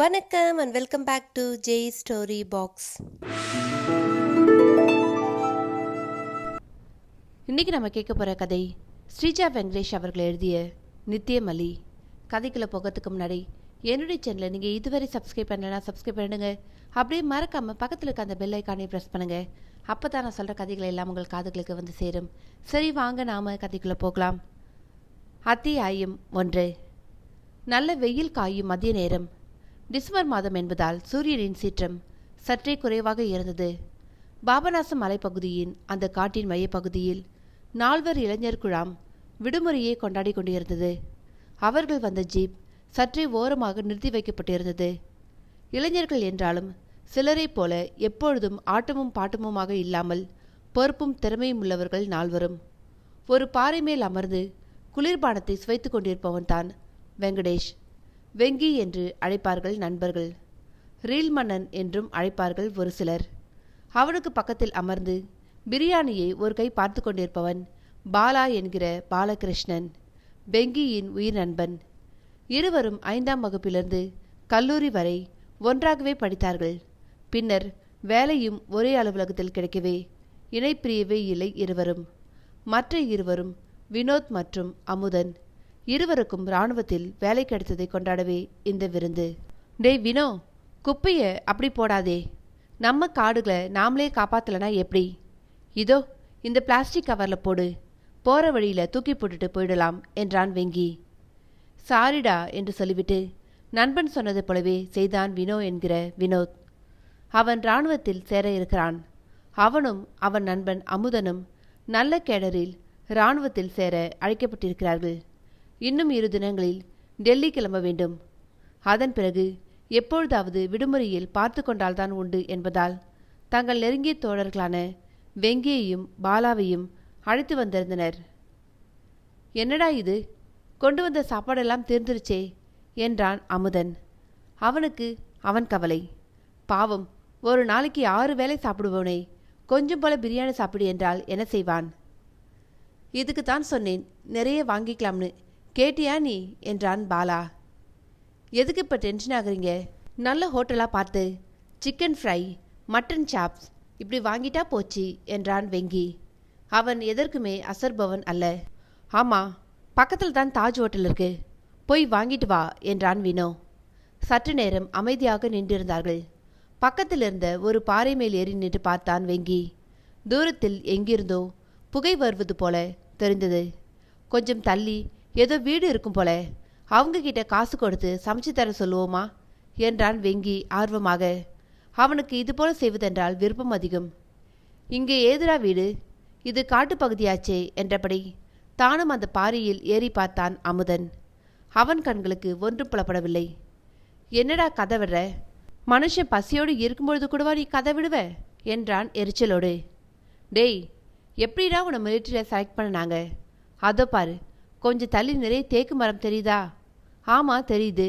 வணக்கம் and welcome back to Jai story box. இன்றைக்கி நம்ம கேட்க போகிற கதை ஸ்ரீஜா வெங்கடேஷ் அவர்கள் எழுதிய நித்தியமலி. கதைக்குள்ளே போகிறதுக்கு முன்னாடி என்னுடைய சேனலை நீங்கள் இதுவரை சப்ஸ்கிரைப் பண்ணலைன்னா சப்ஸ்கிரைப் பண்ணுங்க. அப்படியே மறக்காமல் பக்கத்தில் இருக்க அந்த பெல் ஐக்கானே ப்ரெஸ் பண்ணுங்கள். அப்போ தான் நான் சொல்கிற கதைகளை எல்லாம் உங்கள் காதுகளுக்கு வந்து சேரும். சரி, வாங்க நாம் கதைக்குள்ளே போகலாம். அத்தியாயம் 1. நல்ல வெயில் காயும் மதிய நேரம். டிசம்பர் மாதம் என்பதால் சூரியனின் சீற்றம் சற்றே குறைவாக இருந்தது. பாபநாசம் மலைப்பகுதியின் அந்த காட்டின் மையப்பகுதியில் 4 இளைஞர் குழாம் விடுமுறையை கொண்டாடி கொண்டிருந்தது. அவர்கள் வந்த ஜீப் சற்றே ஓரமாக நிறுத்தி வைக்கப்பட்டிருந்தது. இளைஞர்கள் என்றாலும் சிலரைப் போல எப்பொழுதும் ஆட்டமும் பாட்டமுமாக இல்லாமல் பொறுப்பும் திறமையும் உள்ளவர்கள் 4. ஒரு பாறை மேல் அமர்ந்து குளிர்பானத்தை சுவைத்து கொண்டிருப்பவன் தான் வெங்கடேஷ். வெங்கி என்று அழைப்பார்கள் நண்பர்கள். ரீல் மன்னன் என்றும் அழைப்பார்கள் ஒரு சிலர். அவனுக்கு பக்கத்தில் அமர்ந்து பிரியாணியை ஒரு கை பார்த்து கொண்டிருப்பவன் பாலா என்கிற பாலகிருஷ்ணன், வெங்கியின் உயிர் நண்பன். இருவரும் 5ஆம் வகுப்பிலிருந்து கல்லூரி வரை ஒன்றாகவே படித்தார்கள். பின்னர் வேலையும் ஒரே அலுவலகத்தில் கிடைக்கவே இணைப்பிரியவே இல்லை இருவரும். மற்ற இருவரும் வினோத் மற்றும் அமுதன். இருவருக்கும் இராணுவத்தில் வேலை கிடைத்ததை கொண்டாடவே இந்த விருந்து. டேய் வினோ, குப்பையை அப்படி போடாதே. நம்ம காடுகளை நாமளே காப்பாற்றலைனா எப்படி? இதோ இந்த பிளாஸ்டிக் கவரில் போடு, போகிற வழியில் தூக்கி போட்டுட்டு போயிடலாம் என்றான் வெங்கி. சாரிடா என்று சொல்லிவிட்டு நண்பன் சொன்னது போலவே செய்தான் வினோ என்கிற வினோத். அவன் இராணுவத்தில் சேர இருக்கிறான். அவனும் அவன் நண்பன் அமுதனும் நல்ல கேடரில் இராணுவத்தில் சேர அழைக்கப்பட்டிருக்கிறார்கள். இன்னும் 2 தினங்களில் டெல்லி கிளம்ப வேண்டும். அதன் பிறகு எப்பொழுதாவது விடுமுறையில் பார்த்து கொண்டால்தான் உண்டு என்பதால் தங்கள் நெருங்கிய தோழர்களான வெங்கியையும் பாலாவையும் அழைத்து வந்திருந்தனர். என்னடா இது, கொண்டு வந்த சாப்பாடெல்லாம் தீர்ந்துருச்சே என்றான் அமுதன். அவனுக்கு அவன் கவலை. பாவம், ஒரு நாளைக்கு 6 வேளை சாப்பிடுவோனே, கொஞ்சம் போல பிரியாணி சாப்பிடு என்றால் என்ன செய்வான்? இதுக்குத்தான் சொன்னேன், நிறைய வாங்கிக்கலாம்னு. கேட்டியா நீ என்றான் பாலா. எதுக்கு இப்போ டென்ஷன் ஆகுறீங்க? நல்ல ஹோட்டலாக பார்த்து சிக்கன் ஃப்ரை, மட்டன் சாப்ஸ் இப்படி வாங்கிட்டா போச்சு என்றான் வெங்கி. அவன் எதற்குமே அசர்பவன் அல்ல. ஆமாம், பக்கத்தில் தான் தாஜ் ஹோட்டல் இருக்கு, போய் வாங்கிட்டு வா என்றான் வினோ. சற்று நேரம் அமைதியாக நின்றிருந்தார்கள். பக்கத்தில் இருந்த ஒரு பாறை மேல் ஏறி நின்று பார்த்தான் வெங்கி. தூரத்தில் எங்கிருந்தோ புகை வருவது போல தெரிந்தது. கொஞ்சம் தள்ளி ஏதோ வீடு இருக்கும் போல, அவங்க கிட்ட காசு கொடுத்து சமைச்சு தர சொல்லுவோமா என்றான் வெங்கி ஆர்வமாக. அவனுக்கு இதுபோல செய்வதென்றால் விருப்பம் அதிகம். இங்கே ஏதுரா வீடு, இது காட்டுப்பகுதியாச்சே என்றபடி தானும் அந்த பாறையில் ஏறி பார்த்தான் அமுதன். அவன் கண்களுக்கு ஒன்றும் புலப்படவில்லை. என்னடா கதை விடுற? மனுஷன் பசியோடு இருக்கும்பொழுது கூடவா நீ கதை விடுவ என்றான் எரிச்சலோடு. டேய், எப்படிடா உன்னை மிலிட்டரியில் செலக்ட் பண்ணாங்க? அதோ பாரு, கொஞ்சம் தள்ளி நிறைய தேக்கு மரம் தெரியுதா? ஆமாம் தெரியுது.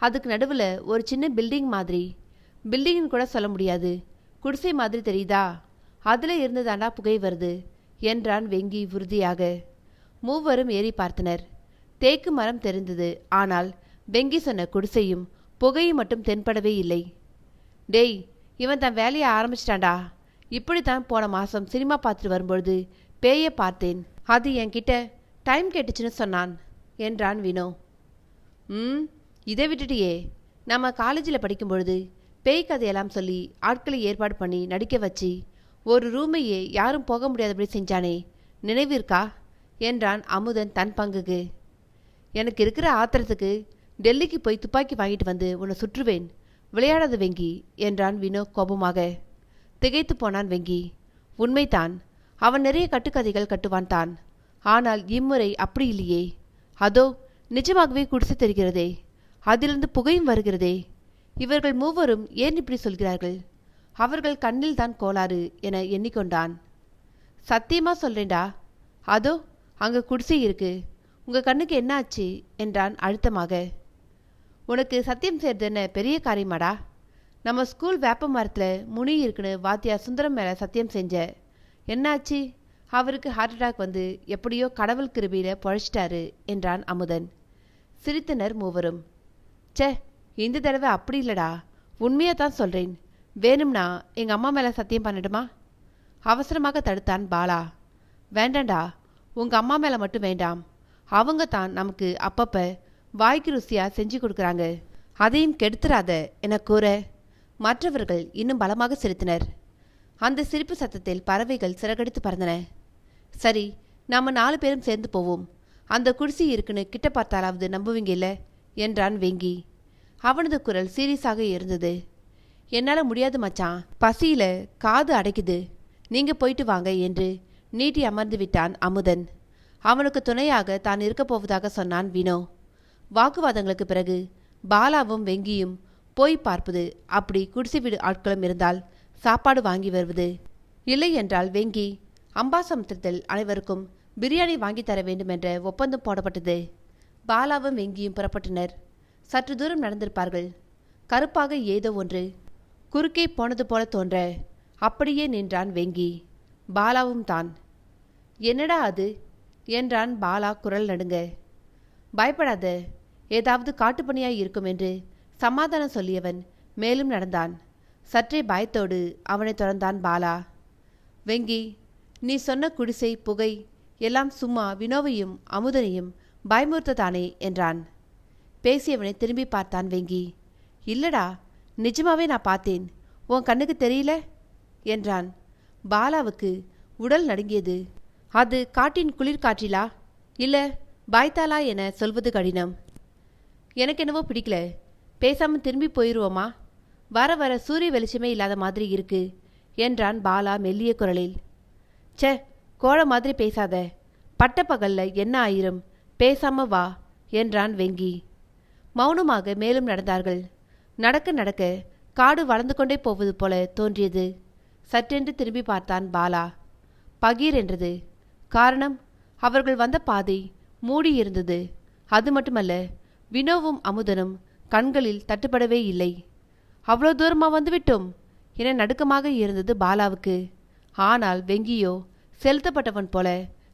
அதுக்கு நடுவில் ஒரு சின்ன பில்டிங் மாதிரி, பில்டிங்னு கூட சொல்ல முடியாது, குடிசை மாதிரி தெரியுதா? அதில் இருந்துதாண்டா புகை வருது என்றான் வெங்கி உறுதியாக. மூவரும் ஏறி பார்த்தனர். தேக்கு மரம் தெரிந்தது. ஆனால் வெங்கி சொன்ன குடிசையும் புகையும் மட்டும் தென்படவே இல்லை. டேய், இவன் தன் வேலையை ஆரம்பிச்சிட்டான்டா. இப்படித்தான் போன மாதம் சினிமா பார்த்துட்டு வரும்பொழுது பேயை பார்த்தேன். அது என்கிட்ட டைம் கேட்டுச்சுன்னு சொன்னான் என்றான் வினோ. இதை விட்டுட்டியே, நம்ம காலேஜில் படிக்கும் பொழுது பேய் கதையெல்லாம் சொல்லி ஆட்களை ஏற்பாடு பண்ணி நடிக்க வச்சு ஒரு ரூமையே யாரும் போக முடியாதபடி செஞ்சானே, நினைவிருக்கா என்றான் அமுதன் தன் பங்குக்கு. எனக்கு இருக்கிற ஆத்திரத்துக்கு டெல்லிக்கு போய் துப்பாக்கி வாங்கிட்டு வந்து உன்னை சுற்றுவேன், விளையாடாத வெங்கி என்றான் வினோ கோபமாக. திகைத்து போனான் வெங்கி. உண்மைதான், அவன் நிறைய கட்டுக்கதைகள் கட்டுவான் தான். ஆனால் இம்முறை அப்படி இல்லையே. அதோ நிஜமாகவே குடிசை தெரிகிறதே, அதிலிருந்து புகையும் வருகிறதே. இவர்கள் மூவரும் ஏன் இப்படி சொல்கிறார்கள்? அவர்கள் கண்ணில் தான் கோளாறு என எண்ணிக்கொண்டான். சத்தியமா சொல்றேன்டா, அதோ அங்கே குடிசை இருக்கு, உங்க கண்ணுக்கு என்ன ஆச்சு என்றான் அழுத்தமாக. உனக்கு சத்தியம் செய்யறது என்ன பெரிய காரியமாடா? நம்ம ஸ்கூல் வேப்ப மரத்தில் முனி இருக்குன்னு வாத்தியார் சுந்தரம் மேலே சத்தியம் செஞ்ச. என்னாச்சு? அவருக்கு ஹார்ட் அட்டாக் வந்து எப்படியோ கடவுள் கிருபையில பொழைச்சிட்டாரு என்றான் அமுதன். சிரித்தனர் மூவரும். சே, இந்த தடவை அப்படி இல்லடா, உண்மையாக தான் சொல்கிறேன். வேணும்னா எங்கள் அம்மா மேலே சத்தியம் பண்ணட்டுமா? அவசரமாக தடுத்தான் பாலா. வேண்டாண்டா, உங்கள் அம்மா மேலே மட்டும் வேண்டாம். அவங்க தான் நமக்கு அப்பப்போ வாய்க்கு ருசியாக செஞ்சு கொடுக்குறாங்க, அதையும் கெடுத்துறாத என கூற மற்றவர்கள் இன்னும் பலமாக சிரித்தனர். அந்த சிரிப்பு சத்தத்தில் பறவைகள் சிறகடித்து பறந்தன. சரி, நாம் 4 பேரும் சேர்ந்து போவோம். அந்த குடிசை இருக்குன்னு கிட்ட பார்த்தாலாவது நம்புவீங்க இல்லை என்றான் வெங்கி. அவனது குரல் சீரியஸாக இருந்தது. என்னால் முடியாது மச்சான், பசியில் காது அடைக்குது, நீங்கள் போயிட்டு வாங்க என்று நீட்டி அமர்ந்து விட்டான் அமுதன். அவனுக்கு துணையாக தான் இருக்கப் போவதாக சொன்னான் வினோ. வாக்குவாதங்களுக்கு பிறகு பாலாவும் வெங்கியும் போய் பார்ப்பது, அப்படி குடிசை வீடு ஆட்களும் இருந்தால் சாப்பாடு வாங்கி வருவது, இல்லை என்றால் வெங்கி அம்பாசமுத்திரத்தில் அனைவருக்கும் பிரியாணி வாங்கி தர வேண்டும் என்ற ஒப்பந்தம் போடப்பட்டது. பாலாவும் வெங்கியும் புறப்பட்டனர். சற்று தூரம் நடந்திருப்பார்கள். கருப்பாக ஏதோ ஒன்று குறுக்கே போனது போல தோன்ற அப்படியே நின்றான் வெங்கி. பாலாவும் தான். என்னடா அது என்றான் பாலா குரல் நடுங்க. பயப்படாத, ஏதாவது காட்டுப்பணியாய் இருக்கும் என்று சமாதானம் சொல்லியவன் மேலும் நடந்தான். சற்றே பயத்தோடு அவனை தொடர்ந்தான் பாலா. வெங்கி, நீ சொன்ன குடிசை புகை எல்லாம் சும்மா வினோவையும் அமுதனையும் பயமுறுத்ததானே என்றான். பேசியவனை திரும்பி பார்த்தான் வெங்கி. இல்லடா, நிஜமாவே நான் பார்த்தேன், உன் கண்ணுக்கு தெரியல என்றான். பாலாவுக்கு உடல் நடுங்கியது. அது காட்டின் குளிர்காற்றிலா இல்லை பாய்த்தாலா என சொல்வது கடினம். எனக்கு என்னவோ பிடிக்கல, பேசாமல் திரும்பி போயிடுவோமா? வர வர சூரிய வெளிச்சமே இல்லாத மாதிரி இருக்கு என்றான் பாலா மெல்லிய குரலில். சே, கோழ மாதிரி பேசாத, பட்டப்பகல்ல என்ன ஆயிரும், பேசாம வா என்றான் வெங்கி. மௌனமாக மேலும் நடந்தார்கள். நடக்க நடக்க காடு வளர்ந்து கொண்டே போவது போல தோன்றியது. சற்றென்று திரும்பி பார்த்தான் பாலா. பகீர் என்றது. காரணம், அவர்கள் வந்த பாதை மூடியிருந்தது. அது மட்டுமல்ல, வினோவும் அமுதனும் கண்களில் தட்டுப்படவே இல்லை. அவ்வளோ தூரமாக வந்துவிட்டோம் என நடுக்கமாக இருந்தது பாலாவுக்கு. ஆனால் வெங்கியோ செலுத்தப்பட்டவன் போல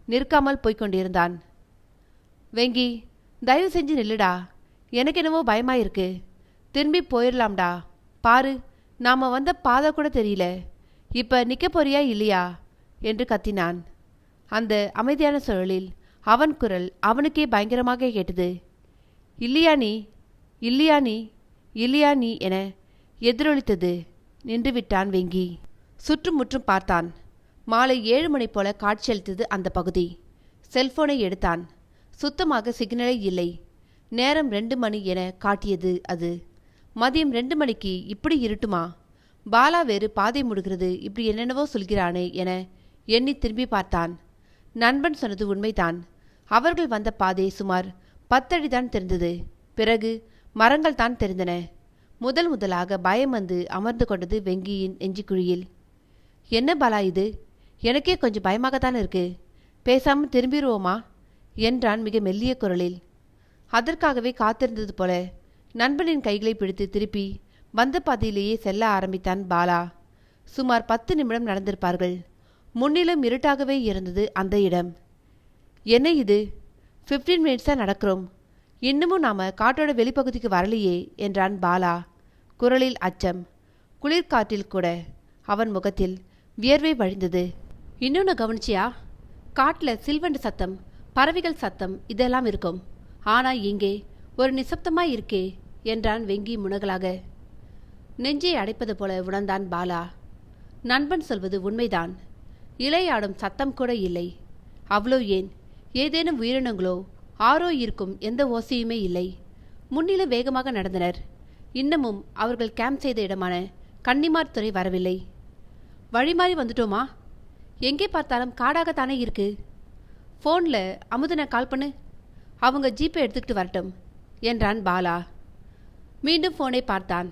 நிற்காமல் போய்கொண்டிருந்தான். வெங்கி, தயவு செஞ்சு நில்லுடா, எனக்கு என்னவோ பயமாயிருக்கு, திரும்பி போயிடலாம்டா. பாரு, நாம் வந்த பாதை கூட தெரியல, இப்போ நிற்க போறியா இல்லையா என்று கத்தினான். அந்த அமைதியான சூழலில் அவன் குரல் அவனுக்கே பயங்கரமாக கேட்டது. இல்லையா நீ, இல்லையா நீ, இல்லையா நீ என எதிரொலித்தது. நின்றுவிட்டான் வெங்கி. சுற்றுமுற்றும் பார்த்தான். மாலை 7 மணி போல காட்சியளித்தது அந்த பகுதி. செல்போனை எடுத்தான். சுத்தமாக சிக்னலே இல்லை. நேரம் 2 மணி என காட்டியது. அது மதியம் 2 மணிக்கு இப்படி இருட்டுமா? பாலா வேறு பாதை முடுகிறது, இப்படி என்னென்னவோ சொல்கிறானே என எண்ணி திரும்பி பார்த்தான். நண்பன் சொன்னது உண்மைதான். அவர்கள் வந்த பாதை சுமார் 10 அடிதான் தெரிந்தது. பிறகு மரங்கள் தான் தெரிந்தன. முதலாக பயம் வந்து அமர்ந்து கொண்டது வெங்கியின் நெஞ்சுக்குழியில். என்ன பாலா இது? எனக்கே கொஞ்சம் பயமாகத்தான் இருக்கு, பேசாமல் திரும்பிடுவோமா என்றான் மிக மெல்லிய குரலில். அதற்காகவே காத்திருந்தது போல நண்பனின் கைகளை பிடித்து திருப்பி வந்த பாதையிலேயே செல்ல ஆரம்பித்தான் பாலா. சுமார் 10 நிமிடம் நடந்திருப்பார்கள். முன்னிலும் இருட்டாகவே இருந்தது அந்த இடம். என்ன இது, 15 மினிட்ஸாக நடக்கிறோம், இன்னமும் நாம காட்டோட வெளிப்பகுதிக்கு வரலையே என்றான் பாலா. குரலில் அச்சம். குளிர்காற்றில் கூட அவன் முகத்தில் வியர்வை வழிந்தது. இன்னொன்று கவனிச்சியா? காட்டில் சில்வண்டு சத்தம், பறவைகள் சத்தம் இதெல்லாம் இருக்கும். ஆனால் இங்கே ஒரு நிசப்தமாய் இருக்கே என்றான் வெங்கி முனகலாக. நெஞ்சை அடைப்பது போல உணர்ந்தான் பாலா. நண்பன் சொல்வது உண்மைதான். இலையாடும் சத்தம் கூட இல்லை. அவ்வளோ ஏன், ஏதேனும் உயிரினங்களோ ஆரோ இருக்கும் எந்த ஓசையுமே இல்லை. முன்னிலும் வேகமாக நடந்தனர். இன்னமும் அவர்கள் கேம்ப் செய்த இடமான கன்னிமார் துறை வரவில்லை. வழிமாறி வந்துட்டோமா? எங்கே பார்த்தாலும் காடாகத்தானே இருக்கு. ஃபோனில் அமுதனை கால் பண்ணு, அவங்க ஜீப்பை எடுத்துக்கிட்டு வரட்டும் என்றான் பாலா. மீண்டும் ஃபோனை பார்த்தான்.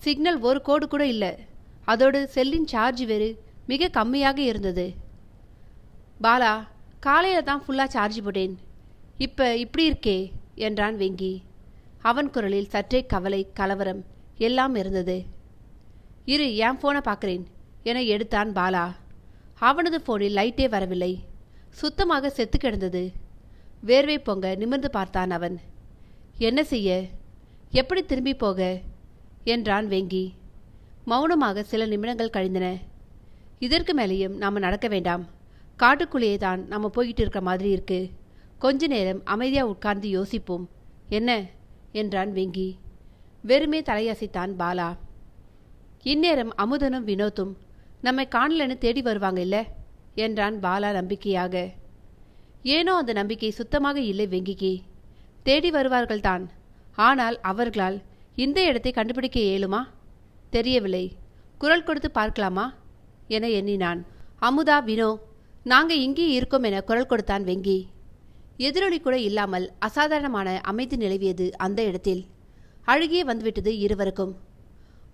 சிக்னல் ஒரு கோடு கூட இல்லை. அதோடு செல்லின் சார்ஜ் வேறு மிக கம்மியாக இருந்தது. பாலா, காலையில் தான் ஃபுல்லாக சார்ஜ் போட்டேன், இப்போ இப்படி இருக்கே என்றான் வெங்கி. அவன் குரலில் சற்றே கவலை, கலவரம் எல்லாம் இருந்தது. இரு, என் ஃபோனை பார்க்குறேன் என எடுத்தான் பாலா. அவனது ஃபோனில் லைட்டே வரவில்லை. சுத்தமாக செத்து கிடந்தது. வேர்வை பொங்க நிமிர்ந்து பார்த்தான் அவன். என்ன செய்ய? எப்படி திரும்பி போக என்றான் வெங்கி. மௌனமாக சில நிமிடங்கள் கழிந்தன. இதற்கு மேலேயும் நாம் நடக்க வேண்டாம். காட்டுக்குள்ளேயே தான் நம்ம போய்கிட்டு இருக்கிற மாதிரி இருக்கு. கொஞ்ச நேரம் அமைதியாக உட்கார்ந்து யோசிப்போம் என்ன என்றான் வெங்கி. வெறுமே தலையசைத்தான் பாலா. இந்நேரம் அமுதனும் வினோத்தும் நம்மை காணலன்னு தேடி வருவாங்க இல்ல என்றான் பாலா நம்பிக்கையாக. ஏனோ அந்த நம்பிக்கை சுத்தமாக இல்லை வெங்கிக்கு. தேடி வருவார்கள்தான், ஆனால் அவர்களால் இந்த இடத்தை கண்டுபிடிக்க இயலுமா தெரியவில்லை. குரல் கொடுத்து பார்க்கலாமா என எண்ணினான். அமுதா, வினோ, நாங்க இங்கே இருக்கோம் என குரல் கொடுத்தான் வெங்கி. எதிரொலி கூட இல்லாமல் அசாதாரணமான அமைதி நிலவியது அந்த இடத்தில். அழுகியே வந்துவிட்டது இருவருக்கும்.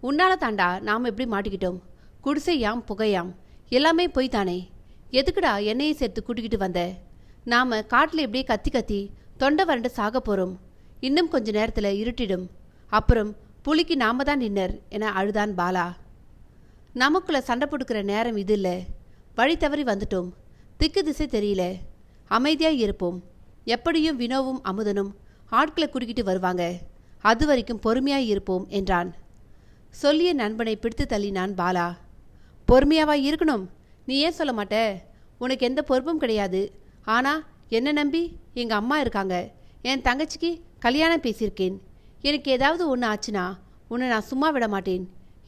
உன்னால தாண்டா நாம் எப்படி மாட்டிக்கிட்டோம். குடிசையாம் புகையாம் எல்லாமே போய் தானே. எதுக்குடா என்னையை சேர்த்து கூட்டிக்கிட்டு வந்த? நாம காட்டில் இப்படியே கத்தி கத்தி தொண்டை வறண்டு சாக போறோம். இன்னும் கொஞ்ச நேரத்தில் இருட்டிடும். அப்புறம் புலிக்கு நாம தான் நின்னர் என அழுதான் பாலா. நமக்குள்ள சண்டை போட்டுக்கிற நேரம் இது இல்லை. வழி தவறி வந்துட்டோம். திக்கு திசை தெரியல. அமைதியாக இருப்போம். எப்படியும் வினோவும் அமுதனும் ஆட்களை குறுக்கிட்டு வருவாங்க. அது வரைக்கும் பொறுமையாக இருப்போம் என்றான். சொல்லிய நண்பனை பிடித்து தள்ளினான் பாலா. பொறுமையாவா இருக்கணும்? நீ ஏன் சொல்ல மாட்ட? உனக்கு எந்த பொறுப்பும் கிடையாது. ஆனால் என்ன நம்பி எங்கள் அம்மா இருக்காங்க. என் தங்கச்சிக்கு கல்யாணம் பேசியிருக்கேன். எனக்கு ஏதாவது ஒன்று ஆச்சுன்னா உன்னை நான் சும்மா விட மாட்டேன்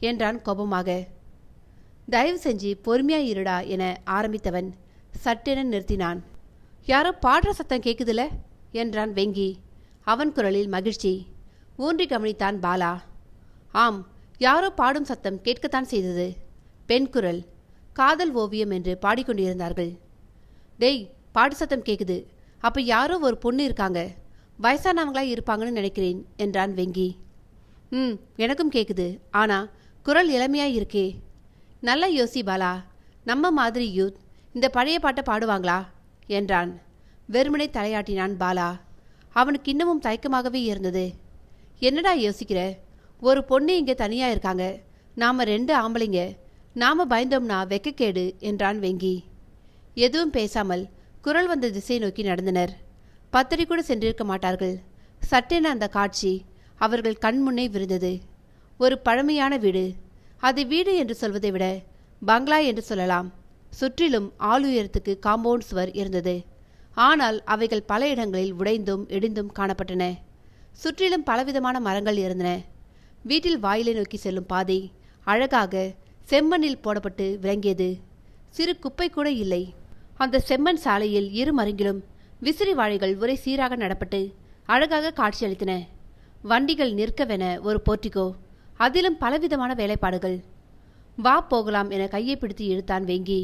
என்றான் கோபமாக. தயவு செஞ்சு பொறுமையாக இருடா என ஆரம்பித்தவன் சட்டென நிறுத்தினான். யாரோ பாடுற சத்தம் கேட்குதுல என்றான் வெங்கி. அவன் குரலில் மகிழ்ச்சி. ஊன்றி கவனித்தான் பாலா. ஆம், யாரோ பாடும் சத்தம் கேட்கத்தான் செய்தது. பெண் குரல். காதல் ஓவியம் என்று பாடிக்கொண்டிருந்தார்கள். டேய், பாடு சத்தம் கேட்குது. அப்போ யாரோ ஒரு பொண்ணு இருக்காங்க. வயசானவங்களா இருப்பாங்கன்னு நினைக்கிறேன் என்றான் வெங்கி. எனக்கும் கேட்குது. ஆனால் குரல் இளமையாக இருக்கே. நல்லா யோசி பாலா. நம்ம மாதிரி யூத் இந்த பழைய பாட்டை பாடுவாங்களா என்றான். வெறுமனை தலையாட்டினான் பாலா. அவனுக்கு இன்னமும் தயக்கமாகவே இருந்தது. என்னடா யோசிக்கிற? ஒரு பொண்ணு இங்கே தனியாக இருக்காங்க. நாம் 2 ஆம்பளைங்க. நாம் பயந்தோம்னா வெக்கக்கேடு என்றான் வெங்கி. எதுவும் பேசாமல் குரல் வந்த திசை நோக்கி நடந்தனர். 10 அடி கூட சென்றிருக்க மாட்டார்கள். சட்டென அந்த காட்சி அவர்கள் கண்முன்னே விருந்தது. ஒரு பழமையான வீடு. அது வீடு என்று சொல்வதை விட பங்களா என்று சொல்லலாம். சுற்றிலும் ஆளுயரத்துக்கு காம்பவுண்ட் சுவர் இருந்தது. ஆனால் அவைகள் பல இடங்களில் உடைந்தும் இடிந்தும் காணப்பட்டன. சுற்றிலும் பலவிதமான மரங்கள் இருந்தன. வீட்டில் வாயிலை நோக்கி செல்லும் பாதை அழகாக செம்மண்ணில் போடப்பட்டு விளங்கியது. சிறு குப்பை கூட இல்லை. அந்த செம்மண் சாலையில் இரு மருங்கிலும் விசிறி வாழைகள் ஒரே சீராக நடப்பட்டு அழகாக காட்சியளித்தன. வண்டிகள் நிற்கவென ஒரு போர்ட்டிகோ. அதிலும் பலவிதமான வேலைப்பாடுகள். வா போகலாம் என கையை பிடித்து இழுத்தான் வெங்கி.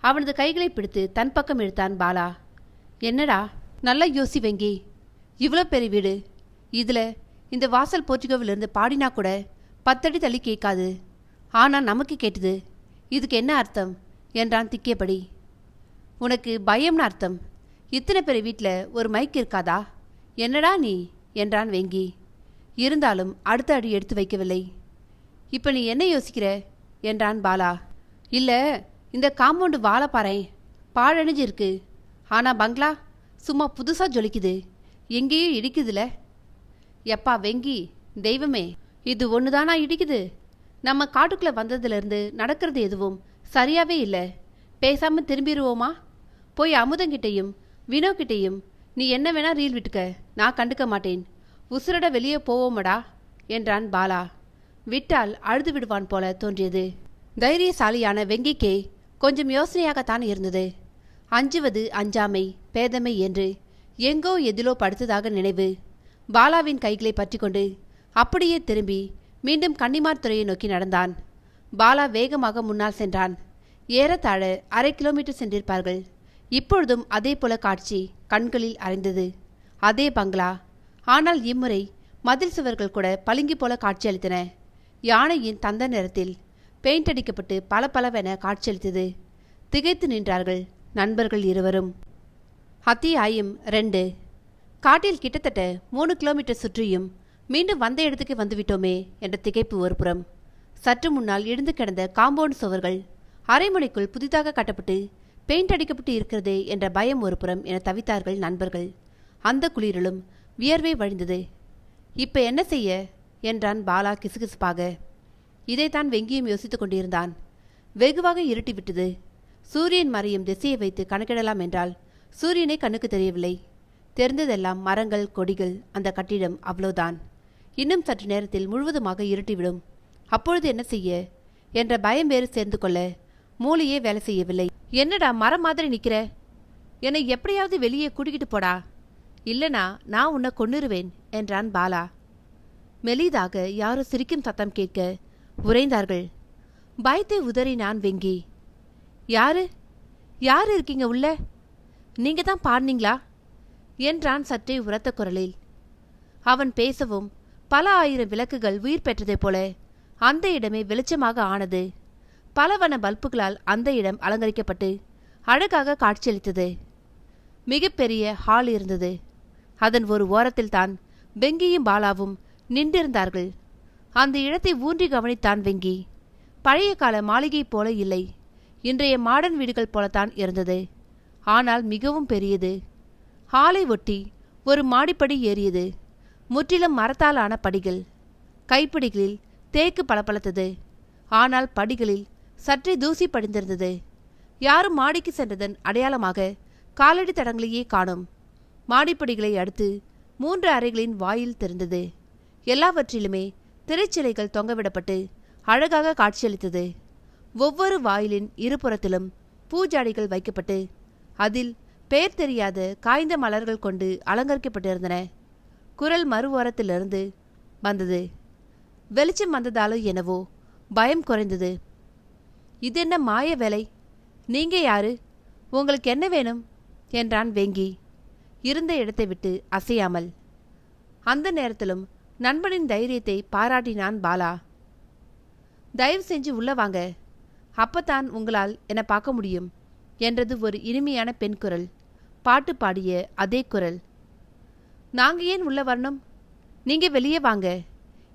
அவனது கைகளை பிடித்து தன் பக்கம் இழுத்தான் பாலா. என்னடா, நல்லா யோசி வெங்கி. இவ்வளோ பெரிய வீடு. இதில் இந்த வாசல் போர்ட்டிகோவிலிருந்து பாடினா கூட 10 அடி தள்ளி கேட்காது. ஆனால் நமக்கு கேட்டுது. இதுக்கு என்ன அர்த்தம் என்றான் திக்கியபடி. உனக்கு பயம்னு அர்த்தம். இத்தனை பெரிய வீட்டில் ஒரு மைக் இருக்காதா? என்னடா நீ என்றான் வெங்கி. இருந்தாலும் அடுத்த அடி எடுத்து வைக்கவில்லை. இப்போ நீ என்ன யோசிக்கிற என்றான் பாலா. இல்லை, இந்த காம்பவுண்டு வாழை பாறை பாழணிஞ்சு இருக்கு. ஆனால் பங்களா சும்மா புதுசாக ஜொலிக்குது. எங்கேயோ இடிக்குதுல. எப்பா வெங்கி, தெய்வமே, இது ஒன்று தானா இடிக்குது? நம்ம காட்டுக்குள்ளே வந்ததுலேருந்து நடக்கிறது எதுவும் சரியாகவே இல்லை. பேசாமல் திரும்பிடுவோமா? போய் அமுதங்கிட்டையும் வினோக்கிட்டையும் நீ என்ன வேணா ரீல் விட்டுக்க, நான் கண்டுக்க மாட்டேன். உசுரட வெளியே போவோமடா என்றான் பாலா. விட்டால் அழுது விடுவான் போல தோன்றியது. தைரியசாலியான வெங்கிக்கே கொஞ்சம் யோசனையாகத்தான் இருந்தது. அஞ்சுவது அஞ்சாமை பேதமை என்று எங்கோ எதிலோ படுத்ததாக நினைவு. பாலாவின் கைகளை பற்றி கொண்டு அப்படியே திரும்பி மீண்டும் கன்னிமார் துறையை நோக்கி நடந்தான். பாலா வேகமாக முன்னால் சென்றான். ஏறத்தாழ 1/2 கிலோமீட்டர் சென்றிருப்பார்கள். இப்பொழுதும் அதே போல காட்சி கண்களில் அறைந்தது. அதே பங்களா. ஆனால் இம்முறை மதில் சுவர்கள் கூட பளிங்கு போல காட்சியளித்தன. யானையின் தந்த நிறத்தில் பெயிண்ட் அடிக்கப்பட்டு பளபளவென காட்சியளித்தது. திகைத்து நின்றார்கள் நண்பர்கள் இருவரும். அத்தியாயம் 2. காட்டில் கிட்டத்தட்ட 3 கிலோமீட்டர் சுற்றியும் மீண்டும் வந்த இடத்துக்கு வந்துவிட்டோமே என்ற திகைப்பு ஒரு புறம். சற்று முன்னால் இடிந்து கிடந்த காம்பவுண்ட் சுவர்கள் அரை மணிக்குள் புதிதாக கட்டப்பட்டு பெயிண்ட் அடிக்கப்பட்டு இருக்கிறதே என்ற பயம் ஒரு புறம் என தவித்தார்கள் நண்பர்கள். அந்த குளிரிலும் வியர்வை வழிந்தது. இப்ப என்ன செய்ய என்றான் பாலா கிசுகிசுப்பாக. இதைத்தான் வெங்கியும் யோசித்துக் கொண்டிருந்தான். வெகுவாக இருட்டிவிட்டது. சூரியன் மறையும் திசையை வைத்து கணக்கிடலாம் என்றால் சூரியனை கண்ணுக்கு தெரியவில்லை. தெரிந்ததெல்லாம் மரங்கள், கொடிகள், அந்த கட்டிடம், அவ்வளோதான். இன்னும் சற்று நேரத்தில் முழுவதுமாக இருட்டிவிடும். அப்பொழுது என்ன செய்ய என்ற பயம் வேறு சேர்ந்து கொள்ள மூளையே வேலை செய்யவில்லை. என்னடா மரம் மாதிரி நிற்கிற? என்னை எப்படியாவது வெளியே கூட்டிக்கிட்டு போடா, இல்லனா நான் உன்னை கொன்னுருவேன் என்றான் பாலா. மெலிதாக யாரோ சிரிக்கும் சத்தம் கேட்க உறைந்தார்கள். பயத்தை உதறினான் வெங்கி. யாரு யாரு இருக்கீங்க உள்ள? நீங்க தான் பாடினீங்களா என்றான் சற்றே உரத்த குரலில். அவன் பேசவும் பல ஆயிரம் விளக்குகள் உயிர் பெற்றதைப் போல அந்த இடமே வெளிச்சமாக ஆனது. பலவன பல்புகளால் அந்த இடம் அலங்கரிக்கப்பட்டு அழகாக காட்சியளித்தது. மிகப்பெரிய ஹால் இருந்தது. அதன் ஒரு ஓரத்தில்தான் வெங்கியும் பாலாவும் நின்றிருந்தார்கள். அந்த இடத்தை ஊன்றி கவனித்தான் வெங்கி. பழைய கால மாளிகை போல இல்லை, இன்றைய மாடர்ன் வீடுகள் போலத்தான் இருந்தது. ஆனால் மிகவும் பெரியது. ஹாலை ஒட்டி ஒரு மாடிப்படி ஏறியது. முற்றிலும் மரத்தாலான படிகள். கைப்பிடிகளில் தேக்கு பளபளத்தது. ஆனால் படிகளில் சற்றே தூசி படிந்திருந்தது. யாரும் மாடிக்கு சென்றதன் அடையாளமாக காலடி தடங்களையே காணும். மாடிப்படிகளை அடுத்து 3 அறைகளின் வாயில் தெரிந்தது. எல்லாவற்றிலுமே திரைச்சிலைகள் தொங்கவிடப்பட்டு அழகாக காட்சியளித்தது. ஒவ்வொரு வாயிலின் இருபுறத்திலும் பூஜாடிகள் வைக்கப்பட்டு அதில் பெயர் தெரியாத காய்ந்த மலர்கள் கொண்டு அலங்கரிக்கப்பட்டிருந்தன. குரல் மறு ஓரத்திலிருந்து வந்தது. வெளிச்சம் வந்ததாலோ என்னவோ பயம் குறைந்தது. இதென்ன மாய வேலை? நீங்க யாரு? உங்களுக்கு என்ன வேணும் என்றான் வெங்கி, இருந்த இடத்தை விட்டு அசையாமல். அந்த நேரத்திலும் நண்பனின் தைரியத்தை பாராட்டினான் பாலா. தயவு செஞ்சு உள்ள வாங்க, அப்பத்தான் உங்களால் என்னை பார்க்க முடியும் என்றது ஒரு இனிமையான பெண் குரல். பாட்டு பாடிய அதே குரல். நாங்க ஏன் உள்ள வரணும்? நீங்க வெளியே வாங்க,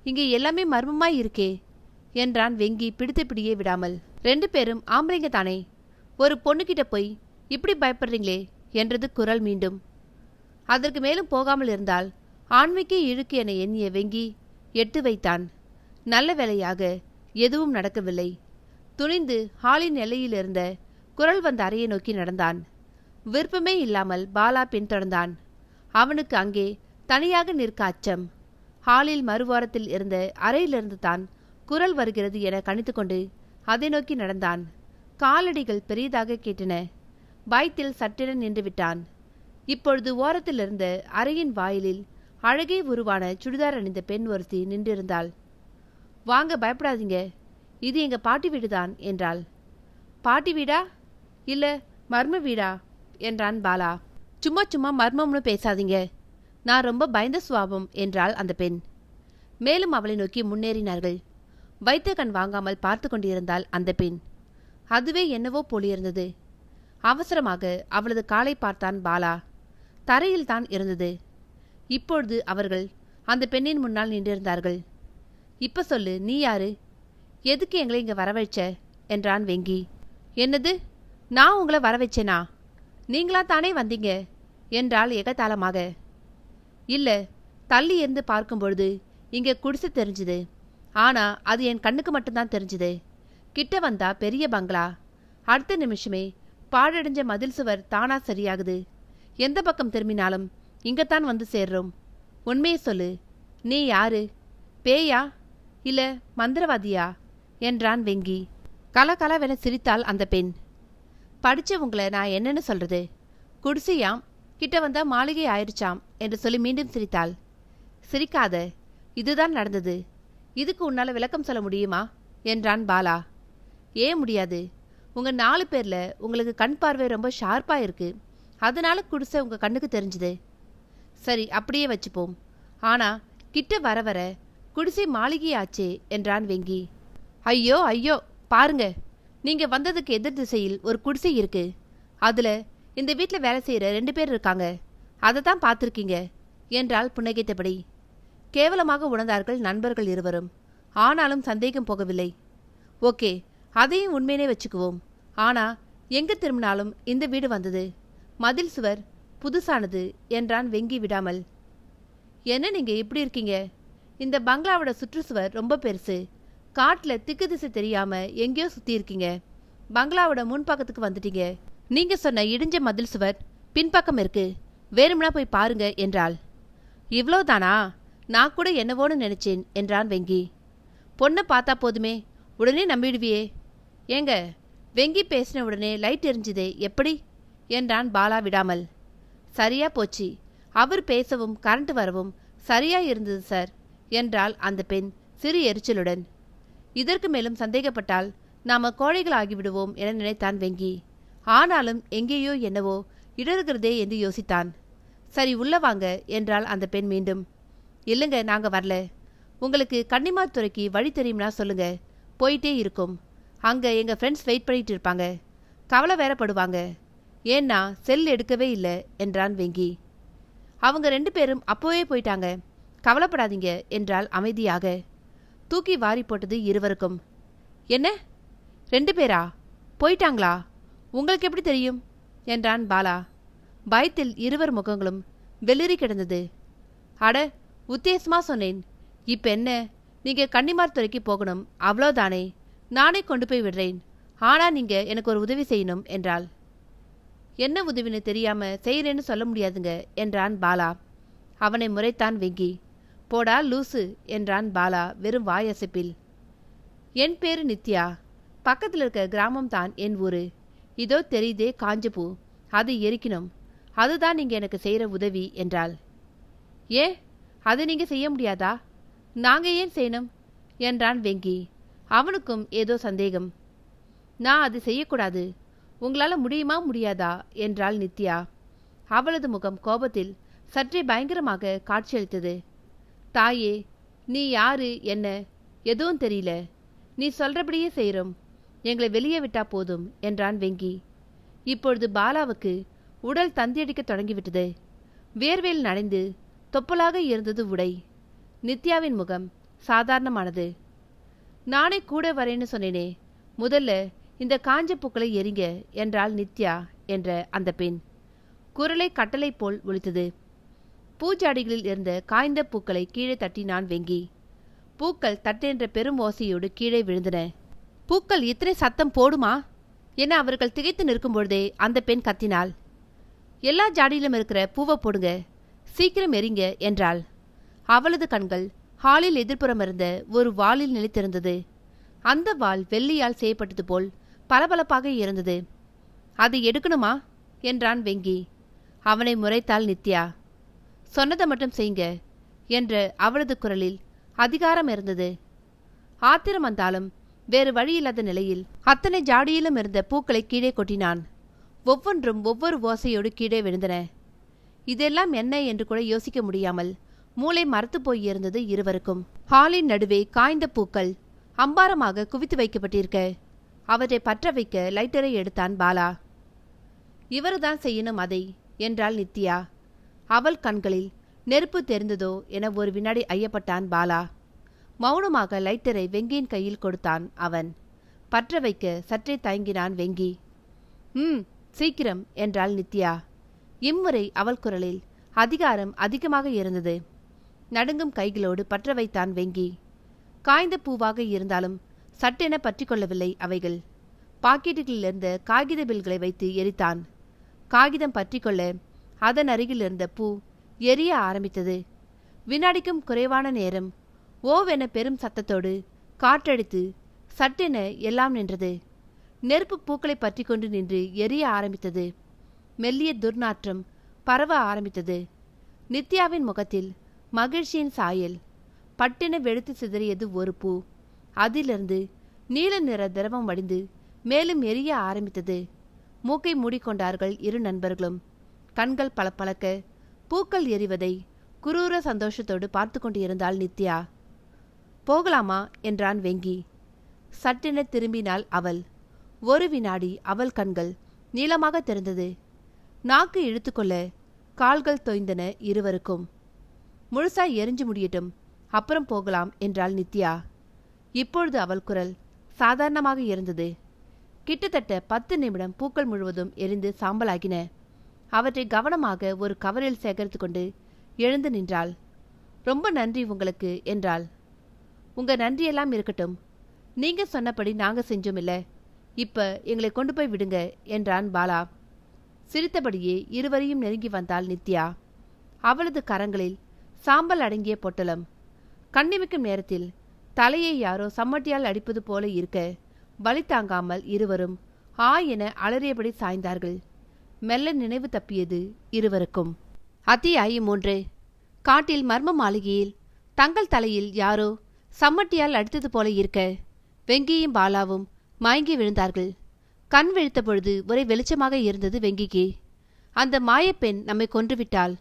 இங்கே எல்லாமே மர்மமாய் இருக்கே என்றான் வெங்கி பிடித்து பிடியே விடாமல். 2 பேரும் ஆம்பளைங்க தானே, ஒரு பொண்ணுகிட்ட போய் இப்படி பயப்படுறீங்களே என்றது குரல் மீண்டும். அதற்கு மேலும் போகாமல் இருந்தால் ஆண்மைக்கே இழுக்கு என எண்ணிய வெங்கி எட்டு வைத்தான். நல்ல வேளையாக எதுவும் நடக்கவில்லை. துணிந்து ஹாலின் எல்லையில் இருந்த குரல் வந்த அறையை நோக்கி நடந்தான். விருப்பமே இல்லாமல் பாலா பின்தொடர்ந்தான். அவனுக்கு அங்கே தனியாக நிற்க அச்சம். ஹாலில் மறுவாரத்தில் இருந்த அறையிலிருந்து தான் குரல் வருகிறது என கணித்துக்கொண்டு அதை நோக்கி நடந்தான். காலடிகள் பெரியதாக கேட்டன. பயத்தில் சட்டென நின்று விட்டான். இப்பொழுது ஓரத்தில் இருந்த அறையின் வாயிலில் அழகே உருவான சுடிதார் அணிந்த பெண் ஒருத்தி நின்றிருந்தாள். வாங்க, பயப்படாதீங்க, இது எங்க பாட்டி வீடுதான் என்றாள். பாட்டி வீடா இல்ல மர்ம வீடா என்றான் பாலா. சும்மா சும்மா மர்மம்னு பேசாதீங்க, நான் ரொம்ப பயந்த சுவாபம் என்றாள் அந்த பெண். மேலும் அவளை நோக்கி முன்னேறினார்கள். வைத்த கண் வாங்காமல் பார்த்து கொண்டிருந்தாள் அந்த பெண். அதுவே என்னவோ போலியிருந்தது. அவசரமாக அவளது காலை பார்த்தான் பாலா. தரையில் தான் இருந்தது. இப்பொழுது அவர்கள் அந்த பெண்ணின் முன்னால் நின்றிருந்தார்கள். இப்ப சொல்லு, நீ யாரு? எதுக்கு எங்களை இங்க வரவழைச்ச என்றான் வெங்கி. என்னது, நான் உங்களை வரவச்சேனா? நீங்களா தானே வந்தீங்க என்றாள் எகத்தாளமாக. இல்ல, தள்ளி இருந்து பார்க்கும்பொழுது இங்க குடிசை தெரிஞ்சுது. ஆனா அது என் கண்ணுக்கு மட்டும்தான் தெரிஞ்சுது. கிட்ட வந்தா பெரிய பங்களா. அடுத்த நிமிஷமே பாழடைஞ்ச மதில் சுவர் தானா சரியாகுது. எந்த பக்கம் திரும்பினாலும் இங்கத்தான் வந்து சேர்றோம். உண்மையை சொல்லு, நீ யாரு? பேயா இல்ல மந்திரவாதியா என்றான் வெங்கி. கலகலவென சிரித்தாள் அந்த பெண். படிச்சவங்களை நான் என்னன்னு சொல்றது? குடிசையாம், கிட்ட வந்தா மாளிகை ஆயிடுச்சாம் என்று சொல்லி மீண்டும் சிரித்தாள். சிரிக்காத, இதுதான் நடந்தது. இதுக்கு உன்னால விளக்கம் சொல்ல முடியுமா என்றான் பாலா. ஏன் முடியாது? உங்க 4 பேர்ல உங்களுக்கு கண் பார்வை ரொம்ப ஷார்ப்பா இருக்கு, அதனால குடிசை உங்க கண்ணுக்கு தெரிஞ்சுது. சரி, அப்படியே வச்சுப்போம். ஆனா கிட்ட வர வர குடிசை மாளிகையாச்சே என்றான் வெங்கி. ஐயோ ஐயோ, பாருங்க, நீங்க வந்ததுக்கு எதிர் திசையில் ஒரு குடிசை இருக்கு. அதுல இந்த வீட்டில் வேலை செய்யற 2 பேர் இருக்காங்க. அதை தான் பார்த்துருக்கீங்க என்றால் புன்னகைத்தபடி. கேவலமாக உணர்ந்தார்கள் நண்பர்கள் இருவரும். ஆனாலும் சந்தேகம் போகவில்லை. ஓகே, அதையும் உண்மையினே வச்சுக்குவோம். ஆனா எங்க திரும்பினாலும் இந்த வீடு வந்தது. மதில் சுவர் புதுசானது என்றான் வெங்கி விடாமல். என்ன நீங்க இப்படி இருக்கீங்க? இந்த பங்களாவோட சுற்றுச்சுவர் ரொம்ப பெருசு. காட்டில் திக்கு திசை தெரியாம எங்கேயோ சுத்தி இருக்கீங்க. பங்களாவோட முன்பக்கத்துக்கு வந்துட்டீங்க. நீங்க சொன்ன இடிஞ்ச மதில் சுவர் பின்பக்கம் இருக்கு. வேறும்னா போய் பாருங்க என்றாள். இவ்வளோதானா? நான் கூட என்னவோன்னு நினைச்சேன் என்றான் வெங்கி. பொண்ணை பார்த்தா போதுமே, உடனே நம்பிடுவியே. ஏங்க, வெங்கி பேசின உடனே லைட் எரிஞ்சுதே, எப்படி என்றான் பாலா விடாமல். சரியா போச்சு. அவர் பேசவும் கரண்ட் வரவும் சரியா இருந்தது சார் என்றாள் அந்த பெண் சிறு எரிச்சலுடன். இதற்கு மேலும் சந்தேகப்பட்டால் நாம கோழைகள் ஆகிவிடுவோம் என நினைத்தான் வெங்கி. ஆனாலும் எங்கேயோ என்னவோ இடறுகிறதே என்று யோசித்தான். சரி, உள்ள வாங்க என்றாள் அந்த பெண் மீண்டும். இல்லைங்க, நாங்க வரல. உங்களுக்கு கன்னிமாத்துறைக்கு வழி தெரியும்னா சொல்லுங்க, போயிட்டே இருக்கும். அங்க எங்க ஃப்ரெண்ட்ஸ் வெயிட் பண்ணிட்டு இருப்பாங்க. கவலை வேறப்படுவாங்க. ஏன்னா செல் எடுக்கவே இல்லை என்றான் வெங்கி. அவங்க 2 பேரும் அப்போவே போயிட்டாங்க, கவலைப்படாதீங்க என்றால் அமைதியாக. தூக்கி வாரி போட்டது இருவருக்கும். என்ன, 2 பேரா போயிட்டாங்களா? உங்களுக்கு எப்படி தெரியும் என்றான் பாலா. பயத்தில் இருவர் முகங்களும் வெளிரி கிடந்தது. அட, உத்தேசமா சொன்னேன். இப்ப என்ன, நீங்க கன்னிமாத்துறைக்கு போகணும், அவ்வளோதானே. நானே கொண்டு போய் விடுறேன். ஆனா நீங்க எனக்கு ஒரு உதவி செய்யணும் என்றாள். என்ன உதவின்னு தெரியாம செய்யறேன்னு சொல்ல முடியாதுங்க என்றான் பாலா. அவனை முறைத்தான் வெங்கி. போடா லூசு என்றான் பாலா வெறும் வாயசைப்பில். என் பேரு நித்யா. பக்கத்தில் இருக்க கிராமம்தான் என் ஊரு. இதோ தெரியுதே காஞ்சப்பூ, அது எரிக்கணும். அதுதான் நீங்க எனக்கு செய்யற உதவி என்றாள். ஏன், அது நீங்க செய்ய முடியாதா? நாங்க ஏன் செய்யணும் என்றான் வெங்கி. அவனுக்கும் ஏதோ சந்தேகம். நான் அது செய்யக்கூடாது. உங்களால முடியுமா முடியாதா என்றாள் நித்யா. அவளது முகம் கோபத்தில் சற்றே பயங்கரமாக காட்சியளித்தது. தாயே, நீ யாரு என்ன எதுவும் தெரியல. நீ சொல்றபடியே செய்கிறோம். எங்களை வெளியே விட்டா போதும் என்றான் வெங்கி. இப்பொழுது பாலாவுக்கு உடல் தந்தியடிக்க தொடங்கிவிட்டது. வேர்வையில் நனைந்து தொப்பலாக இருந்தது உடை. நித்யாவின் முகம் சாதாரணமானது. நானே கூட வரேன்னு சொன்னேனே, முதல்ல இந்த காஞ்ச பூக்களை எரிங்க என்றாள் நித்யா என்ற அந்த பெண். குரலை கட்டளை போல் ஒலித்தது. பூஜாடிகளில் இருந்த காய்ந்த பூக்களை கீழே தட்டினான் வெங்கி. பூக்கள் தட்டென்ற பெரும் ஓசையோடு கீழே விழுந்தன. பூக்கள் இத்தனை சத்தம் போடுமா என அவர்கள் திகைத்து நிற்கும் பொழுதே அந்த பெண் கத்தினாள். எல்லா ஜாடியிலும் இருக்கிற பூவை போடுங்க, சீக்கிரம் எரிங்க என்றாள். அவளது கண்கள் ஹாலில் எதிர்ப்புறம் இருந்த ஒரு வாளில் நிலைத்திருந்தது. அந்த வாள் வெள்ளியால் செய்யப்பட்டது போல் பளபளப்பாக இருந்தது. அது எடுக்கணுமா என்றான் வெங்கி. அவனை முறைத்தாள் நித்யா. சொன்னதை மட்டும் செய்யுங்க என்ற அவளது குரலில் அதிகாரம் இருந்தது. ஆத்திரம் வந்தாலும் வேறு வழியில்லாத நிலையில் அத்தனை ஜாடியிலும் இருந்த பூக்களை கீழே கொட்டினான். ஒவ்வொன்றும் ஒவ்வொரு ஓசையோடு கீழே விழுந்தன. இதெல்லாம் என்ன என்று கூட யோசிக்க முடியாமல் மூளை மரத்து போயிருந்தது இருவருக்கும். ஹாலின் நடுவே காய்ந்த பூக்கள் அம்பாரமாக குவித்து வைக்கப்பட்டிருக்க அவற்றை பற்ற வைக்க லைட்டரை எடுத்தான் பாலா. இவருதான் செய்யணும் அதை என்றாள் நித்யா. அவள் கண்களில் நெருப்பு தெரிந்ததோ என ஒரு வினாடி ஐயப்பட்டான் பாலா. மௌனமாக லைட்டரை வெங்கியின் கையில் கொடுத்தான் அவன். பற்ற வைக்க சற்றே தயங்கினான் வெங்கி. சீக்கிரம் என்றாள் நித்யா. இம்முறை அவள் குரலில் அதிகாரம் அதிகமாக இருந்தது. நடுங்கும் கைகளோடு பற்ற வைத்தான் வெங்கி. காய்ந்த பூவாக இருந்தாலும் சட்டென பற்றி கொள்ளவில்லை அவைகள். பாக்கெட்டுகளிலிருந்த காகித பில்களை வைத்து எரித்தான். காகிதம் பற்றி கொள்ள அதன் அருகில் இருந்த பூ எரிய ஆரம்பித்தது. வினாடிக்கும் குறைவான நேரம் ஓவென பெரும் சத்தத்தோடு காற்றடித்து சட்டென எல்லாம் நின்றது. நெருப்பு பூக்களை பற்றி கொண்டு நின்று எரிய ஆரம்பித்தது. மெல்லிய துர்நாற்றம் பரவ ஆரம்பித்தது. நித்யாவின் முகத்தில் மகிழ்ச்சியின் சாயல். பட்டென வெளுத்து சிதறியது ஒரு பூ. அதிலிருந்து நீல நிற திரவம் வடிந்து மேலும் எரிய ஆரம்பித்தது. மூக்கை மூடிக்கொண்டார்கள் இரு நண்பர்களும். கண்கள் பளபளக்க பூக்கள் எரிவதை குரூர சந்தோஷத்தோடு பார்த்து கொண்டிருந்தாள் நித்யா. போகலாமா என்றான் வெங்கி. சட்டென திரும்பினாள் அவள். ஒரு வினாடி அவள் கண்கள் நீளமாக தெரிந்தது. நாக்கு இழுத்துக்கொள்ள கால்கள் தொய்ந்தன இருவருக்கும். முழுசா எரிஞ்சு முடியட்டும், அப்புறம் போகலாம் என்றாள் நித்யா. இப்பொழுது அவள் குரல் சாதாரணமாக இருந்தது. கிட்டத்தட்ட 10 நிமிடம் பூக்கள் முழுவதும் எரிந்து சாம்பலாகின. அவற்றை கவனமாக ஒரு கவரில் சேகரித்து கொண்டு எழுந்து நின்றாள். ரொம்ப நன்றி உங்களுக்கு என்றாள். உங்க நன்றியெல்லாம் இருக்கட்டும். நீங்க சொன்னபடி நாங்க செஞ்சோம் இல்ல, இப்ப எங்களை கொண்டு போய் விடுங்க என்றான் பாலா. சிரித்தபடியே இருவரையும் நெருங்கி வந்தாள் நித்யா. அவளது கரங்களில் சாம்பல் அடங்கிய பொட்டலம். கண்ணிமிக்கும் நேரத்தில் தலையை யாரோ சம்மட்டியால் அடிப்பது போல இருக்க வலி தாங்காமல் இருவரும் ஆ என அலறியபடி சாய்ந்தார்கள். மெல்ல நினைவு தப்பியது இருவருக்கும். அத்தியாயம் 3. காட்டில் மர்ம மாளிகையில் தங்கள் தலையில் யாரோ சம்மட்டியால் அடித்தது போல இருக்க வெங்கியும் பாலாவும் மயங்கி விழுந்தார்கள். கண் விழித்த பொழுது ஒரே வெளிச்சமாக இருந்தது வெங்கிக்கு. அந்த மாயப்பெண் நம்மை கொன்றுவிட்டாள்,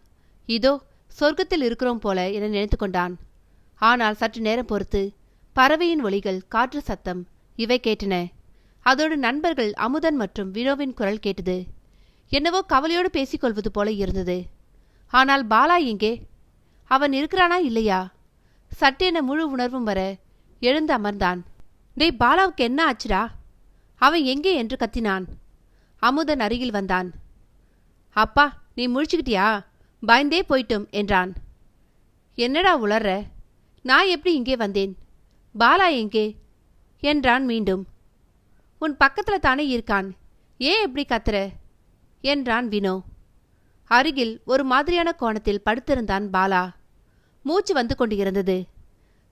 இதோ சொர்க்கத்தில் இருக்கிறோம் போல என நினைத்து கொண்டான். ஆனால் சற்று நேரம் பொறுத்து பறவையின் ஒலிகள், காற்று சத்தம் இவை கேட்டன. அதோடு நண்பர்கள் அமுதன் மற்றும் வினோவின் குரல் கேட்டது. என்னவோ கவலையோடு பேசிக்கொள்வது போல இருந்தது. ஆனால் பாலா எங்கே? அவன் இருக்கிறானா இல்லையா? சட்டென முழு உணர்வும் வர எழுந்து அமர்ந்தான். டேய், பாலாவுக்கு என்ன ஆச்சுடா? அவன் எங்கே என்று கத்தினான். அமுதன் அருகில் வந்தான். அப்பா, நீ முழிச்சுக்கிட்டியா? பயந்தே போயிட்டும் என்றான். என்னடா உளர்ற? நான் எப்படி இங்கே வந்தேன்? பாலா எங்கே என்றான் மீண்டும். உன் பக்கத்துல தானே இருக்கான், ஏன் எப்படி கத்துற என்றான் வினோ. அருகில் ஒரு மாதிரியான கோணத்தில் படுத்திருந்தான் பாலா. மூச்சு வந்து கொண்டிருந்தது.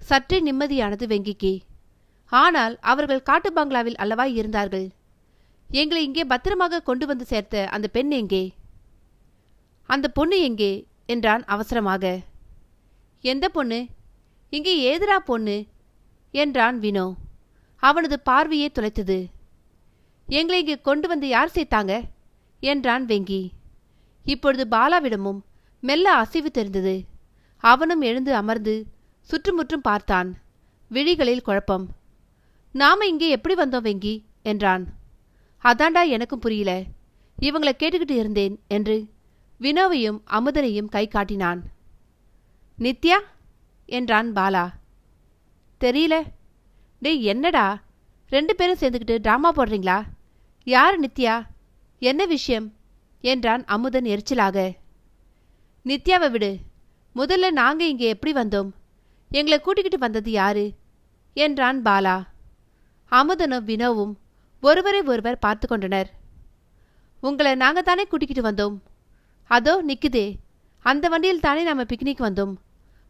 சற்றே நிம்மதியானது வெங்கிக்கு. ஆனால் அவர்கள் காட்டு பங்களாவில் அல்லவா இருந்தார்கள். எங்களை இங்கே பத்திரமாக கொண்டு வந்து சேர்த்த அந்த பெண் எங்கே? அந்த பொண்ணு எங்கே என்றான் அவசரமாக. எந்த பொண்ணு? இங்கே ஏதுரா பொண்ணு என்றான் வினோ. அவனது பார்வையே துளைத்தது. எங்களை இங்கே கொண்டு வந்து யார் சேர்த்தாங்க என்றான் வெங்கி. இப்பொழுது பாலாவிடமும் மெல்ல அசைவு தெரிந்தது. அவனும் எழுந்து அமர்ந்து சுற்றுமுற்றும் பார்த்தான். விழிகளில் குழப்பம். நாம இங்கே எப்படி வந்தோம் வெங்கி என்றான். அதாண்டா எனக்கும் புரியல, இவங்களை கேட்டுக்கிட்டு இருந்தேன் என்று வினோவையும் அமுதனையும் கை காட்டினான். நித்யா என்றான் பாலா. தெரியல. டேய், என்னடா 2 பேரும் சேர்ந்துக்கிட்டு டிராமா போடுறீங்களா? யார் நித்யா? என்ன விஷயம் என்றான் அமுதன் எரிச்சலாக. நித்யாவை விடு. முதல்ல நாங்க இங்கே எப்படி வந்தோம்? எங்களை கூட்டிக்கிட்டு வந்தது யாரு என்றான் பாலா. அமுதனும் வினோவும் ஒருவரை ஒருவர் பார்த்து கொண்டனர். உங்களை நாங்க தானே கூட்டிக்கிட்டு வந்தோம். அதோ நிக்குதே, அந்த வண்டியில் தானே நாம பிக்னிக் வந்தோம்.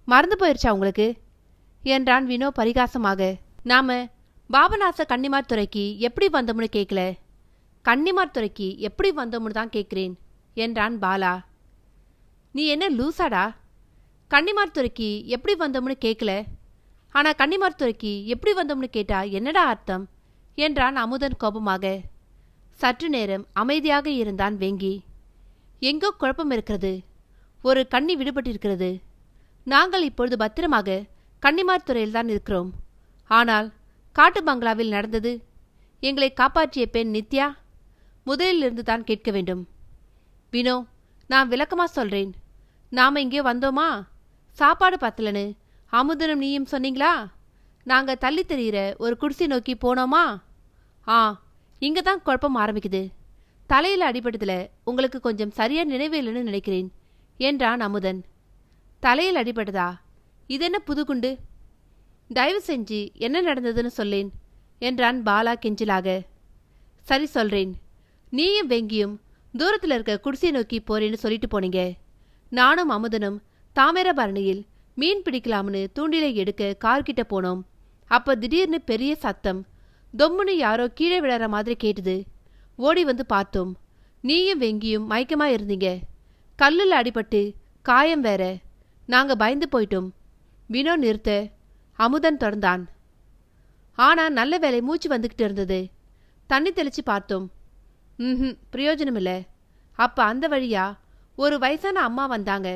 மறந்து போயிருச்சா உங்களுக்கு என்றான் வினோ பரிகாசமாக. நாம பாபநாச கன்னிமார் துறைக்கு எப்படி வந்தோம்னு கேட்கல, கன்னிமார் துறைக்கு எப்படி வந்தோம்னு தான் கேட்கிறேன் என்றான் பாலா. நீ என்ன லூசாடா? கன்னிமார் துறைக்கு எப்படி வந்தோம்னு கேட்கல, ஆனா கன்னிமார் துறைக்கு எப்படி வந்தோம்னு கேட்டா என்னடா அர்த்தம் என்றான் அமுதன் கோபமாக. சற்று நேரம் அமைதியாக இருந்தான் வெங்கி. எங்கோ குழப்பம் இருக்கிறது. ஒரு கன்னி விடுபட்டிருக்கிறது. நாங்கள் இப்பொழுது பத்திரமாக கன்னிமார் துறையில்தான் இருக்கிறோம். ஆனால் காட்டு பங்களாவில் நடந்தது, எங்களை காப்பாற்றிய பெண் நித்யா? முதலிலிருந்து தான் கேட்க வேண்டும். வினோ, நான் விளக்கமா சொல்றேன். நாம இங்கே வந்தோமா, சாப்பாடு பத்தலன்னு அமுதனும் நீயும் சொன்னீங்களா? நாங்க தள்ளி தெரிகிற ஒரு குடிசை நோக்கி போனோமா? இங்க தான் குழப்பம் ஆரம்பிக்குது. தலையில் அடிபட்டதுல உங்களுக்கு கொஞ்சம் சரியா நினைவு இல்லைன்னு நினைக்கிறேன் என்றான் அமுதன். தலையில் அடிபட்டதா? இதென்ன புதுகுண்டு? தயவு செஞ்சு என்ன நடந்ததுன்னு சொல்லேன் என்றான் பாலா கெஞ்சிலாக. சரி சொல்றேன். நீயும் வெங்கியும் தூரத்தில் இருக்க குடிசை நோக்கி போறேன்னு சொல்லிட்டு போனீங்க. நானும் அமுதனும் தாமிரபரணியில் மீன் பிடிக்கலாம்னு தூண்டிலை எடுக்க கார்கிட்ட போனோம். அப்ப திடீர்னு பெரிய சத்தம், தொம்முன்னு யாரோ கீழே விழற மாதிரி கேட்டுது. ஓடி வந்து பார்த்தோம். நீயும் வெங்கியும் மயக்கமா இருந்தீங்க. கல்லில் அடிபட்டு காயம் வேற. நாங்க பயந்து போயிட்டோம். வினோ நிறுத்த அமுதன் தொடர்ந்தான். ஆனா நல்ல வேலை, மூச்சு வந்துகிட்டு இருந்தது. தண்ணி தெளிச்சு பார்த்தோம். பிரயோஜனமில்ல. அப்ப அந்த வழியா ஒரு வயசான அம்மா வந்தாங்க.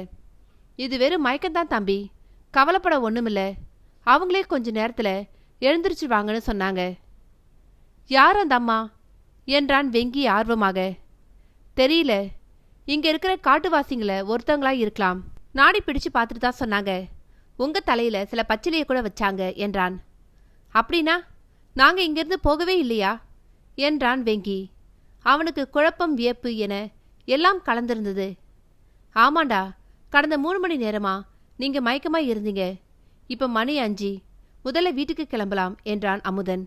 இது வெறும் மயக்கம்தான் தம்பி, கவலைப்பட ஒண்ணுமில்ல, அவங்களே கொஞ்ச நேரத்துல எழுந்திருச்சுவாங்கன்னு சொன்னாங்க. யார் அந்த அம்மா என்றான் வெங்கி ஆர்வமாக. தெரியல, இங்க இருக்கிற காட்டுவாசிங்கள ஒருத்தங்களா இருக்கலாம். நாடி பிடிச்சு பார்த்துட்டு தான் சொன்னாங்க. உங்க தலையில சில பச்சிலையை கூட வச்சாங்க என்றான். அப்படின்னா நாங்க இங்கிருந்து போகவே இல்லையா என்றான் வெங்கி. அவனுக்கு குழப்பம், வியப்பு என எல்லாம் கலந்திருந்தது. ஆமாண்டா, கடந்த 3 மணி நேரமா நீங்க மயக்கமா இருந்தீங்க. இப்ப மணி 5, முதல்ல வீட்டுக்கு கிளம்பலாம் என்றான் அமுதன்.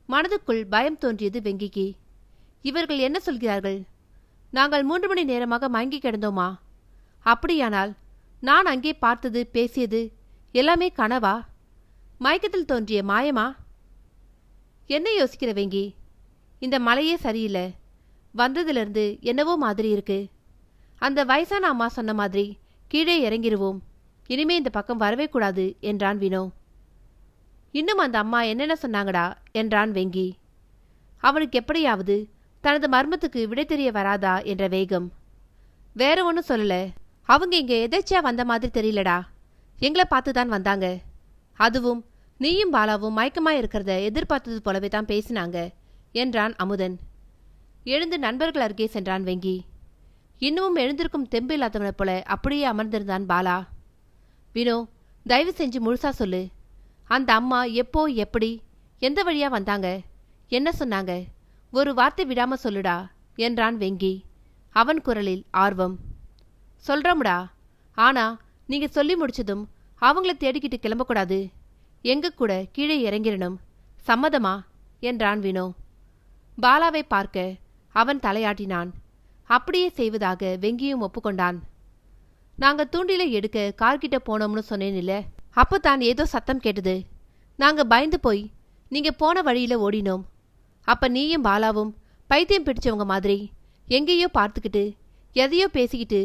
மனதுக்குள் பயம் தோன்றியது வெங்கிக்கு. இவர்கள் என்ன சொல்கிறார்கள்? நாங்கள் 3 மணி நேரமாக மயங்கி கிடந்தோமா? அப்படியானால் நான் அங்கே பார்த்தது, பேசியது எல்லாமே கனவா? மயக்கத்தில் தோன்றிய மாயமா? என்ன யோசிக்கிற வெங்கி? இந்த மலையே சரியில்லை. வந்ததிலிருந்து என்னவோ மாதிரி இருக்கு. அந்த வயசான அம்மா சொன்ன மாதிரி கீழே இறங்கிருவோம். இனிமே இந்த பக்கம் வரவே கூடாது என்றான் வினோ. இன்னும் அந்த அம்மா என்னென்ன சொன்னாங்கடா என்றான் வெங்கி. அவனுக்கு எப்படியாவது தனது மர்மத்துக்கு விடை தெரிய வராதா என்ற வேகம். வேற ஒன்றும் சொல்லல. அவங்க இங்க எதேச்சியா வந்த மாதிரி தெரியலடா. எங்களை பார்த்துதான் வந்தாங்க. அதுவும் நீயும் பாலாவும் மயக்கமா இருக்கிறத எதிர்பார்த்தது போலவே தான் பேசினாங்க என்றான் அமுதன். எழுந்து நண்பர்கள் அருகே சென்றான் வெங்கி. இன்னமும் எழுந்திருக்கும் தெம்பு இல்லாதவனைப் போல அப்படியே அமர்ந்திருந்தான் பாலா. வினோ, தயவு செஞ்சு முழுசா சொல்லு. அந்த அம்மா எப்போ, எப்படி, எந்த வழியா வந்தாங்க? என்ன சொன்னாங்க? ஒரு வார்த்தை விடாம சொல்லுடா என்றான் வெங்கி. அவன் குரலில் ஆர்வம். சொல்றோம்டா. ஆனா நீங்க சொல்லி முடிச்சதும் அவங்கள தேடிக்கிட்டு கிளம்பக்கூடாது. எங்க கூட கீழே இறங்கிடணும். சம்மதமா என்றான் வினோ. பாலாவை பார்க்க அவன் தலையாட்டினான். அப்படியே செய்வதாக வெங்கியும் ஒப்புக்கொண்டான். நாங்க தூண்டில எடுக்க கார்கிட்ட போனோம்னு சொன்னேன் இல்ல, அப்போதான் ஏதோ சத்தம் கேட்டது. நாங்க பயந்து போய் நீங்க போன வழியில ஓடினோம். அப்ப நீயும் பாலாவும் பைத்தியம் பிடிச்சவங்க மாதிரி எங்கேயோ பார்த்துக்கிட்டு எதையோ பேசிக்கிட்டு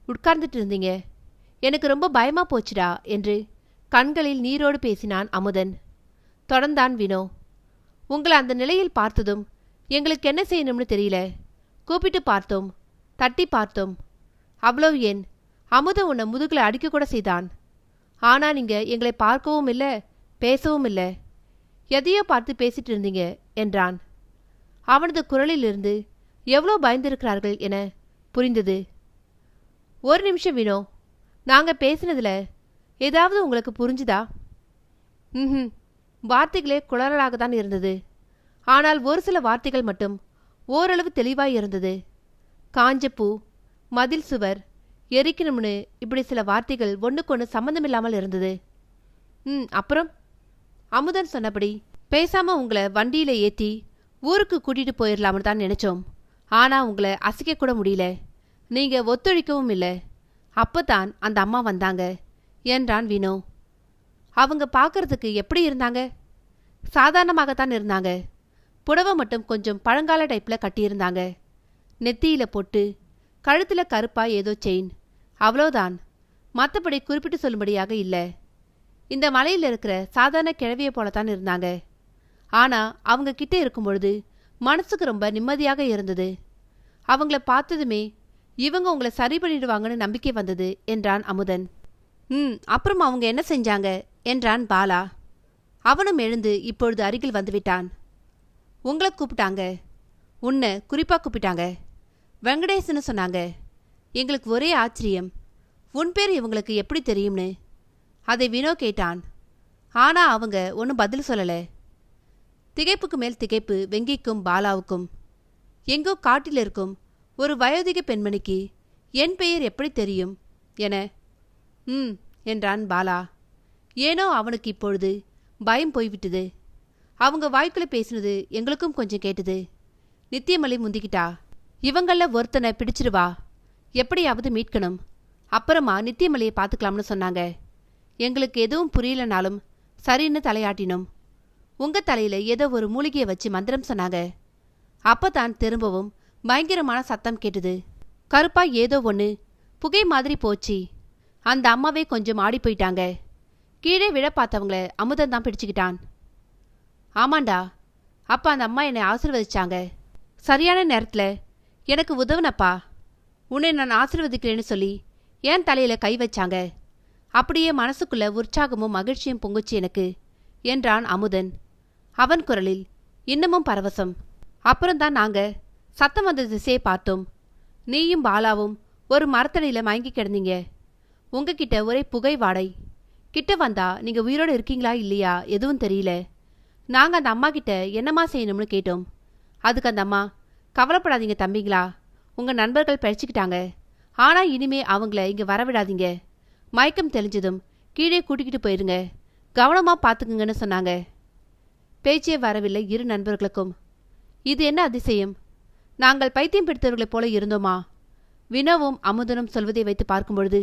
உட்கார்ந்துட்டு இருந்தீங்க. எனக்கு ரொம்ப பயமா போச்சுடா என்று கண்களில் நீரோடு பேசினான் அமுதன். தொடர்ந்தான் வினோ. உங்களை அந்த நிலையில் பார்த்ததும் எங்களுக்கு என்ன செய்யணும்னு தெரியல. கூப்பிட்டு பார்த்தோம், தட்டி பார்த்தோம். அவ்வளவு ஏன், அமுதன் உன்னை முதுகில் அடிக்க கூட செய்தான். ஆனா நீங்க எங்களை பார்க்கவும் இல்லை, பேசவும் இல்லை. எதையோ பார்த்து பேசிட்டு இருந்தீங்க என்றான். அவனது குரலிலிருந்து எவ்வளோ பயந்திருக்கிறார்கள் என புரிந்தது. ஒரு நிமிஷம் வினோ, நாங்க பேசினதுல ஏதாவது உங்களுக்கு புரிஞ்சுதா? வார்த்தைகளே குளறலாகத்தான் இருந்தது. ஆனால் ஒரு சில வார்த்தைகள் மட்டும் ஓரளவு தெளிவாய் இருந்தது. காஞ்சப்பூ, மதில் சுவர், எரிக்கணும்னு இப்படி சில வார்த்தைகள் ஒன்றுக்கொன்று சம்மந்தமில்லாமல் இருந்தது. அப்புறம் அமுதன் சொன்னபடி பேசாம உங்களை வண்டியில ஏற்றி ஊருக்கு கூட்டிட்டு போயிடலாம்னு தான் நினைச்சோம். ஆனா உங்களை அசைக்க கூட முடியல. நீங்க ஒத்துழைக்கவும் இல்லை. அப்பதான் அந்த அம்மா வந்தாங்க என்றான் வினோ. அவங்க பார்க்கறதுக்கு எப்படி இருந்தாங்க? சாதாரணமாகத்தான் இருந்தாங்க. புடவை மட்டும் கொஞ்சம் பழங்கால டைப்ல கட்டியிருந்தாங்க. நெத்தியில பொட்டு, கழுத்துல கருப்பா ஏதோ செயின், அவ்வளோதான். மற்றபடி குறிப்பிட்டு சொல்லும்படியாக இல்லை. இந்த மலையில் இருக்கிற சாதாரண கிழவியை போலத்தான் இருந்தாங்க. ஆனா அவங்க கிட்ட இருக்கும் பொழுது மனசுக்கு ரொம்ப நிம்மதியாக இருந்தது. அவங்கள பார்த்ததுமே இவங்க உங்களை சரி பண்ணிடுவாங்கன்னு நம்பிக்கை வந்தது என்றான் அமுதன். அப்புறம் அவங்க என்ன செஞ்சாங்க என்றான் பாலா. அவனும் எழுந்து இப்பொழுது அருகில் வந்துவிட்டான். உங்களை கூப்பிட்டாங்க. உன்னை குறிப்பா கூப்பிட்டாங்க. வெங்கடேசன்னு சொன்னாங்க. எங்களுக்கு ஒரே ஆச்சரியம். உன் பேர் இவங்களுக்கு எப்படி தெரியும்னு அதை வினோ கேட்டான். ஆனா அவங்க ஒன்றும் பதில் சொல்லல. திகைப்புக்கு மேல் திகைப்பு வெங்கிக்கும் பாலாவுக்கும். எங்கோ காட்டில் இருக்கும் ஒரு வயோதிக பெண்மணிக்கு என் பெயர் எப்படி தெரியும் என என்றான் பாலா. ஏனோ அவனுக்கு இப்பொழுது பயம் போய்விட்டது. அவங்க வாய்க்குள்ள பேசினது எங்களுக்கும் கொஞ்சம் கேட்டது. நித்தியமலை முந்திக்கிட்டா. இவங்கள ஒருத்தனை பிடிச்சிருவா, எப்படியாவது மீட்கணும். அப்புறமா நித்தியமலையை பார்த்துக்கலாம்னு சொன்னாங்க. எங்களுக்கு எதுவும் புரியலனாலும் சரின்னு தலையாட்டினோம். உங்க தலையில ஏதோ ஒரு மூலிகையை வச்சு மந்திரம் சொன்னாங்க. அப்பதான் திரும்பவும் பயங்கரமான சத்தம் கேட்டது. கருப்பா ஏதோ ஒன்று புகை மாதிரி போச்சு. அந்த அம்மாவே கொஞ்சம் ஆடி போயிட்டாங்க. கீழே விழ பார்த்தவங்கள அமுதன் தான் பிடிச்சுக்கிட்டான். ஆமாண்டா, அப்ப அந்த அம்மா என்னை ஆசீர்வதிச்சாங்க. சரியான நேரத்தில் எனக்கு உதவுனப்பா. உன்னை நான் ஆசீர்வதிக்கிறேன்னு சொல்லி என் தலையில கை வச்சாங்க. அப்படியே மனசுக்குள்ள உற்சாகமும் மகிழ்ச்சியும் பொங்குச்சு எனக்கு என்றான் அமுதன். அவன் குரலில் இன்னமும் பரவசம். அப்புறம்தான் நாங்க சத்தம் வந்த திசையை பார்த்தோம். நீயும் பாலாவும் ஒரு மரத்தடியில மயங்கி கிடந்தீங்க. உங்ககிட்ட ஒரே புகை வாடை. கிட்ட வந்தா நீங்க உயிரோடு இருக்கீங்களா இல்லையா எதுவும் தெரியல. நாங்க அந்த அம்மா கிட்ட என்னம்மா செய்யணும்னு கேட்டோம். அதுக்கு அந்த அம்மா, கவலைப்படாதீங்க தம்பிங்களா, உங்க நண்பர்கள் பழிச்சுக்கிட்டாங்க. ஆனா இனிமே அவங்கள இங்க வரவிடாதீங்க. மயக்கம் தெளிஞ்சதும் கீழே கூட்டிக்கிட்டு போயிருங்க, கவனமா பார்த்துக்குங்கன்னு சொன்னாங்க. பேச்சே வரவில்லை இரு நண்பர்களுக்கும். இது என்ன அதிசயம்? நாங்கள் பைத்தியம் பிடித்தவர்களைப் போல இருந்தோமா? வினோவும் அமுதனும் சொல்வதை வைத்து பார்க்கும்பொழுது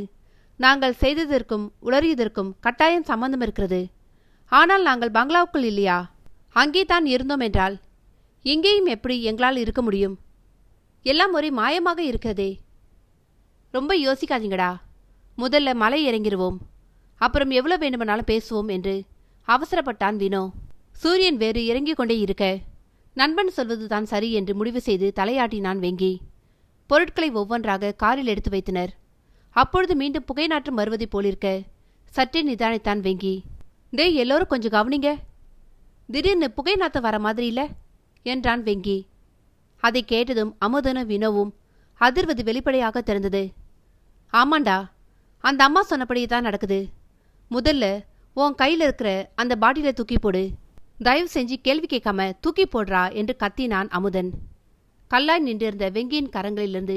நாங்கள் செய்ததற்கும் உளறியதற்கும் கட்டாயம் சம்பந்தம் இருக்கிறது. ஆனால் நாங்கள் பங்களாவுக்குள் இல்லையா? அங்கே தான் இருந்தோம் என்றால் இங்கேயும் எப்படி எங்களால் இருக்க முடியும்? எல்லாம் ஒரே மாயமாக இருக்கிறதே. ரொம்ப யோசிக்காதீங்கடா, முதல்ல மலை இறங்கிடுவோம், அப்புறம் எவ்வளோ வேண்டுமானாலும் பேசுவோம் என்று அவசரப்பட்டான் வினோ. சூரியன் வேறு இறங்கிக் கொண்டே இருக்க நண்பன் சொல்வதுதான் சரி என்று முடிவு செய்து தலையாட்டினான் வெங்கி. பொருட்களை ஒவ்வொன்றாக காரில் எடுத்து வைத்தனர். அப்பொழுது மீண்டும் புகை நாற்றம் வருவதைப் போலிருக்க சற்றே நிதானித்தான் வெங்கி. டேய், எல்லோரும் கொஞ்சம் கவனிங்க, திடீர்னு புகை நாற்றம் வர மாதிரி இல்ல என்றான் வெங்கி. அதை கேட்டதும் அமுதனும் வினோவும் அதிர்வது வெளிப்படையாக தெரிந்தது. ஆமாண்டா, அந்த அம்மா சொன்னபடியே தான் நடக்குது. முதல்ல உன் கையில் இருக்கிற அந்த பாட்டிலை தூக்கி போடு, தயவு செஞ்சு கேள்வி கேட்காம தூக்கி போடுறா என்று கத்தினான் அமுதன். கல்லாய் நின்றிருந்த வெங்கியின் கரங்களிலிருந்து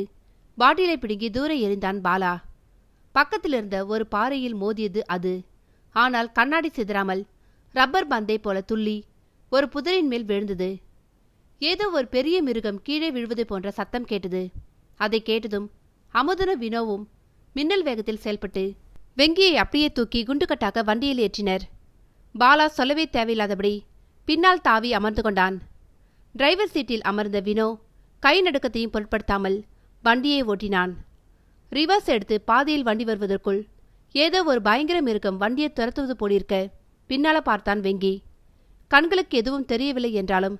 பாட்டிலை பிடுங்கி தூர எறிந்தான் பாலா. பக்கத்தில் இருந்த ஒரு பாறையில் மோதியது அது. ஆனால் கண்ணாடி சிதறாமல் ரப்பர் பந்தை போல துள்ளி ஒரு புதரின் மேல் விழுந்தது. ஏதோ ஒரு பெரிய மிருகம் கீழே விழுவது போன்ற சத்தம் கேட்டது. அதை கேட்டதும் அமுதனும் வினோவும் மின்னல் வேகத்தில் செயல்பட்டு வெங்கியை அப்படியே தூக்கி குண்டுகட்டாக வண்டியில் ஏற்றினர். பாலா சொல்லவே தேவையில்லாதபடி பின்னால் தாவி அமர்ந்து கொண்டான். டிரைவர் சீட்டில் அமர்ந்த வினோ கை நடுக்கத்தையும் பொருட்படுத்தாமல் வண்டியை ஓட்டினான். ரிவர்ஸ் எடுத்து பாதையில் வண்டி வருவதற்குள் ஏதோ ஒரு பயங்கர மிருகம் வண்டியை துரத்துவது போலிருக்க பின்னால பார்த்தான் வெங்கி. கண்களுக்கு எதுவும் தெரியவில்லை என்றாலும்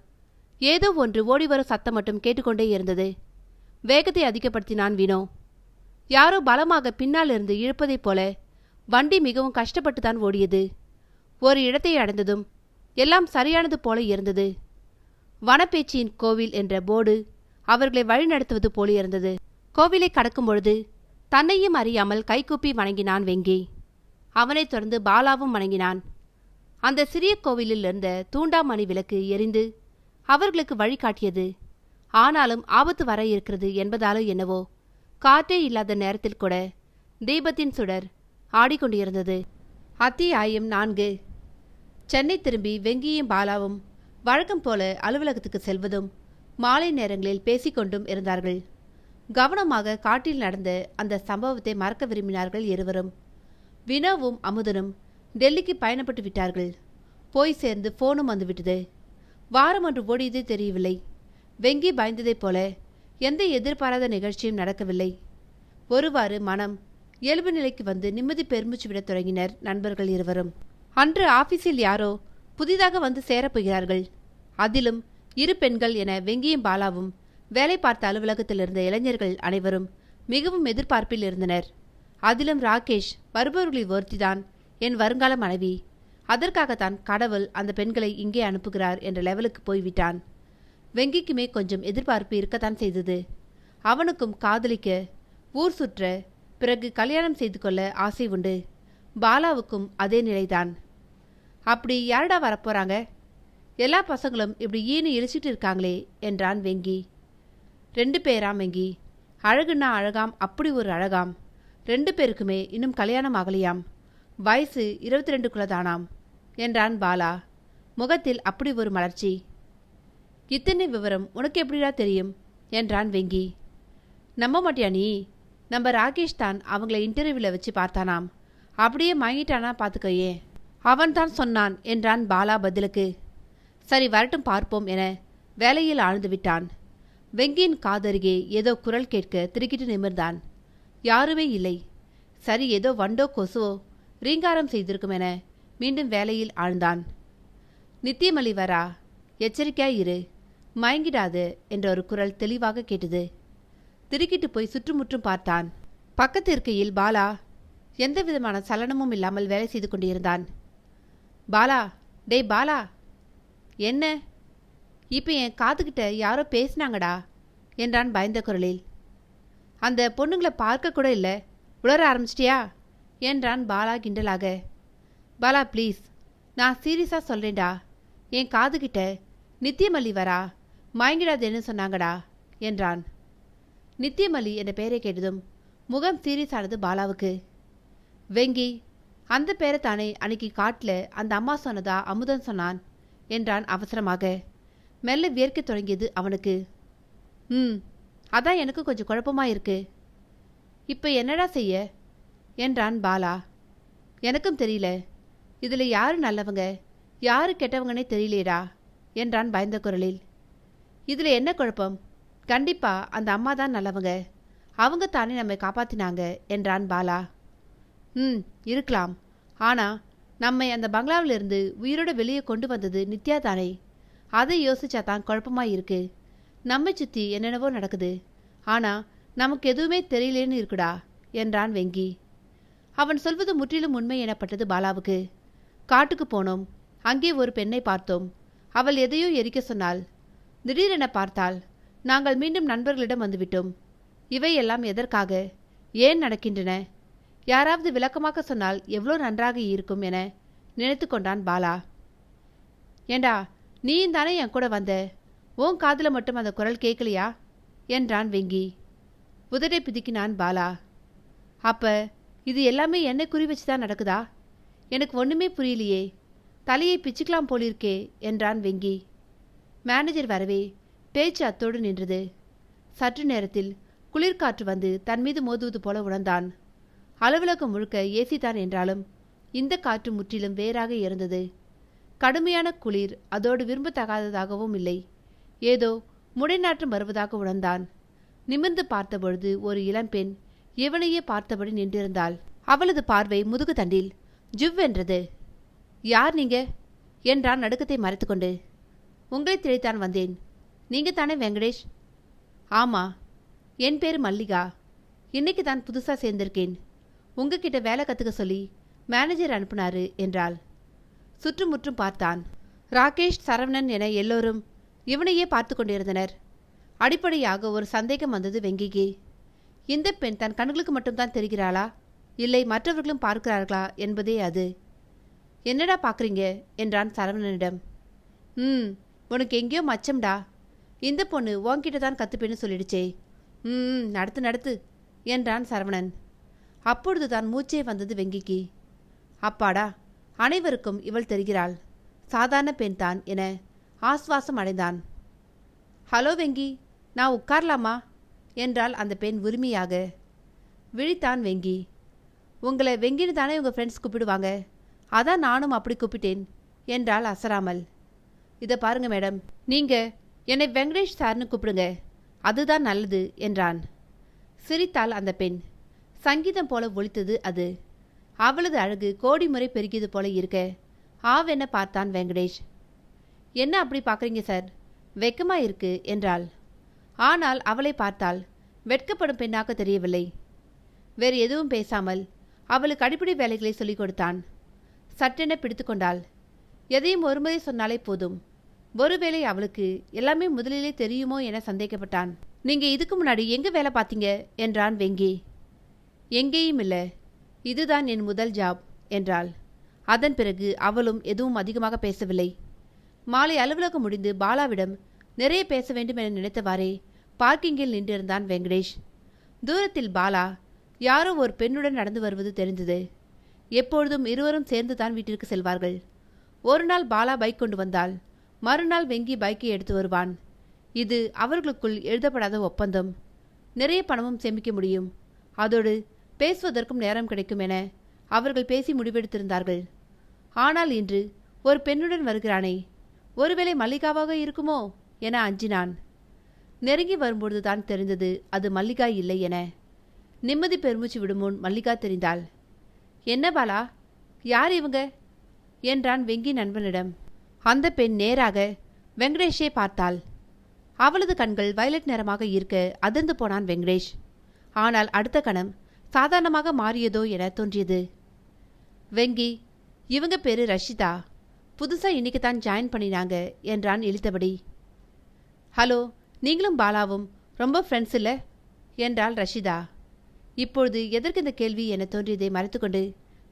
ஏதோ ஒன்று ஓடிவரும் சத்தம் மட்டும் கேட்டுக்கொண்டே இருந்தது. வேகத்தை அதிகப்படுத்தினான் வினோ. யாரோ பலமாக பின்னால் இருந்து இழுப்பதைப் போல வண்டி மிகவும் கஷ்டப்பட்டுதான் ஓடியது. ஒரு இடத்தை அடைந்ததும் எல்லாம் சரியானது போல இருந்தது. வனப்பேச்சியின் கோவில் என்ற போர்டு அவர்களை வழிநடத்துவது போலிருந்தது. கோவிலை கடக்கும் பொழுது தன்னையும் அறியாமல் கைகூப்பி வணங்கினான் வெங்கி. அவனைத் தொடர்ந்து பாலாவும் வணங்கினான். அந்த சிறிய கோவிலில் இருந்த தூண்டாமணி விளக்கு எரிந்து அவர்களுக்கு வழிகாட்டியது. ஆனாலும் ஆபத்து வர இருக்கிறது என்பதாலோ என்னவோ காற்றே இல்லாத நேரத்தில் கூட தீபத்தின் சுடர் ஆடிக்கொண்டிருந்தது. அத்தியாயம் 4. சென்னை திரும்பி வெங்கியும் பாலாவும் வழக்கம் போல அலுவலகத்துக்கு செல்வதும் மாலை நேரங்களில் பேசிக்கொண்டும் இருந்தார்கள். கவனமாக காட்டில் நடந்த அந்த சம்பவத்தை மறக்க விரும்பினார்கள் இருவரும். வினோவும் அமுதனும் டெல்லிக்கு பயணப்பட்டு விட்டார்கள். போய் சேர்ந்து போனும் வந்துவிட்டது. வாரம் ஒன்று ஓடியதே தெரியவில்லை. வெங்கி பயந்ததைப் போல எந்த எதிர்பாராத நிகழ்ச்சியும் நடக்கவில்லை. ஒருவாறு மனம் இயல்பு நிலைக்கு வந்து நிம்மதி பெருமூச்சு விடத் தொடங்கினர் நண்பர்கள் இருவரும். அன்று ஆபீஸில் யாரோ புதிதாக வந்து சேரப்போகிறார்கள். அதிலும் 2 பெண்கள் என வெங்கியும் பாலாவும் வேலை பார்த்த அலுவலகத்தில் இருந்த இளைஞர்கள் அனைவரும் மிகவும் எதிர்பார்ப்பில் இருந்தனர். அதிலும் ராகேஷ் வருபவர்களில் ஒருத்திதான் என் வருங்கால மனைவி. அதற்காகத்தான் கடவுள் அந்த பெண்களை இங்கே அனுப்புகிறார் என்ற லெவலுக்கு போய்விட்டான். வெங்கிக்குமே கொஞ்சம் எதிர்பார்ப்பு இருக்கத்தான் செய்தது. அவனுக்கும் காதலிக்க, ஊர் சுற்ற, பிறகு கல்யாணம் செய்து கொள்ள ஆசை உண்டு. பாலாவுக்கும் அதே நிலைதான். அப்படி யாரடா வரப்போறாங்க? எல்லா பசங்களும் இப்படி ஈனு இழிச்சிட்டு இருக்காங்களே என்றான் வெங்கி. 2 பேராம் வெங்கி. அழகுன்னா அழகாம், அப்படி ஒரு அழகாம். 2 பேருக்குமே இன்னும் கல்யாணம் ஆகலையாம். வயசு 22க்குள்ளதானாம் என்றான் பாலா. முகத்தில் அப்படி ஒரு மலர்ச்சி. இத்தனை விவரம் உனக்கு எப்படிடா தெரியும் என்றான் வெங்கி. நம்ப மாட்டியா நீ? நம்ம ராகேஷ் தான் அவங்கள இன்டர்வியூவில் வச்சு பார்த்தானாம். அப்படியே மயங்கிட்டானா பார்த்துக்கையே. அவன்தான் சொன்னான் என்றான் பாலா பதிலுக்கு. சரி வரட்டும் பார்ப்போம் என வேலையில் ஆழ்ந்து விட்டான். வெங்கியின் காதருகே ஏதோ குரல் கேட்க திருக்கிட்டு நிமிர்ந்தான். யாருமே இல்லை. சரி ஏதோ வண்டோ கொசுவோ ரீங்காரம் செய்திருக்கும் என மீண்டும் வேலையில் ஆழ்ந்தான். நித்தியமலி வரா, எச்சரிக்கையாய் இரு, மயங்கிடாது என்ற ஒரு குரல் தெளிவாக கேட்டது. திருக்கிட்டு போய் சுற்றுமுற்றும் பார்த்தான். பக்கத்து இருக்கையில் பாலா எந்த விதமான சலனமும் இல்லாமல் வேலை செய்து கொண்டிருந்தான். பாலா, டேய் பாலா. என்ன? இப்போ என் காதுகிட்ட யாரோ பேசினாங்கடா என்றான் பயந்த குரலில். அந்த பொண்ணுங்களை பார்க்க கூட இல்லை, உளர ஆரம்பிச்சிட்டியா என்றான் பாலா கிண்டலாக. பாலா ப்ளீஸ், நான் சீரியஸாக சொல்கிறேன்டா. என் காதுகிட்ட நித்தியமல்லி வரா, மயங்கிடாதேன்னு சொன்னாங்கடா என்றான். நித்தியமல்லி என்ற பெயரை கேட்டதும் முகம் சீரியஸானது பாலாவுக்கு. வெங்கி, அந்த பேரை தானே அன்னைக்கு காட்டில் அந்த அம்மா சொன்னதா அமுதன் சொன்னான் என்றான் அவசரமாக. மெல்ல வியர்க்க தொடங்கியது அவனுக்கு. அதான் எனக்கு கொஞ்சம் குழப்பமா இருக்கு. இப்போ என்னடா செய்ய என்றான் பாலா. எனக்கும் தெரியல. இதில் யாரு நல்லவங்க யாரு கெட்டவங்கன்னே தெரியலேடா என்றான் பயந்த குரலில். இதில் என்ன குழப்பம்? கண்டிப்பா அந்த அம்மா தான் நல்லவங்க. அவங்க தானே நம்மை காப்பாத்தினாங்க என்றான் பாலா. இருக்கலாம். ஆனா நம்மை அந்த பங்களாவிலிருந்து உயிரோட வெளியே கொண்டு வந்தது நித்யா தானே. அதை யோசிச்சா தான் குழப்பமா இருக்கு. நம்மை சுற்றி என்னென்னவோ நடக்குது. ஆனா நமக்கு எதுவுமே தெரியலேன்னு இருக்குடா என்றான் வெங்கி. அவன் சொல்வது முற்றிலும் உண்மை எனப்பட்டது பாலாவுக்கு. காட்டுக்கு போனோம். அங்கே ஒரு பெண்ணை பார்த்தோம். அவள் எதையோ எரிக்க சொன்னாள். திடீரென பார்த்தாள். நாங்கள் மீண்டும் நண்பர்களிடம் வந்துவிட்டோம். இவையெல்லாம் எதற்காக, ஏன் நடக்கின்றன? யாராவது விளக்கமாக சொன்னால் எவ்வளோ நன்றாக இருக்கும் என நினைத்து கொண்டான் பாலா. ஏண்டா, நீயும் தானே என் கூட வந்த. உன் காதில் மட்டும் அந்த குரல் கேட்கலையா என்றான் வெங்கி. உதடை பிதுக்கினான் பாலா. அப்ப இது எல்லாமே என்னை குறி வச்சு தான் நடக்குதா? எனக்கு ஒன்றுமே புரியலையே. தலையை பிச்சுக்கலாம் போலிருக்கே என்றான் வெங்கி. மேனேஜர் வரவே பேச்சு அத்தோடு நின்றது. சற்று நேரத்தில் குளிர்காற்று வந்து தன் மீது மோதுவது போல உணர்ந்தான். அலுவலகம் முழுக்க ஏசி தான் என்றாலும் இந்த காற்று முற்றிலும் வேறாக இருந்தது. கடுமையான குளிர், அதோடு விரும்பத்தகாததாகவும் இல்லை. ஏதோ முடைநாற்றம் வருவதாக உணர்ந்தான். நிமிர்ந்து பார்த்தபொழுது ஒரு இளம்பெண் இவனையே பார்த்தபடி நின்றிருந்தாள். அவளது பார்வை முதுகு தண்டில் ஜுவ்வென்றது. யார் நீங்க என்றான் நடுக்கத்தை மறைத்துக்கொண்டு. உங்களை தேடித்தான் வந்தேன். நீங்க தானே வெங்கடேஷ்? ஆமா, என் பேரு மல்லிகா. இன்னைக்கு தான் புதுசா சேர்ந்திருக்கேன். உங்ககிட்ட வேலை கத்துக்க சொல்லி மேனேஜர் அனுப்புனாரு என்றாள். சுற்றுமுற்றும் பார்த்தான். ராகேஷ், சரவணன் என எல்லோரும் இவனையே பார்த்து கொண்டிருந்தனர். அடிப்படையாக ஒரு சந்தேகம் வந்தது வெங்கிக்கு. இந்த பெண் தன் கண்களுக்கு மட்டும்தான் தெரிகிறாளா, இல்லை மற்றவர்களும் பார்க்கிறார்களா என்பதே அது. என்னடா பார்க்குறீங்க என்றான் சரவணனிடம். உனக்கு எங்கேயோ மச்சம்டா. இந்த பொண்ணு உன்கிட்ட தான் கத்துப்பேன்னு சொல்லிடுச்சே. நடத்து நடத்து என்றான் சரவணன். அப்பொழுதுதான் மூச்சே வந்தது வெங்கிக்கு. அப்பாடா, அனைவருக்கும் இவள் தெரிகிறாள். சாதாரண பெண் தான் என ஆஸ்வாசம் அடைந்தான். ஹலோ வெங்கி, நான் உட்காரலாமா என்றாள் அந்த பெண் உரிமையாக. விழித்தான் வெங்கி. உங்களை வெங்கின்னு தானே உங்கள் ஃப்ரெண்ட்ஸ் கூப்பிடுவாங்க, அதான் நானும் அப்படி கூப்பிட்டேன் என்றாள் அசராமல். இதை பாருங்க மேடம், நீங்கள் என்னை வெங்கடேஷ் சார்னு கூப்பிடுங்க, அதுதான் நல்லது என்றான். சிரித்தாள் அந்த பெண். சங்கீதம் போல ஒலித்தது அது. அவளது அழகு கோடி முறை பெருகியது போல இருக்க ஆவென பார்த்தான் வெங்கடேஷ். என்ன அப்படி பார்க்குறீங்க சார், வெக்கமா இருக்கு என்றாள். ஆனால் அவளை பார்த்தால் வெட்கப்படும் பெண்ணாக தெரியவில்லை. வேறு எதுவும் பேசாமல் அவளுக்கு அடிப்படை வேலைகளை சொல்லிக் கொடுத்தான். சட்டென பிடித்து கொண்டாள். எதையும் ஒருமுறை சொன்னாலே போதும். ஒருவேளை அவளுக்கு எல்லாமே முதலிலே தெரியுமோ என சந்தேகப்பட்டான். நீங்க இதுக்கு முன்னாடி எங்க வேலை பார்த்தீங்க என்றான் வெங்கி. எங்கேயும் இல்லை, இதுதான் என் முதல் ஜாப் என்றாள். அதன் பிறகு அவளும் எதுவும் அதிகமாக பேசவில்லை. மாலை அலுவலகம் முடிந்து பாலாவிடம் நிறைய பேச வேண்டும் என நினைத்தவாறே பார்க்கிங்கில் நின்றிருந்தான் வெங்கடேஷ். தூரத்தில் பாலா யாரோ ஒரு பெண்ணுடன் நடந்து வருவது தெரிந்தது. எப்பொழுதும் இருவரும் சேர்ந்துதான் வீட்டிற்கு செல்வார்கள். ஒரு நாள் பாலா பைக் கொண்டு வந்தாள். மறுநாள் வெங்கி பைக்கை எடுத்து வருவான். இது அவர்களுக்குள் எழுதப்படாத ஒப்பந்தம். நிறைய பணமும் சேமிக்க முடியும், அதோடு பேசுவதற்கும் நேரம் கிடைக்கும் என அவர்கள் பேசி முடிவெடுத்திருந்தார்கள். ஆனால் இன்று ஒரு பெண்ணுடன் வருகிறானே, ஒருவேளை மல்லிகாவாக இருக்குமோ என அஞ்சினான். நெருங்கி வரும்பொழுதுதான் தெரிந்தது அது மல்லிகா இல்லை என. நிம்மதி பெருமூச்சு விடும் முன் மல்லிகா தெரிந்தாள். என்ன பாலா, யார் இவங்க என்றான் வெங்கி நண்பனிடம். அந்த பெண் நேராக வெங்கடேஷை பார்த்தாள். அவளது கண்கள் வயலட் நிறமாக இருக்க அதிர்ந்து போனான் வெங்கடேஷ். ஆனால் அடுத்த கணம் சாதாரணமாக மாறியதோ என தோன்றியது. வெங்கி, இவங்க பேரு ரஷிதா, புதுசா இன்னைக்கு தான் ஜாயின் பண்ணினாங்க என்றான் இழுத்தபடி. ஹலோ, நீங்களும் பாலாவும் ரொம்ப ஃப்ரெண்ட்ஸ் இல்லை என்றாள் ரஷிதா. இப்பொழுது எதற்கு இந்த கேள்வி என தோன்றியதை மறைத்துக்கொண்டு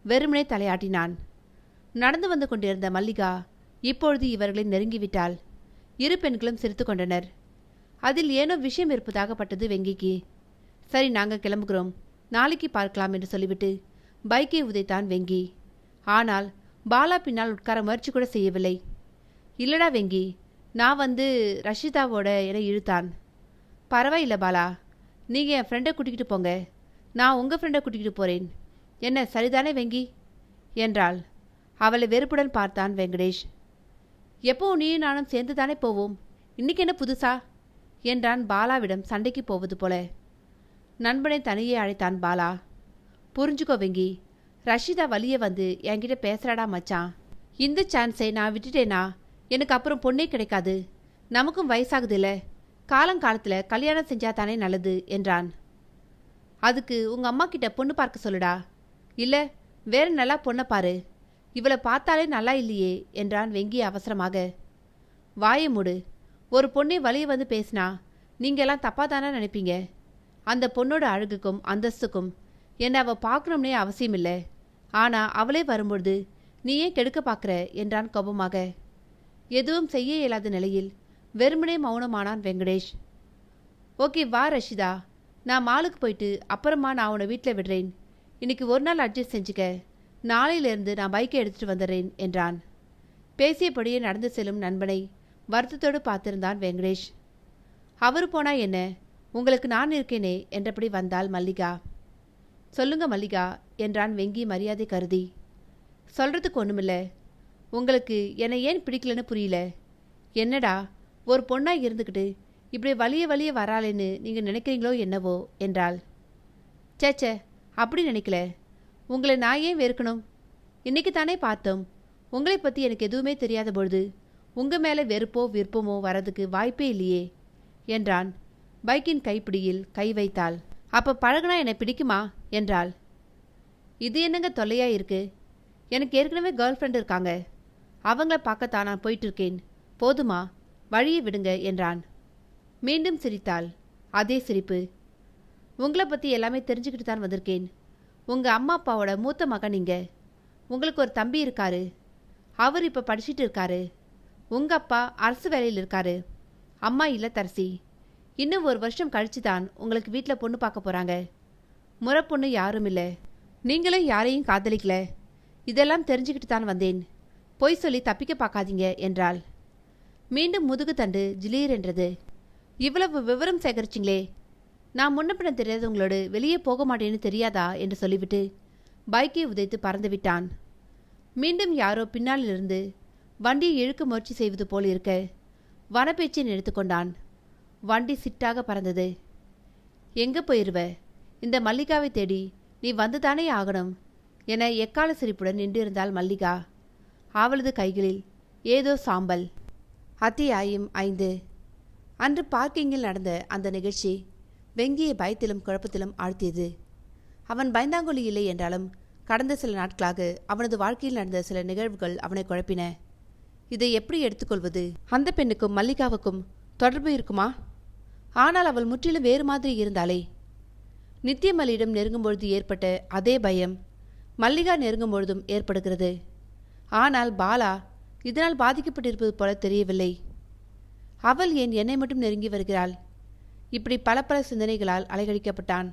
வெறுமனே தலையாட்டினான். நடந்து வந்து கொண்டிருந்த மல்லிகா இப்பொழுது இவர்களை நெருங்கிவிட்டாள். இரு பெண்களும் சிரித்து கொண்டனர். அதில் ஏனோ விஷயம் இருப்பதாகப்பட்டது வெங்கிக்கு. சரி, நாங்கள் கிளம்புகிறோம், நாளைக்கு பார்க்கலாம் என்று சொல்லிவிட்டு பைக்கை உதைத்தான் வெங்கி. ஆனால் பாலா பின்னால் உட்கார முயற்சி கூட செய்யவில்லை. இல்லடா வெங்கி, நான் ரஷிதாவோட என இழுத்தான். பரவாயில்ல பாலா, நீங்கள் என் ஃப்ரெண்டை கூட்டிகிட்டு போங்க, நான் உங்கள் ஃப்ரெண்டை கூட்டிகிட்டு போகிறேன். என்ன சரிதானே வெங்கி என்றாள். அவளை வெறுப்புடன் பார்த்தான் வெங்கடேஷ். எப்போவும் நீயும் நானும் சேர்ந்து தானே போவோம், இன்னைக்கு என்ன புதுசா என்றான் பாலாவிடம் சண்டைக்கு போவது போல. நண்பனை தனியே அழைத்தான் பாலா. புரிஞ்சுக்கோ வெங்கி, ரஷிதா வழியே என்கிட்ட பேசுறாடா மச்சான். இந்த சான்ஸை நான் விட்டுட்டேனா எனக்கு அப்புறம் பொண்ணே கிடைக்காது. நமக்கும் வயசாகுதுல்ல, காலங்காலத்தில் கல்யாணம் செஞ்சா தானே நல்லது என்றான். அதுக்கு உங்கள் அம்மா கிட்ட பொண்ணு பார்க்க சொல்லுடா, இல்லை வேற நல்லா பொண்ணை பாரு, இவளை பார்த்தாலே நல்லா இல்லையே என்றான் வெங்கி அவசரமாக. வாயை மூடு, ஒரு பொண்ணை வழியே பேசினா நீங்கள்லாம் தப்பாக தானே நினைப்பீங்க. அந்த பொண்ணோட அழகுக்கும் அந்தஸ்துக்கும் என்னை அவள் பார்க்கணும்னே அவசியமில்லை. ஆனால் அவளே வரும்பொழுது நீ ஏன் கெடுக்க பார்க்குற என்றான் கோபமாக. எதுவும் செய்ய இயலாத நிலையில் வெறுமனே மௌனமானான் வெங்கடேஷ். ஓகே வா ரஷிதா, நான் மாலுக்கு போயிட்டு அப்புறமா நான் உன்னை வீட்டில் விடுறேன். இன்னைக்கு ஒரு நாள் அட்ஜஸ்ட் செஞ்சுக்க, நாளையிலிருந்து நான் பைக்கை எடுத்துகிட்டு வந்துடுறேன் என்றான். பேசியபடியே நடந்து செல்லும் நண்பனை வருத்தத்தோடு பார்த்திருந்தான் வெங்கடேஷ். அவர் போனா என்ன, உங்களுக்கு நான் இருக்கேனே என்றபடி வந்தாள் மல்லிகா. சொல்லுங்க மல்லிகா என்றான் வெங்கி மரியாதை கருதி. சொல்றதுக்கு ஒன்றுமில்ல, உங்களுக்கு என்னை ஏன் பிடிக்கலன்னு புரியல. என்னடா ஒரு பொண்ணாக இருந்துக்கிட்டு இப்படி வலிய வராளேன்னு நீங்கள் நினைக்கிறீங்களோ என்னவோ என்றாள். சேச்சே, அப்படி நினைக்கல. உங்களை நான் ஏன் வெறுக்கணும்? இன்னைக்கு தானே பார்த்தோம். உங்களை பற்றி எனக்கு எதுவுமே தெரியாத பொழுது உங்கள் மேலே வெறுப்போ விருப்பமோ வரதுக்கு வாய்ப்பே இல்லையே என்றான். பைக்கின் கைப்பிடியில் கை வைத்தாள். அப்போ பழகுனா என்னை பிடிக்குமா என்றாள். இது என்னங்க தொல்லையா இருக்கு? எனக்கு ஏற்கனவே கேர்ள் ஃப்ரெண்ட் இருக்காங்க, அவங்கள பார்க்கத்தான் நான் போயிட்டு இருக்கேன், போதுமா, வழியை விடுங்க என்றான். மீண்டும் சிரித்தாள். அதே சிரிப்பு. உங்களை பற்றி எல்லாமே தெரிஞ்சுக்கிட்டு தான் வந்திருக்கேன். உங்கள் அம்மா அப்பாவோட மூத்த மகன் நீங்கள். உங்களுக்கு ஒரு தம்பி இருக்காரு, அவர் இப்போ படிச்சுட்டு இருக்காரு. உங்கள் அப்பா அரசு வேலையில் இருக்காரு, அம்மா இல்லத்தரசி. இன்னும் ஒரு வருஷம் கழிச்சு தான் உங்களுக்கு வீட்டில் பொண்ணு பார்க்க போகிறாங்க. முறை பொண்ணு யாரும் இல்லை, நீங்களும் யாரையும் காதலிக்கல. இதெல்லாம் தெரிஞ்சுக்கிட்டு தான் வந்தேன், பொய் சொல்லி தப்பிக்க பார்க்காதீங்க என்றாள். மீண்டும் முதுகு தண்டு ஜிலீர் என்றது. இவ்வளவு விவரம் சேகரிச்சிங்களே, நான் முன்ன பின்ன தெரியாத உங்களோடு வெளியே போக மாட்டேன்னு தெரியாதா என்று சொல்லிவிட்டு பைக்கை உதைத்து பறந்து விட்டான். மீண்டும் யாரோ பின்னாலிருந்து வண்டியை இழுக்க முயற்சி செய்வது போல் இருக்க வனப்பேச்சை எடுத்துக்கொண்டான். வண்டி சிட்டாக பறந்தது. எங்கே போயிருவ? இந்த மல்லிகாவை தேடி நீ வந்துதானே ஆகணும் என எக்கால சிரிப்புடன் நின்றிருந்தாள் மல்லிகா. அவளது கைகளில் ஏதோ சாம்பல். அத்தியாயம் 5. அன்று பார்க்கிங்கில் நடந்த அந்த நிகழ்ச்சி வெங்கியை பயத்திலும் குழப்பத்திலும் ஆழ்த்தியது. அவன் பயந்தாங்கொலி இல்லை என்றாலும் கடந்த சில நாட்களாக அவனது வாழ்க்கையில் நடந்த சில நிகழ்வுகள் அவனை குழப்பின. இதை எப்படி எடுத்துக்கொள்வது? அந்த பெண்ணுக்கும் மல்லிகாவுக்கும் தொடர்பு இருக்குமா? ஆனால் அவள் முற்றிலும் வேறு மாதிரி இருந்தாளே. நித்தியமல்லியிடம் நெருங்கும் பொழுது ஏற்பட்ட அதே பயம் மல்லிகா நெருங்கும் பொழுதும் ஏற்படுகிறது. ஆனால் பாலா இதனால் பாதிக்கப்பட்டிருப்பது போல தெரியவில்லை. அவள் ஏன் என்னை மட்டும் நெருங்கி வருகிறாள்? இப்படி பல சிந்தனைகளால் அலைகழிக்கப்பட்டான்.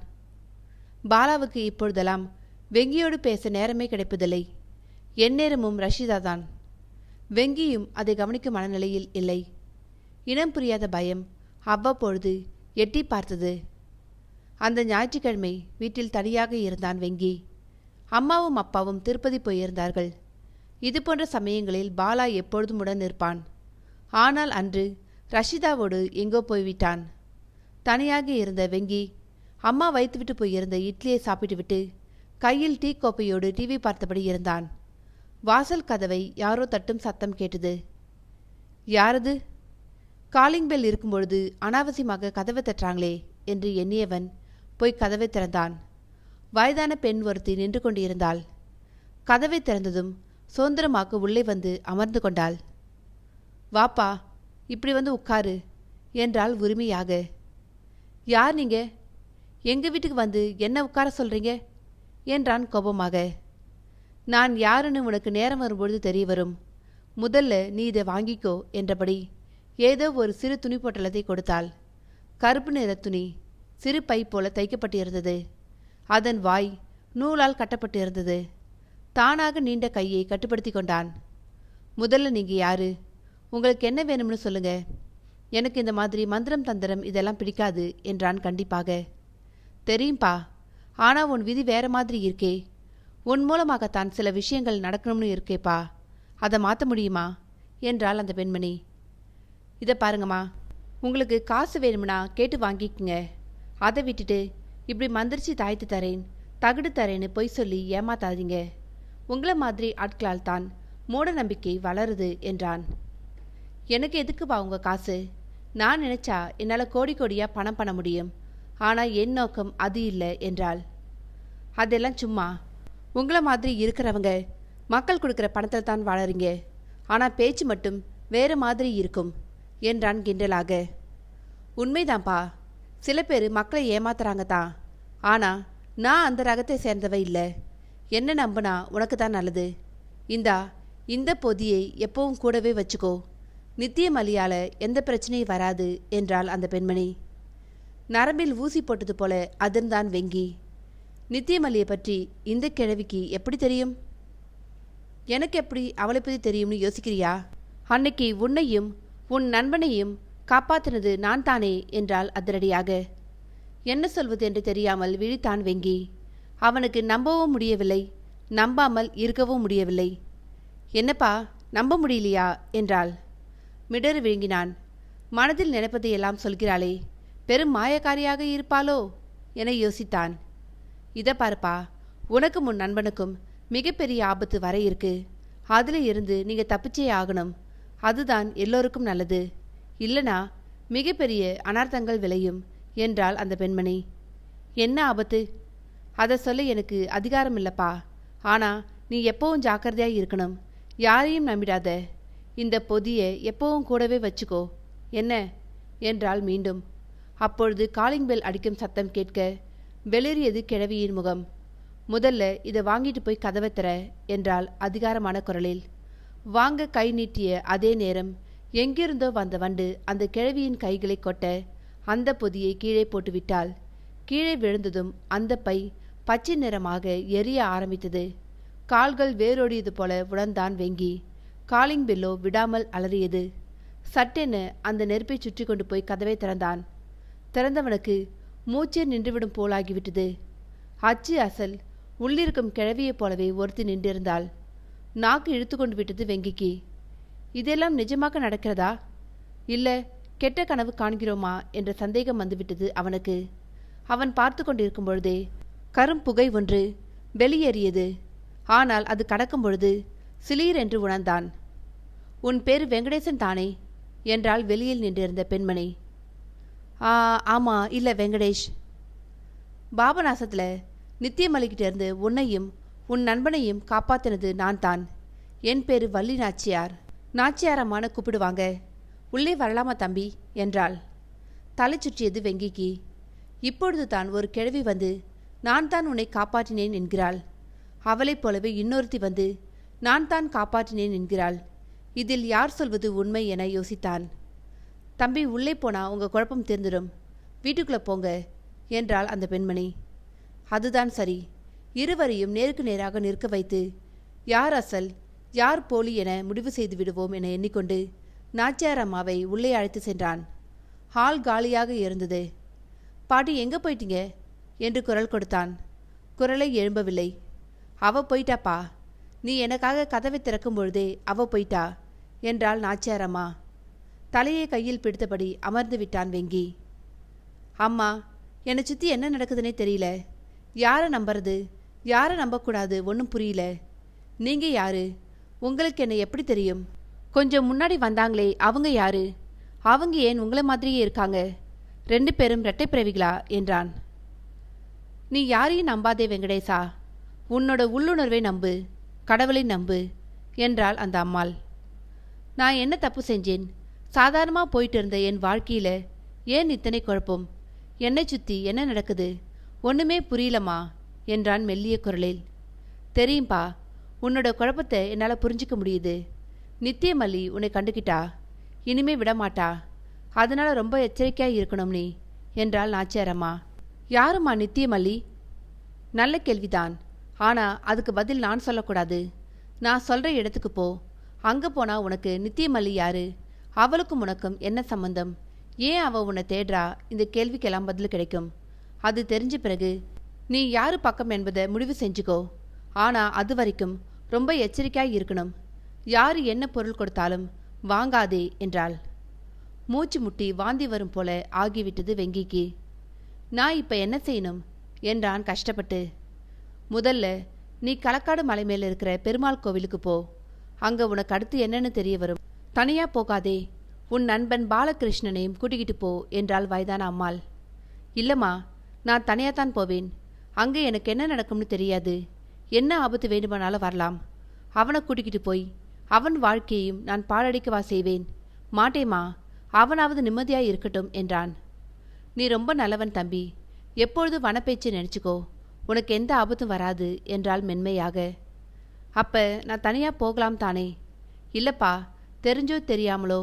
பாலாவுக்கு இப்பொழுதெல்லாம் வெங்கியோடு பேச நேரமே கிடைப்பதில்லை. எந்நேரமும் ரஷிதா தான். வெங்கியும் அதை கவனிக்கும் மனநிலையில் இல்லை. இனம் புரியாத பயம் அவ்வப்பொழுது எட்டி பார்த்தது. அந்த ஞாயிற்றுக்கிழமை வீட்டில் தனியாக இருந்தான் வெங்கி. அம்மாவும் அப்பாவும் திருப்பதி போயிருந்தார்கள். இதுபோன்ற சமயங்களில் பாலா எப்பொழுதும் உடன் இருப்பான். ஆனால் அன்று ரஷிதாவோடு எங்கோ போய்விட்டான். தனியாக இருந்த வெங்கி அம்மா வைத்துவிட்டு போயிருந்த இட்லியை சாப்பிட்டுவிட்டு கையில் டீ கோப்பையோடு டிவி பார்த்தபடி இருந்தான். வாசல் கதவை யாரோ தட்டும் சத்தம் கேட்டது. யாரது? காலிங் பெல் இருக்கும்பொழுது அனாவசியமாக கதவை தட்டுறாங்களே என்று எண்ணியவன் போய் கதவை திறந்தான். வயதான பெண் ஒருத்தி நின்று கொண்டிருந்தாள். கதவை திறந்ததும் சுதந்திரமாக உள்ளே வந்து அமர்ந்து கொண்டாள். வாப்பா, இப்படி உட்காரு என்றாள் உரிமையாக. யார் நீங்க? எங்க வீட்டுக்கு வந்து என்ன உட்கார சொல்றீங்க என்றான் கோபமாக. நான் யாருன்னு உனக்கு நேரம் வரும்பொழுது தெரிய வரும். முதல்ல நீ இதை வாங்கிக்கோ என்றபடி ஏதோ ஒரு சிறு துணி பொட்டலத்தை கொடுத்தாள். கருப்பு நிற துணி சிறு பை போல தைக்கப்பட்டிருந்தது. அதன் வாய் நூலால் கட்டப்பட்டு இருந்தது. தானாக நீண்ட கையை கட்டுப்படுத்தி கொண்டான். முதல்ல நீங்க யாரு? உங்களுக்கு என்ன வேணும்னு சொல்லுங்க. எனக்கு இந்த மாதிரி மந்திரம் தந்திரம் இதெல்லாம் பிடிக்காது என்றான் கண்டிப்பாக. தெரியும்பா, ஆனா உன் விதி வேற மாதிரி இருக்கே. உன் மூலமாகத்தான் சில விஷயங்கள் நடக்கணும்னு இருக்கேப்பா. அதை மாற்ற முடியுமா என்றாள் அந்த பெண்மணி. இதை பாருங்கம்மா, உங்களுக்கு காசு வேணும்னா கேட்டு வாங்கிக்குங்க. அதை விட்டுட்டு இப்படி மந்திரிச்சு தாய்த்து தரேன் தகுடு தரேன்னு பொய் சொல்லி ஏமாத்தாதீங்க. உங்களை மாதிரி ஆட்களால் தான் மூட நம்பிக்கை வளருது என்றான். எனக்கு எதுக்குப்பா உங்க காசு? நான் நினைச்சா என்னால் கோடி கோடியாக பணம் பண்ண முடியும். ஆனால் என் நோக்கம் அது இல்லை என்றாள். அதெல்லாம் சும்மா. உங்களை மாதிரி இருக்கிறவங்க மக்கள் கொடுக்குற பணத்தில் தான் வாழறீங்க. ஆனால் பேச்சு மட்டும் வேறு மாதிரி இருக்கும் என்றான் கிண்டலாக. உண்மைதான்ப்பா, சில பேர் மக்களை ஏமாத்துறாங்க தான். ஆனால் நான் அந்த ரகத்தை சேர்ந்தவ இல்லை. என்ன நம்பினா உனக்கு தான் நல்லது. இந்த பொதியை எப்பவும் கூடவே வச்சுக்கோ. நித்தியமலியால் எந்த பிரச்சனையும் வராது என்றாள் அந்த பெண்மணி. நரம்பில் ஊசி போட்டது போல அதிர்ந்தான் வெங்கி. நித்தியமல்லியை பற்றி இந்த கிழவிக்கு எப்படி தெரியும்? எனக்கு எப்படி அவளை பற்றி தெரியும்னு யோசிக்கிறியா? அன்னைக்கு உன்னையும் உன் நண்பனையும் காப்பாற்றினது நான் தானே என்றாள் அதிரடியாக. என்ன சொல்வது என்று தெரியாமல் விழித்தான் வெங்கி. அவனுக்கு நம்பவும் முடியவில்லை, நம்பாமல் இருக்கவும் முடியவில்லை. என்னப்பா, நம்ப முடியலையா என்றாள். மிடறு விழுங்கினான். மனதில் நினைப்பதையெல்லாம் சொல்கிறாளே, பெரும் மாயக்காரியாக இருப்பாளோ என யோசித்தான். இதை பாருப்பா, உனக்கு முன் நண்பனுக்கும் மிகப்பெரிய ஆபத்து வர இருக்கு. அதில் இருந்து நீங்கள் தப்பிச்சே ஆகணும். அதுதான் எல்லோருக்கும் நல்லது. இல்லனா மிகப்பெரிய அனர்த்தங்கள் விளையும் என்றாள் அந்த பெண்மணி. என்ன ஆபத்து? அதை சொல்ல எனக்கு அதிகாரம் இல்லப்பா. ஆனால் நீ எப்பவும் ஜாக்கிரதையாக இருக்கணும். யாரையும் நம்பிடாத. இந்த பொதியை எப்பவும் கூடவே வச்சுக்கோ. என்ன என்றாள் மீண்டும். அப்பொழுது காலிங் பெல் அடிக்கும் சத்தம் கேட்க வெளியேறியது கிழவியின் முகம். முதல்ல இதை வாங்கிட்டு போய் கதவை தர என்றாள் அதிகாரமான குரலில். வாங்க கை நீட்டிய அதே நேரம் எங்கிருந்தோ வந்த வண்டு அந்த கிழவியின் கைகளை கொட்ட அந்த பொதியை கீழே போட்டுவிட்டாள். கீழே விழுந்ததும் அந்த பை பச்சை நிறமாக எரிய ஆரம்பித்தது. கால்கள் வேரோடியது போல உணர்ந்தான் வெங்கி. காலிங் பெல்லோ விடாமல் அலறியது. சட்டென அந்த நெருப்பை சுற்றி கொண்டு போய் கதவை திறந்தான். திறந்தவனுக்கு மூச்சே நின்றுவிடும் போலாகிவிட்டது. அச்சு அசல் உள்ளிருக்கும் கிழவியைப் போலவே ஒருத்தி நின்றிருந்தாள். நாக்கு இழுத்து கொண்டு விட்டது வெங்கிக்கு. இதெல்லாம் நிஜமாக நடக்கிறதா, இல்லை கெட்ட கனவு காண்கிறோமா என்ற சந்தேகம் வந்துவிட்டது அவனுக்கு. அவன் பார்த்து கொண்டிருக்கும் பொழுதே கரும்புகை ஒன்று வெளியேறியது. ஆனால் அது கடக்கும் பொழுது சிலீர் என்று உணர்ந்தான். உன் பேரு வெங்கடேசன் தானே என்றாள் வெளியில் நின்றிருந்த பெண்மணி. ஆமா, இல்லை வெங்கடேஷ். பாபநாசத்தில் நித்தியமல்லிக்கிட்ட இருந்து உன்னையும் உன் நண்பனையும் காப்பாத்தினது நான் தான். என் பேரு வள்ளி நாச்சியார். நாச்சியாரம்மான கூப்பிடுவாங்க. உள்ளே வரலாமா தம்பி என்றாள். தலை சுற்றியது வெங்கிக்கு. இப்பொழுது தான் ஒரு கிழவி வந்து நான் தான் உன்னை காப்பாற்றினேன் என்கிறாள். அவளைப் போலவே இன்னொருத்தி வந்து நான் தான் காப்பாற்றினேன் என்கிறாள். இதில் யார் சொல்வது உண்மை என யோசித்தான். தம்பி, உள்ளே போனா உங்க குழப்பம் தீர்ந்துடும். வீட்டுக்குள்ளே போங்க என்றாள் அந்த பெண்மணி. அதுதான் சரி. இருவரையும் நேருக்கு நேராக நிற்க வைத்து யார் அசல் யார் போலி என முடிவு செய்து விடுவோம் என எண்ணிக்கொண்டு நாச்சியார் அம்மாவை உள்ளே அழைத்து சென்றான். ஹால் காலியாக இருந்தது. பாட்டி, எங்கே போயிட்டீங்க என்று குரல் கொடுத்தான். குரலை எழும்பவில்லை. அவ போயிட்டாப்பா. நீ எனக்காக கதவை திறக்கும் பொழுதே அவ போயிட்டா என்றாள் நாச்சியார் அம்மா. தலையை கையில் பிடித்தபடி அமர்ந்து விட்டான் வெங்கி. அம்மா, என்னை சுற்றி என்ன நடக்குதுன்னே தெரியல. யாரை நம்புறது, யாரை நம்பக்கூடாது ஒன்றும் புரியல. நீங்கள் யாரு? உங்களுக்கு என்ன எப்படி தெரியும்? கொஞ்சம் முன்னாடி வந்தாங்களே அவங்க யாரு? அவங்க ஏன் உங்களை மாதிரியே இருக்காங்க? 2 பேரும் இரட்டை பிறவிகளா என்றான். நீ யாரையும் நம்பாதே வெங்கடேசா. உன்னோட உள்ளுணர்வை நம்பு, கடவுளை நம்பு என்றாள் அந்த அம்மாள். நான் என்ன தப்பு செஞ்சேன்? சாதாரணமாக போயிட்டு இருந்த என் வாழ்க்கையில் ஏன் இத்தனை குழப்பம்? என்னை சுற்றி என்ன நடக்குது? ஒன்றுமே புரியலம்மா என்றான் மெல்லிய குரலில். தெரியும்பா, உன்னோட குழப்பத்தை என்னால் புரிஞ்சிக்க முடியுது. நித்தியமல்லி உன்னை கண்டுக்கிட்டா. இனிமே விடமாட்டா. அதனால ரொம்ப எச்சரிக்கையாக இருக்கணும் நீ என்றாள் நாச்சியாரம்மா. யாரும்மா நித்தியமல்லி? நல்ல கேள்விதான். ஆனா அதுக்கு பதில் நான் சொல்லக்கூடாது. நான் சொல்ற இடத்துக்கு போ. அங்க போனா உனக்கு நித்தியமல்லி யாரு, அவளுக்கும் உனக்கும் என்ன சம்பந்தம், ஏன் அவ உன்னை தேடுறா, இந்த கேள்விக்கெல்லாம் பதில் கிடைக்கும். அது தெரிஞ்ச பிறகு நீ யாரு பக்கம் என்பதை முடிவு செஞ்சுக்கோ. ஆனா அது வரைக்கும் ரொம்ப எச்சரிக்கையாய் இருக்கணும். யாரு என்ன பொருள் கொடுத்தாலும் வாங்காதே என்றாள். மூச்சு முட்டி வாந்தி வரும் போல ஆகிவிட்டது வெங்கிக்கு. நான் இப்ப என்ன செய்யணும் என்றான் கஷ்டப்பட்டு. முதல்ல நீ களக்காடு மலை மேல இருக்கிற பெருமாள் கோவிலுக்கு போ. அங்க உனக்கு அடுத்து என்னன்னு தெரிய வரும். தனியா போகாதே, உன் நண்பன் பாலகிருஷ்ணனையும் கூட்டிக்கிட்டு போ என்றாள் வயதான அம்மாள். இல்லம்மா, நான் தனியாத்தான் போவேன். அங்கே எனக்கு என்ன நடக்கும்னு தெரியாது. என்ன ஆபத்து வேண்டுமானாலும் வரலாம். அவனை கூட்டிக்கிட்டு போய் அவன் வாழ்க்கையையும் நான் பாழடிக்கவா செய்வேன்? மாட்டேம்மா, அவனாவது நிம்மதியாய் இருக்கட்டும் என்றான். நீ ரொம்ப நல்லவன் தம்பி. எப்பொழுது வனப்பேச்சு நினைச்சுக்கோ, உனக்கு எந்த ஆபத்தும் வராது என்றாள் மென்மையாக. அப்ப நான் தனியா போகலாம் தானே? இல்லப்பா, தெரிஞ்சோ தெரியாமலோ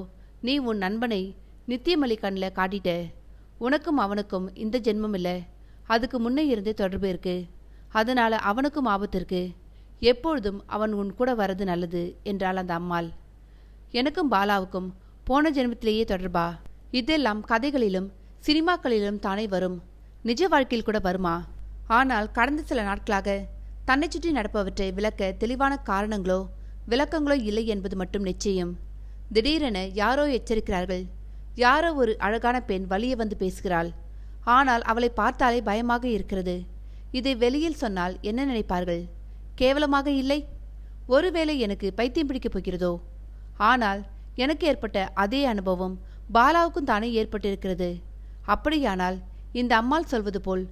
நீ உன் நண்பனை நித்தியமல்லி கண்ணில் காட்டிட்ட. உனக்கும் அவனுக்கும் இந்த ஜென்மம் இல்லை, அதுக்கு முன்னே இருந்தே தொடர்பு இருக்கு. அதனால அவனுக்கும் ஆபத்து இருக்கு. எப்பொழுதும் அவன் உன் கூட வர்றது நல்லது என்றாள் அந்த அம்மாள். எனக்கும் பாலாவுக்கும் போன ஜென்மத்திலேயே தொடர்பா? இதெல்லாம் கதைகளிலும் சினிமாக்களிலும் தானே வரும். நிஜ வாழ்க்கையில் கூட வருமா? ஆனால் கடந்த சில நாட்களாக தன்னை சுற்றி நடப்பவற்றை விளக்க தெளிவான காரணங்களோ விளக்கங்களோ இல்லை என்பது மட்டும் நிச்சயம். திடீரென யாரோ எச்சரிக்கிறார்கள். யாரோ ஒரு அழகான பெண் வழியே வந்து பேசுகிறாள். ஆனால் அவளை பார்த்தாலே பயமாக இருக்கிறது. இதை வெளியில் சொன்னால் என்ன நினைப்பார்கள்? கேவலமாக இல்லை? ஒருவேளை எனக்கு பைத்தியம் பிடிக்கப் போகிறதோ? ஆனால் எனக்கு ஏற்பட்ட அதே அனுபவம் பாலாவுக்கும் தானே ஏற்பட்டிருக்கிறது. அப்படியானால் இந்த அம்மாள் சொல்வது போல்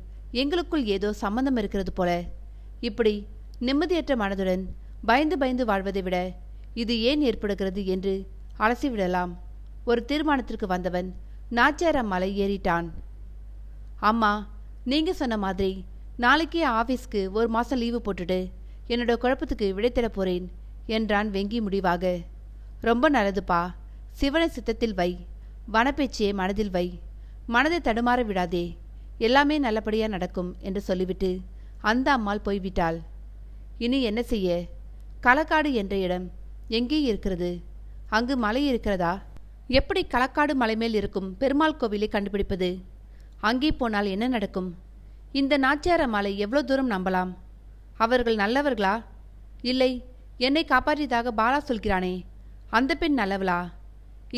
எங்களுக்குள் ஏதோ சம்பந்தம் இருக்கிறது போல. இப்படி நிம்மதியற்ற மனதுடன் பயந்து பயந்து வாழ்வதை விட இது ஏன் ஏற்படுகிறது என்று அலசிவிடலாம். ஒரு தீர்மானத்திற்கு வந்தவன் நாச்சியார் அம்மாளை ஏறிட்டான். அம்மா, நீங்க சொன்ன மாதிரி நாளைக்கே ஆபீஸ்க்கு ஒரு மாசம் லீவு போட்டுட்டு என்னோட குழப்பத்துக்கு விடை தர போறேன் என்றான் வெங்கி முடிவாக. ரொம்ப நல்லதுப்பா. சிவனை சித்தத்தில் வை, வனப்பேச்சியை மனதில் வை, மனதை தடுமாற விடாதே, எல்லாமே நல்லபடியா நடக்கும் என்று சொல்லிவிட்டு அந்த அம்மாள் போய்விட்டாள். இனி என்ன செய்ய? களக்காடு என்ற இடம் எங்கே இருக்கிறது? அங்கு மலை இருக்கிறதா? எப்படி களக்காடு மலை மேல் இருக்கும் பெருமாள் கோவிலை கண்டுபிடிப்பது? அங்கே போனால் என்ன நடக்கும்? இந்த நாச்சியார் அம்மாளை எவ்வளோ தூரம் நம்பலாம்? அவர்கள் நல்லவர்களா? இல்லை, என்னை காப்பாற்றியதாக பாலா சொல்கிறானே, அந்த பெண் நல்லவளா?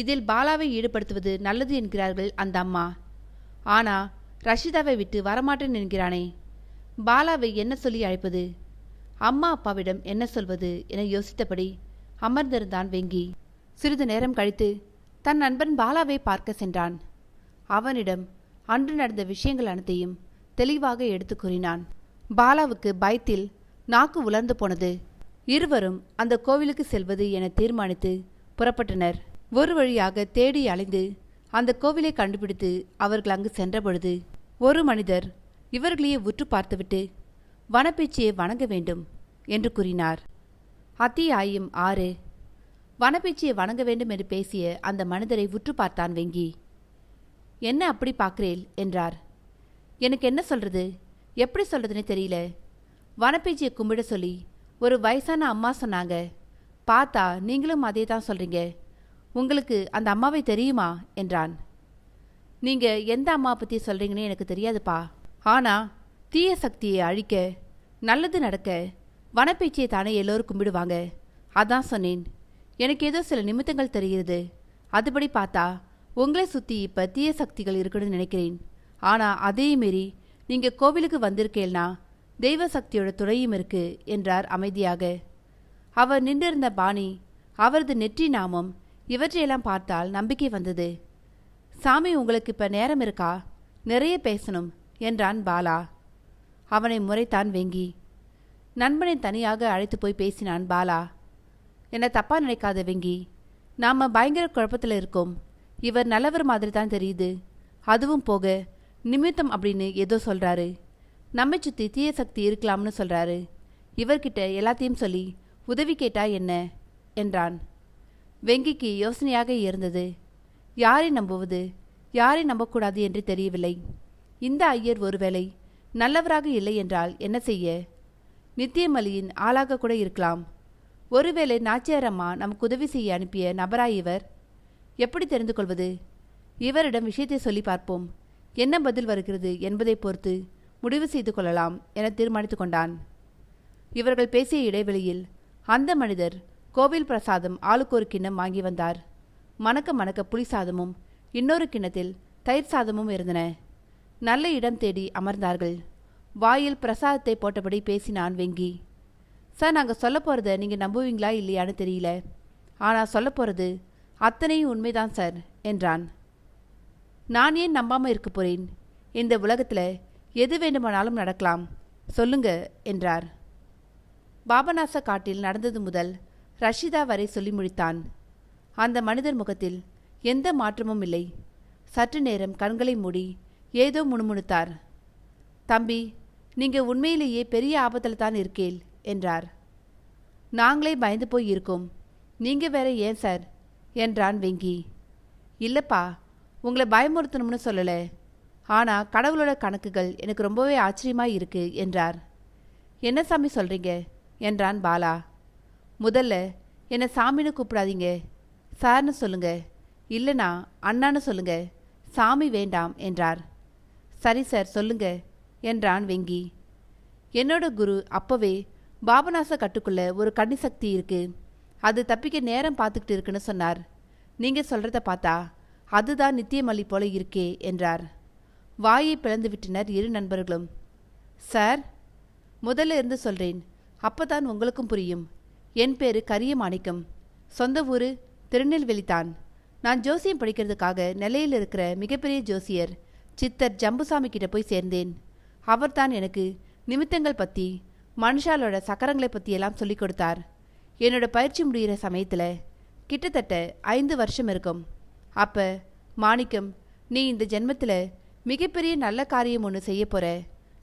இதில் பாலாவை ஈடுபடுத்துவது நல்லது என்கிறார்கள் அந்த அம்மா. ஆனா ரஷிதாவை விட்டு வரமாட்டேன் என்கிறானே, பாலாவை என்ன சொல்லி அழைப்பது? அம்மா அப்பாவிடம் என்ன சொல்வது என யோசித்தபடி அமர்ந்திருந்தான் வெங்கி. சிறிது நேரம் கழித்து தன் நண்பன் பாலாவை பார்க்க சென்றான். அவனிடம் அன்று நடந்த விஷயங்கள் அனைத்தையும் தெளிவாக எடுத்து கூறினான். பாலாவுக்கு பயத்தில் நாக்கு உலர்ந்து போனது. இருவரும் அந்த கோவிலுக்கு செல்வது என தீர்மானித்து புறப்பட்டனர். ஒரு வழியாக தேடி அலைந்து அந்த கோவிலை கண்டுபிடித்து அவர்கள் அங்கு சென்றபொழுது ஒரு மனிதர் இவர்களையே உற்று பார்த்துவிட்டு வனப்பேச்சியை வணங்க வேண்டும் என்று கூறினார். அத்தியாயம் 6. வனப்பேச்சியை வணங்க வேண்டும் என்று பேசிய அந்த மனிதரை உற்று பார்த்தான் வெங்கி. என்ன அப்படி பார்க்கிறேன் என்றார். எனக்கு என்ன சொல்றது, எப்படி சொல்றதுன்னு தெரியல. வனப்பேச்சியை கும்பிட சொல்லி ஒரு வயசான அம்மா சொன்னாங்க. பார்த்தா நீங்களும் அதே தான் சொல்றீங்க. உங்களுக்கு அந்த அம்மாவை தெரியுமா என்றான். நீங்க எந்த அம்மா பத்தி சொல்றீங்கன்னு எனக்கு தெரியாதுப்பா. ஆனா தீய சக்தியை அழிக்க, நல்லது நடக்க வனப்பேச்சியை தானே எல்லோரும் கும்பிடுவாங்க. அதான் சொன்னேன். எனக்கு ஏதோ சில நிமித்தங்கள் தெரிகிறது. அதுபடி பார்த்தா உங்களை சுத்தி இப்ப தீய சக்திகள் இருக்குன்னு நினைக்கிறேன். ஆனா அதே மீறி நீங்க கோவிலுக்கு வந்திருக்கேன்னா தெய்வ சக்தியோட துணையும் இருக்கு என்றார் அமைதியாக. அவர் நின்றிருந்த பாணி, அவரது நெற்றி நாமம் இவற்றையெல்லாம் பார்த்தால் நம்பிக்கை வந்தது. சாமி, உங்களுக்கு இப்ப நேரம் இருக்கா? நிறைய பேசணும் என்றான் பாலா. அவனை முறைத்தான் வெங்கி. நண்பனை தனியாக அழைத்து போய் பேசினான் பாலா. என்னை தப்பா நினைக்காத வெங்கி, நாம பயங்கர குழப்பத்தில் இருக்கோம். இவர் நல்லவர் மாதிரி தான் தெரியுது. அதுவும் போக நிமித்தம் அப்படின்னு ஏதோ சொல்றாரு. நம்மை சுத்தி தீய சக்தி இருக்கலாம்னு சொல்றாரு. இவர்கிட்ட எல்லாத்தையும் சொல்லி உதவி கேட்டா என்ன என்றான். வெங்கிக்கு யோசனையாக இருந்தது. யாரை நம்புவது, யாரை நம்பக்கூடாது என்று தெரியவில்லை. இந்த ஐயர் ஒருவேளை நல்லவராக இல்லை என்றால் என்ன செய்ய? நித்தியமலியின் ஆளாக கூட இருக்கலாம். ஒருவேளை நாச்சியார் அம்மா நமக்கு உதவி செய்ய அனுப்பிய நபராய் இவர்? எப்படி தெரிந்து கொள்வது? இவரிடம் விஷயத்தை சொல்லி பார்ப்போம். என்ன பதில் வருகிறது என்பதை பொறுத்து முடிவு செய்து கொள்ளலாம் என தீர்மானித்து கொண்டான். இவர்கள் பேசிய இடைவெளியில் அந்த மனிதர் கோவில் பிரசாதம் ஆளுக்கு ஒரு கிண்ணம் வாங்கி வந்தார். மணக்க மணக்க புளி சாதமும் இன்னொரு கிண்ணத்தில் தயிர் சாதமும் இருந்தன. நல்ல இடம் தேடி அமர்ந்தார்கள். வாயில் பிரசாதத்தை போட்டபடி பேசினான் வெங்கி. சார், நாங்கள் சொல்ல போகிறத நீங்கள் நம்புவீங்களா இல்லையான்னு தெரியல. ஆனால் சொல்ல போகிறது அத்தனையும் உண்மைதான் சார் என்றான். நான் ஏன் நம்பாமல் இருக்க போறேன்? இந்த உலகத்தில் எது வேண்டுமானாலும் நடக்கலாம், சொல்லுங்க என்றார். பாபநாச காட்டில் நடந்தது முதல் ரஷிதா வரை சொல்லி முடித்தான். அந்த மனிதர் முகத்தில் எந்த மாற்றமும் இல்லை. சற்று நேரம் கண்களை மூடி ஏதோ முணுமுணுத்தார். தம்பி, நீங்க உண்மையிலேயே பெரிய ஆபத்தில் தான் இருக்கேள் என்றார். நாங்களே பயந்து போய் இருக்கோம், நீங்க வேற ஏன் சார் என்றான் வெங்கி. இல்லப்பா, உங்களை பயமுறுத்தணும்னு சொல்லலை. ஆனால் கடவுளோட கணக்குகள் எனக்கு ரொம்பவே ஆச்சரியமாக இருக்கு என்றார். என்ன சாமி சொல்கிறீங்க என்றான் பாலா. முதல்ல என்னை சாமின்னு கூப்பிடாதீங்க, சார்னு சொல்லுங்க, இல்லைனா அண்ணான்னு சொல்லுங்க, சாமி வேண்டாம் என்றார். சரி சார், சொல்லுங்க என்றான் வெங்கி. என்னோட குரு அப்பவே பாபநாச கட்டுக்குள்ள ஒரு கன்னி சக்தி இருக்கு, அது தப்பிக்க நேரம் பார்த்துக்கிட்டு இருக்குன்னு சொன்னார். நீங்கள் சொல்கிறத பார்த்தா அதுதான் நித்தியமல்லி போல இருக்கே என்றார். வாயை பிளந்து விட்டனர் இரு நண்பர்களும். சார், முதல்ல இருந்து சொல்கிறேன், அப்போதான் உங்களுக்கும் புரியும். என் பேரு கரிய மாணிக்கம், சொந்த ஊர் திருநெல்வேலிதான். நான் ஜோசியம் படிக்கிறதுக்காக நெல்லையில் இருக்கிற மிகப்பெரிய ஜோசியர் சித்தர் ஜம்புசாமி கிட்ட போய் சேர்ந்தேன். அவர்தான் எனக்கு நிமித்தங்கள் பற்றி, மனுஷாலோட சக்கரங்களை பற்றியெல்லாம் சொல்லிக் கொடுத்தார். என்னோட பயிற்சி முடிகிற சமயத்தில் கிட்டத்தட்ட 5 வருஷம் இருக்கும். அப்போ மாணிக்கம், நீ இந்த ஜென்மத்தில் மிகப்பெரிய நல்ல காரியம் ஒன்று செய்ய போகிற,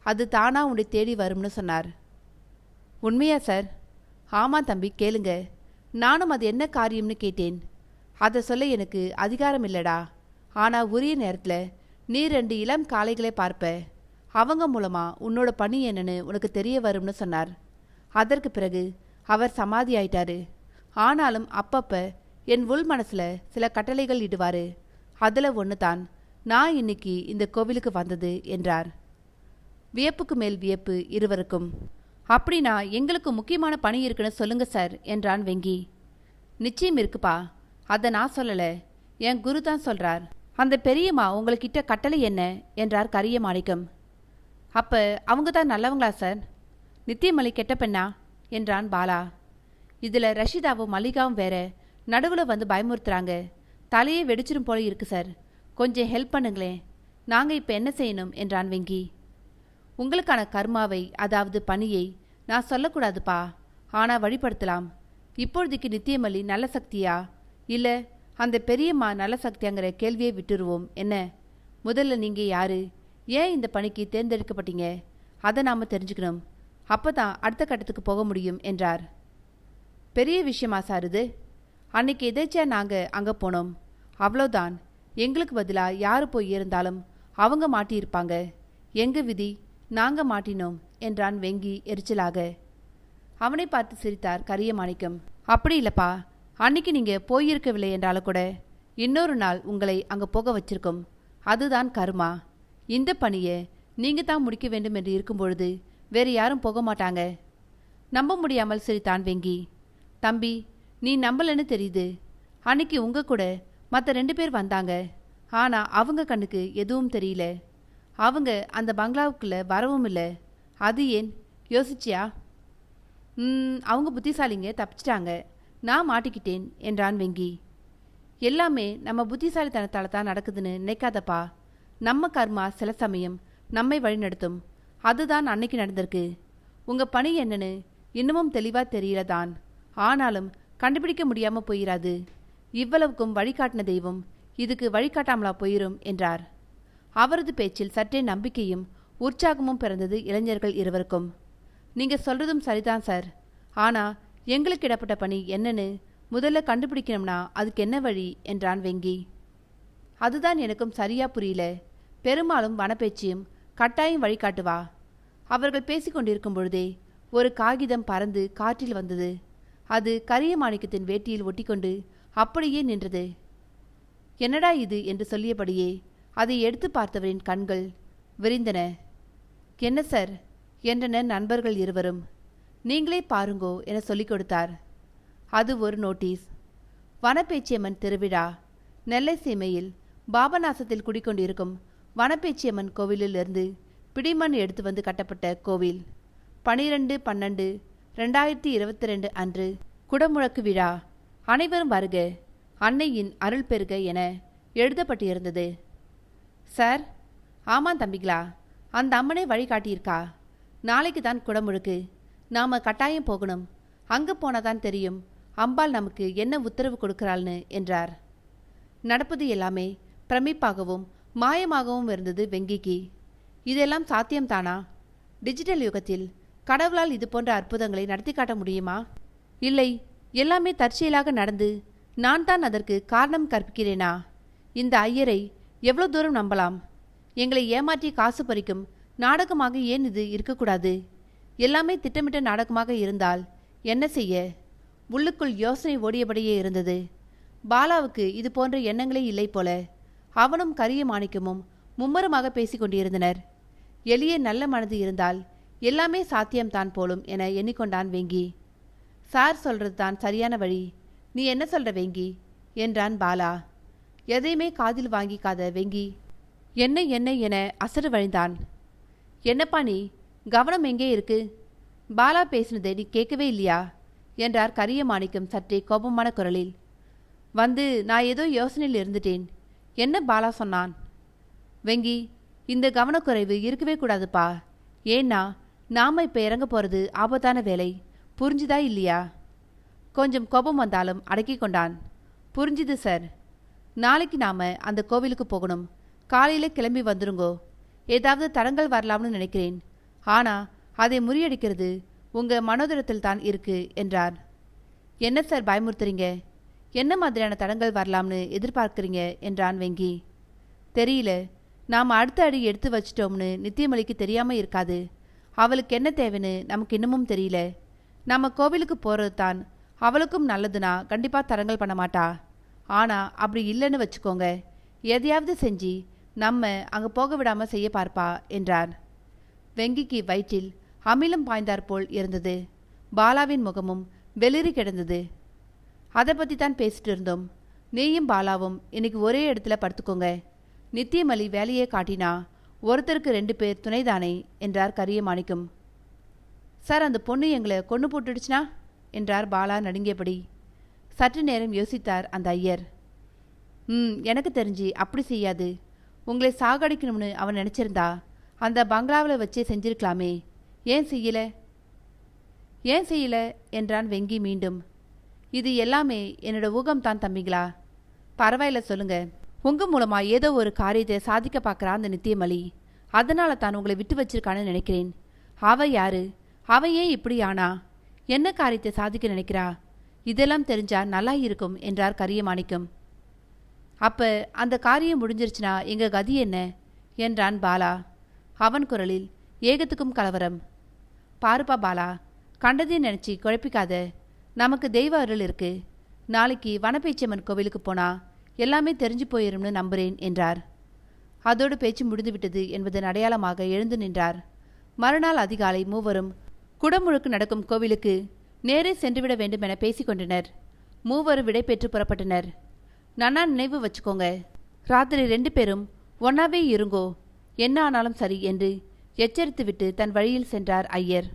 அது தானாக உன்னை தேடி வரும்னு சொன்னார். உண்மையா சார்? ஆமாம் தம்பி, கேளுங்க. நானும் அது என்ன காரியம்னு கேட்டேன். அதை சொல்ல எனக்கு அதிகாரம் இல்லடா, ஆனால் உரிய நேரத்தில் நீ 2 இளம் காளைகளை பார்ப்ப, அவங்க மூலமாக உன்னோட பணி என்னன்னு உனக்கு தெரிய வரும்னு சொன்னார். அதற்கு பிறகு அவர் சமாதி ஆயிட்டாரு. ஆனாலும் அப்பப்போ என் உள் மனசில் சில கட்டளைகள் இடுவார். அதில் ஒன்று தான் நான் இன்னைக்கு இந்த கோவிலுக்கு வந்தது என்றார். வியப்புக்கு மேல் வியப்பு இருவருக்கும். அப்படின்னா எங்களுக்கு முக்கியமான பணி இருக்குன்னு சொல்லுங்க சார் என்றான் வெங்கி. நிச்சயம் இருக்குப்பா, அதை நான் சொல்லலை, என் குரு தான் சொல்கிறார். அந்த பெரியம்மா உங்கள்கிட்ட கட்டளை என்ன என்றார் கரிய மாணிக்கம். அப்போ அவங்க தான் நல்லவங்களா சார்? நித்தியமல்லி கெட்ட பெண்ணா என்றான் பாலா. இதில் ரஷிதாவும் மல்லிகாவும் வேற நடுவில் வந்து பயமுறுத்துறாங்க. தலையே வெடிச்சிரும் போல இருக்கு சார், கொஞ்சம் ஹெல்ப் பண்ணுங்களேன். நாங்கள் இப்போ என்ன செய்யணும் என்றான் வெங்கி. உங்களுக்கான கர்மாவை, அதாவது பணியை நான் சொல்லக்கூடாதுப்பா, ஆனால் வழிபடுத்தலாம். இப்பொழுதுக்கு நித்தியமல்லி நல்ல சக்தியா இல்லை அந்த பெரியம்மா நல்ல சக்தியாங்கிற கேள்வியை விட்டுருவோம் என்ன? முதல்ல நீங்கள் யாரு, ஏன் இந்த பணிக்கு தேர்ந்தெடுக்கப்பட்டீங்க, அதை நாம் தெரிஞ்சுக்கணும். அப்போ தான் அடுத்த கட்டத்துக்கு போக முடியும் என்றார். பெரிய விஷயமா சார் இது? அன்னைக்கு எதேச்சா நாங்கள் அங்கே போனோம், அவ்வளோதான். எங்களுக்கு பதிலாக யார் போய் இருந்தாலும் அவங்க மாட்டியிருப்பாங்க. எங்கள் விதி, நாங்கள் மாட்டினோம் என்றான் வெங்கி எரிச்சலாக. அவனை பார்த்து சிரித்தார் கரிய மாணிக்கம். அப்படி இல்லைப்பா, அன்னைக்கு நீங்கள் போயிருக்கவில்லை என்றாலும் கூட இன்னொரு நாள் உங்களை அங்கே போக வச்சிருக்கோம். அதுதான் கர்மா. இந்த பணியை நீங்கள் தான் முடிக்க வேண்டும் என்று இருக்கும் பொழுது வேறு யாரும் போக மாட்டாங்க. நம்ப முடியாமல் சிரித்தான் வெங்கி. தம்பி, நீ நம்பலன்னு தெரியுது. அன்னைக்கு உங்க கூட மற்ற 2 பேர் வந்தாங்க, ஆனால் அவங்க கண்ணுக்கு எதுவும் தெரியல. அவங்க அந்த பங்களாவுக்குள்ள வரவும் இல்லை. அது ஏன் யோசிச்சியா? அவங்க புத்திசாலிங்க, தப்பிச்சிட்டாங்க, நான் மாட்டிக்கிட்டேன் என்றான் வெங்கி. எல்லாமே நம்ம புத்திசாலித்தனத்தால் தான் நடக்குதுன்னு நினைக்காதப்பா. நம்ம கர்மா சில சமயம் நம்மை வழிநடத்தும். அதுதான் அன்னைக்கு நடந்திருக்கு. உங்கள் பணி என்னன்னு இன்னமும் தெளிவாக தெரியலதான், ஆனாலும் கண்டுபிடிக்க முடியாமல் போயிடாது. இவ்வளவுக்கும் வழிகாட்டின தெய்வம் இதுக்கு வழிகாட்டாமலா போயிரும் என்றார். அவரது பேச்சில் சற்றே நம்பிக்கையும் உற்சாகமும் பிறந்தது இளைஞர்கள் இருவருக்கும். நீங்கள் சொல்கிறதும் சரிதான் சார், ஆனால் எங்களுக்கு இடப்பட்ட பணி என்னன்னு முதல்ல கண்டுபிடிக்கணும்னா அதுக்கு என்ன வழி என்றான் வெங்கி. அதுதான் எனக்கும் சரியா புரியல. பெரும்பாலும் வனப்பேச்சியும் கட்டாயம் வழிகாட்டுவா. அவர்கள் பேசிக்கொண்டிருக்கும் பொழுதே ஒரு காகிதம் பறந்து காற்றில் வந்தது. அது கரியமாணிக்கத்தின் வேட்டியில் ஒட்டிக்கொண்டு அப்படியே நின்றது. என்னடா இது என்று சொல்லியபடியே அதை எடுத்து பார்த்தவரின் கண்கள் விரிந்தன. என்ன சார் என்றனர் நண்பர்கள் இருவரும். நீங்களே பாருங்கோ என சொல்லிக் கொடுத்தார். அது ஒரு நோட்டீஸ். வனப்பேச்சியம்மன் திருவிழா. நெல்லை சீமையில் பாபநாசத்தில் குடிக்கொண்டிருக்கும் வனப்பேச்சியம்மன் கோவிலிலிருந்து பிடிமண் எடுத்து வந்து கட்டப்பட்ட கோவில். 12/12/2022 அன்று குடமுழக்கு விழா. அனைவரும் வருக, அன்னையின் அருள் பெறுக என எழுதப்பட்டிருந்தது. சார், ஆமாம் தம்பிகளா, அந்த அம்மனே வழிகாட்டியிருக்கா. நாளைக்கு தான் குடமுழுக்கு. நாம கட்டாயம் போகணும். அங்கே போனாதான் தெரியும் அம்பாள் நமக்கு என்ன உத்தரவு கொடுக்கிறாள்னு என்றார். நடப்பது எல்லாமே பிரமிப்பாகவும் மாயமாகவும் இருந்தது வெங்கிக்கு. இதெல்லாம் சாத்தியம்தானா? டிஜிட்டல் யுகத்தில் கடவுளால் இது போன்ற அற்புதங்களை நடத்தி காட்ட முடியுமா? இல்லை, எல்லாமே தற்செயலாக நடந்து நான் தான் அதற்கு காரணம் கற்பிக்கிறேனா? இந்த ஐயரை எவ்வளோ தூரம் நம்பலாம்? எங்களை ஏமாற்றி காசு பறிக்கும் நாடகமாக ஏன் இது இருக்கக்கூடாது? எல்லாமே திட்டமிட்ட நாடகமாக இருந்தால் என்ன செய்ய? உள்ளுக்குள் யோசனை ஓடியபடியே இருந்தது. பாலாவுக்கு இது போன்ற எண்ணங்களே இல்லை போல. அவனும் கரிய மாணிக்கமும் மும்மரமாக பேசிக் கொண்டிருந்தனர். எளிய நல்ல மனது இருந்தால் எல்லாமே சாத்தியம்தான் போலும் என எண்ணிக்கொண்டான் வெங்கி. சார் சொல்றது தான் சரியான வழி. நீ என்ன சொல்ற வெங்கி என்றான் பாலா. எதையுமே காதில் வாங்கிக்காத வெங்கி என்ன என்ன என அசடு வழிந்தான். என்னப்பா நீ, கவனம் எங்கே இருக்கு? பாலா பேசினதை நீ கேட்கவே இல்லையா என்றார் கரிய மாணிக்கம் சற்றே கோபமான குரலில். நான் ஏதோ யோசனையில் இருந்துட்டேன். என்ன பாலா சொன்னான்? வெங்கி, இந்த கவனக்குறைவு இருக்கவே கூடாதுப்பா. ஏன்னா நாம இப்ப இறங்க போறது ஆபத்தான வேலை. புரிஞ்சுதா இல்லையா? கொஞ்சம் கோபம் வந்தாலும் அடக்கி கொண்டான். புரிஞ்சுது சார். நாளைக்கு நாம அந்த கோவிலுக்கு போகணும். காலையில கிளம்பி வந்துருங்கோ. ஏதாவது தடங்கள் வரலாம்னு நினைக்கிறேன். ஆனா அதை முறியடிக்கிறது உங்க மனோதரத்தில் தான் இருக்கு என்றார். என்ன சார் பயமுறுத்துறீங்க? என்ன மாதிரியான தடங்கள் வரலாம்னு எதிர்பார்க்குறீங்க என்றான் வெங்கி. தெரியல. நாம் அடுத்த அடி எடுத்து வச்சிட்டோம்னு நித்தியமலிக்கு தெரியாம இருக்காது. அவளுக்கு என்ன தேவைன்னு நமக்கு இன்னமும் தெரியல. நம்ம கோவிலுக்கு போறது தான் அவளுக்கும் நல்லதுன்னா கண்டிப்பா தடங்கள் பண்ண மாட்டா. ஆனா அப்படி இல்லைன்னு வச்சுக்கோங்க, எதையாவது செஞ்சு நம்ம அங்க போக விடாம செய்ய பார்ப்பா என்றார். வெங்கிக்கு வயிற்றில் அமிலம் பாய்ந்தாற்போல் இருந்தது. பாலாவின் முகமும் வெளிரி கிடந்தது. அதை பற்றி தான் பேசிட்டு இருந்தோம். நீயும் பாலாவும் இன்னைக்கு ஒரே இடத்துல படுத்துக்கோங்க. நித்தியமலி வேலையே காட்டினா ஒருத்தருக்கு 2 பேர் துணைதானே என்றார் கரிய மாணிக்கம். சார், அந்த பொண்ணு எங்களை கொன்று போட்டுடுச்சுனா என்றார் பாலா நடுங்கியபடி. சற்று நேரம் யோசித்தார் அந்த ஐயர். எனக்கு தெரிஞ்சு அப்படி செய்யாது. உங்களை சாகடிக்கணும்னு அவன் நினச்சிருந்தா அந்த பங்களாவில் வச்சே செஞ்சிருக்கலாமே. ஏன் செய்யல என்றான் வெங்கி மீண்டும். இது எல்லாமே என்னோட ஊகம்தான் தம்பிங்களா. பரவாயில்ல, சொல்லுங்க. உங்க மூலமா ஏதோ ஒரு காரியத்தை சாதிக்க பார்க்குறா அந்த நித்தியமலி. அதனால தான் உங்களை விட்டு வச்சிருக்கான்னு நினைக்கிறேன். அவ யாரு? அவ ஏன் இப்படி ஆனா? என்ன காரியத்தை சாதிக்க நினைக்கிறா? இதெல்லாம் தெரிஞ்சா நல்லா இருக்கும் என்றார் கரிய மாணிக்கம். அப்ப அந்த காரியம் முடிஞ்சிருச்சுனா எங்க கதி என்ன என்றான் பாலா. அவன் குரலில் ஏகத்துக்கும் கலவரம். பாருப்பா பாலா, கண்டதையும் நினைச்சி குழப்பிக்காத. நமக்கு தெய்வ அருள் இருக்கு. நாளைக்கு வனப்பேச்சியம்மன் கோவிலுக்கு போனா எல்லாமே தெரிஞ்சு போயிரும்னு நம்புறேன் என்றார். அதோடு பேச்சு முடிந்துவிட்டது என்பதன் அடையாளமாக எழுந்து நின்றார். மறுநாள் அதிகாலை மூவரும் குடமுழுக்கு நடக்கும் கோவிலுக்கு நேரே சென்றுவிட வேண்டும் என பேசிக்கொண்டனர். மூவரும் விடை பெற்று புறப்பட்டனர். நன்னா நினைவு வச்சுக்கோங்க, ராத்திரி 2 பேரும் ஒன்னாவே இருங்கோ, என்ன ஆனாலும் சரி என்று எச்சரித்துவிட்டு தன் வழியில் சென்றார் ஐயர்.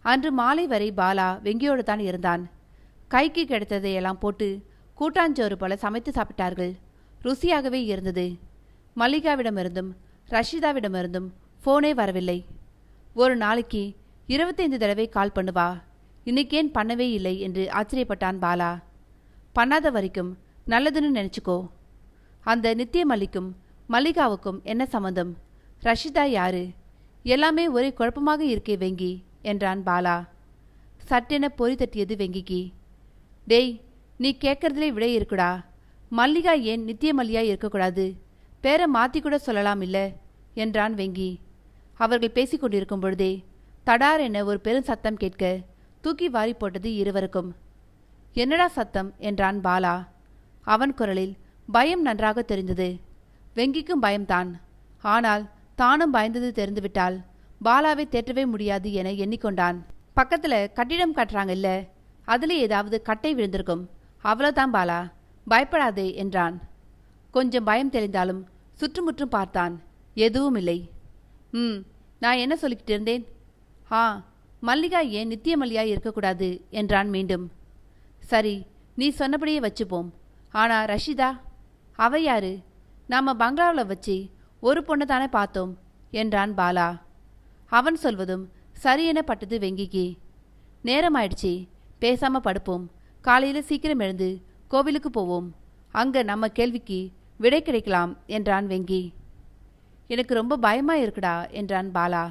அன்று மாலை வரை பாலா வெங்கியோடு தான் இருந்தான். கைக்கு கிடைத்ததையெல்லாம் போட்டு கூட்டாஞ்சோறு போல சமைத்து சாப்பிட்டார்கள். ருசியாகவே இருந்தது. மல்லிகாவிடமிருந்தும் ரஷிதாவிடமிருந்தும் ஃபோனே வரவில்லை. ஒரு நாளைக்கு 25 தடவை கால் பண்ணுவா, இன்னைக்கேன் பண்ணவே இல்லை என்று ஆச்சரியப்பட்டான் பாலா. பண்ணாத வரைக்கும் நல்லதுன்னு நினச்சிக்கோ. அந்த நித்தியமல்லிக்கும் மல்லிகாவுக்கும் என்ன சம்மந்தம்? ரஷிதா யாரு? எல்லாமே ஒரே குழப்பமாக இருக்கே வெங்கி என்றான் பாலா. சட்டென பொறி தட்டியது வெங்கிக்கு. டேய், நீ கேட்கறதுலே விடை இருக்குடா. மல்லிகா ஏன் நித்தியமல்லியா இருக்கக்கூடாது? பேரை மாற்றி கூட சொல்லலாம் இல்ல என்றான் வெங்கி. அவர்கள் பேசிக்கொண்டிருக்கும் பொழுதே தடார் என ஒரு பெரும் சத்தம் கேட்க தூக்கி வாரி போட்டது இருவருக்கும். என்னடா சத்தம் என்றான் பாலா. அவன் குரலில் பயம் நன்றாக தெரிந்தது. வெங்கிக்கும் பயம்தான். ஆனால் தானும் பயந்தது தெரிந்துவிட்டால் பாலாவை தேற்றவே முடியாது என எண்ணிக்கொண்டான். பக்கத்துல கட்டிடம் கட்டுறாங்கல்ல, அதுல ஏதாவது கட்டை விழுந்திருக்கும், அவ்வளோதான் பாலா, பயப்படாதே என்றான். கொஞ்சம் பயம் தெளிந்தாலும் சுற்றுமுற்றும் பார்த்தான். எதுவும் இல்லை. நான் என்ன சொல்லிக்கிட்டு இருந்தேன்? மல்லிகா ஏன் நித்தியமல்லியாய் இருக்கக்கூடாது என்றான் மீண்டும். சரி, நீ சொன்னபடியே வச்சுப்போம். ஆனா ரஷிதா, அவ யாரு? நாம பங்களாவில் வச்சு ஒரு பொண்ணு தானே பார்த்தோம் என்றான் பாலா. அவன் சொல்வதும் சரியென பட்டது வெங்கிக்கு. நேரமாயிடுச்சு, பேசாம படுப்போம். காலையில சீக்கிரம் எழுந்து கோவிலுக்கு போவோம். அங்க நம்ம கேள்விக்கு விடை கிடைக்கலாம் என்றான் வெங்கி. எனக்கு ரொம்ப பயமா இருக்குடா என்றான் பாலா.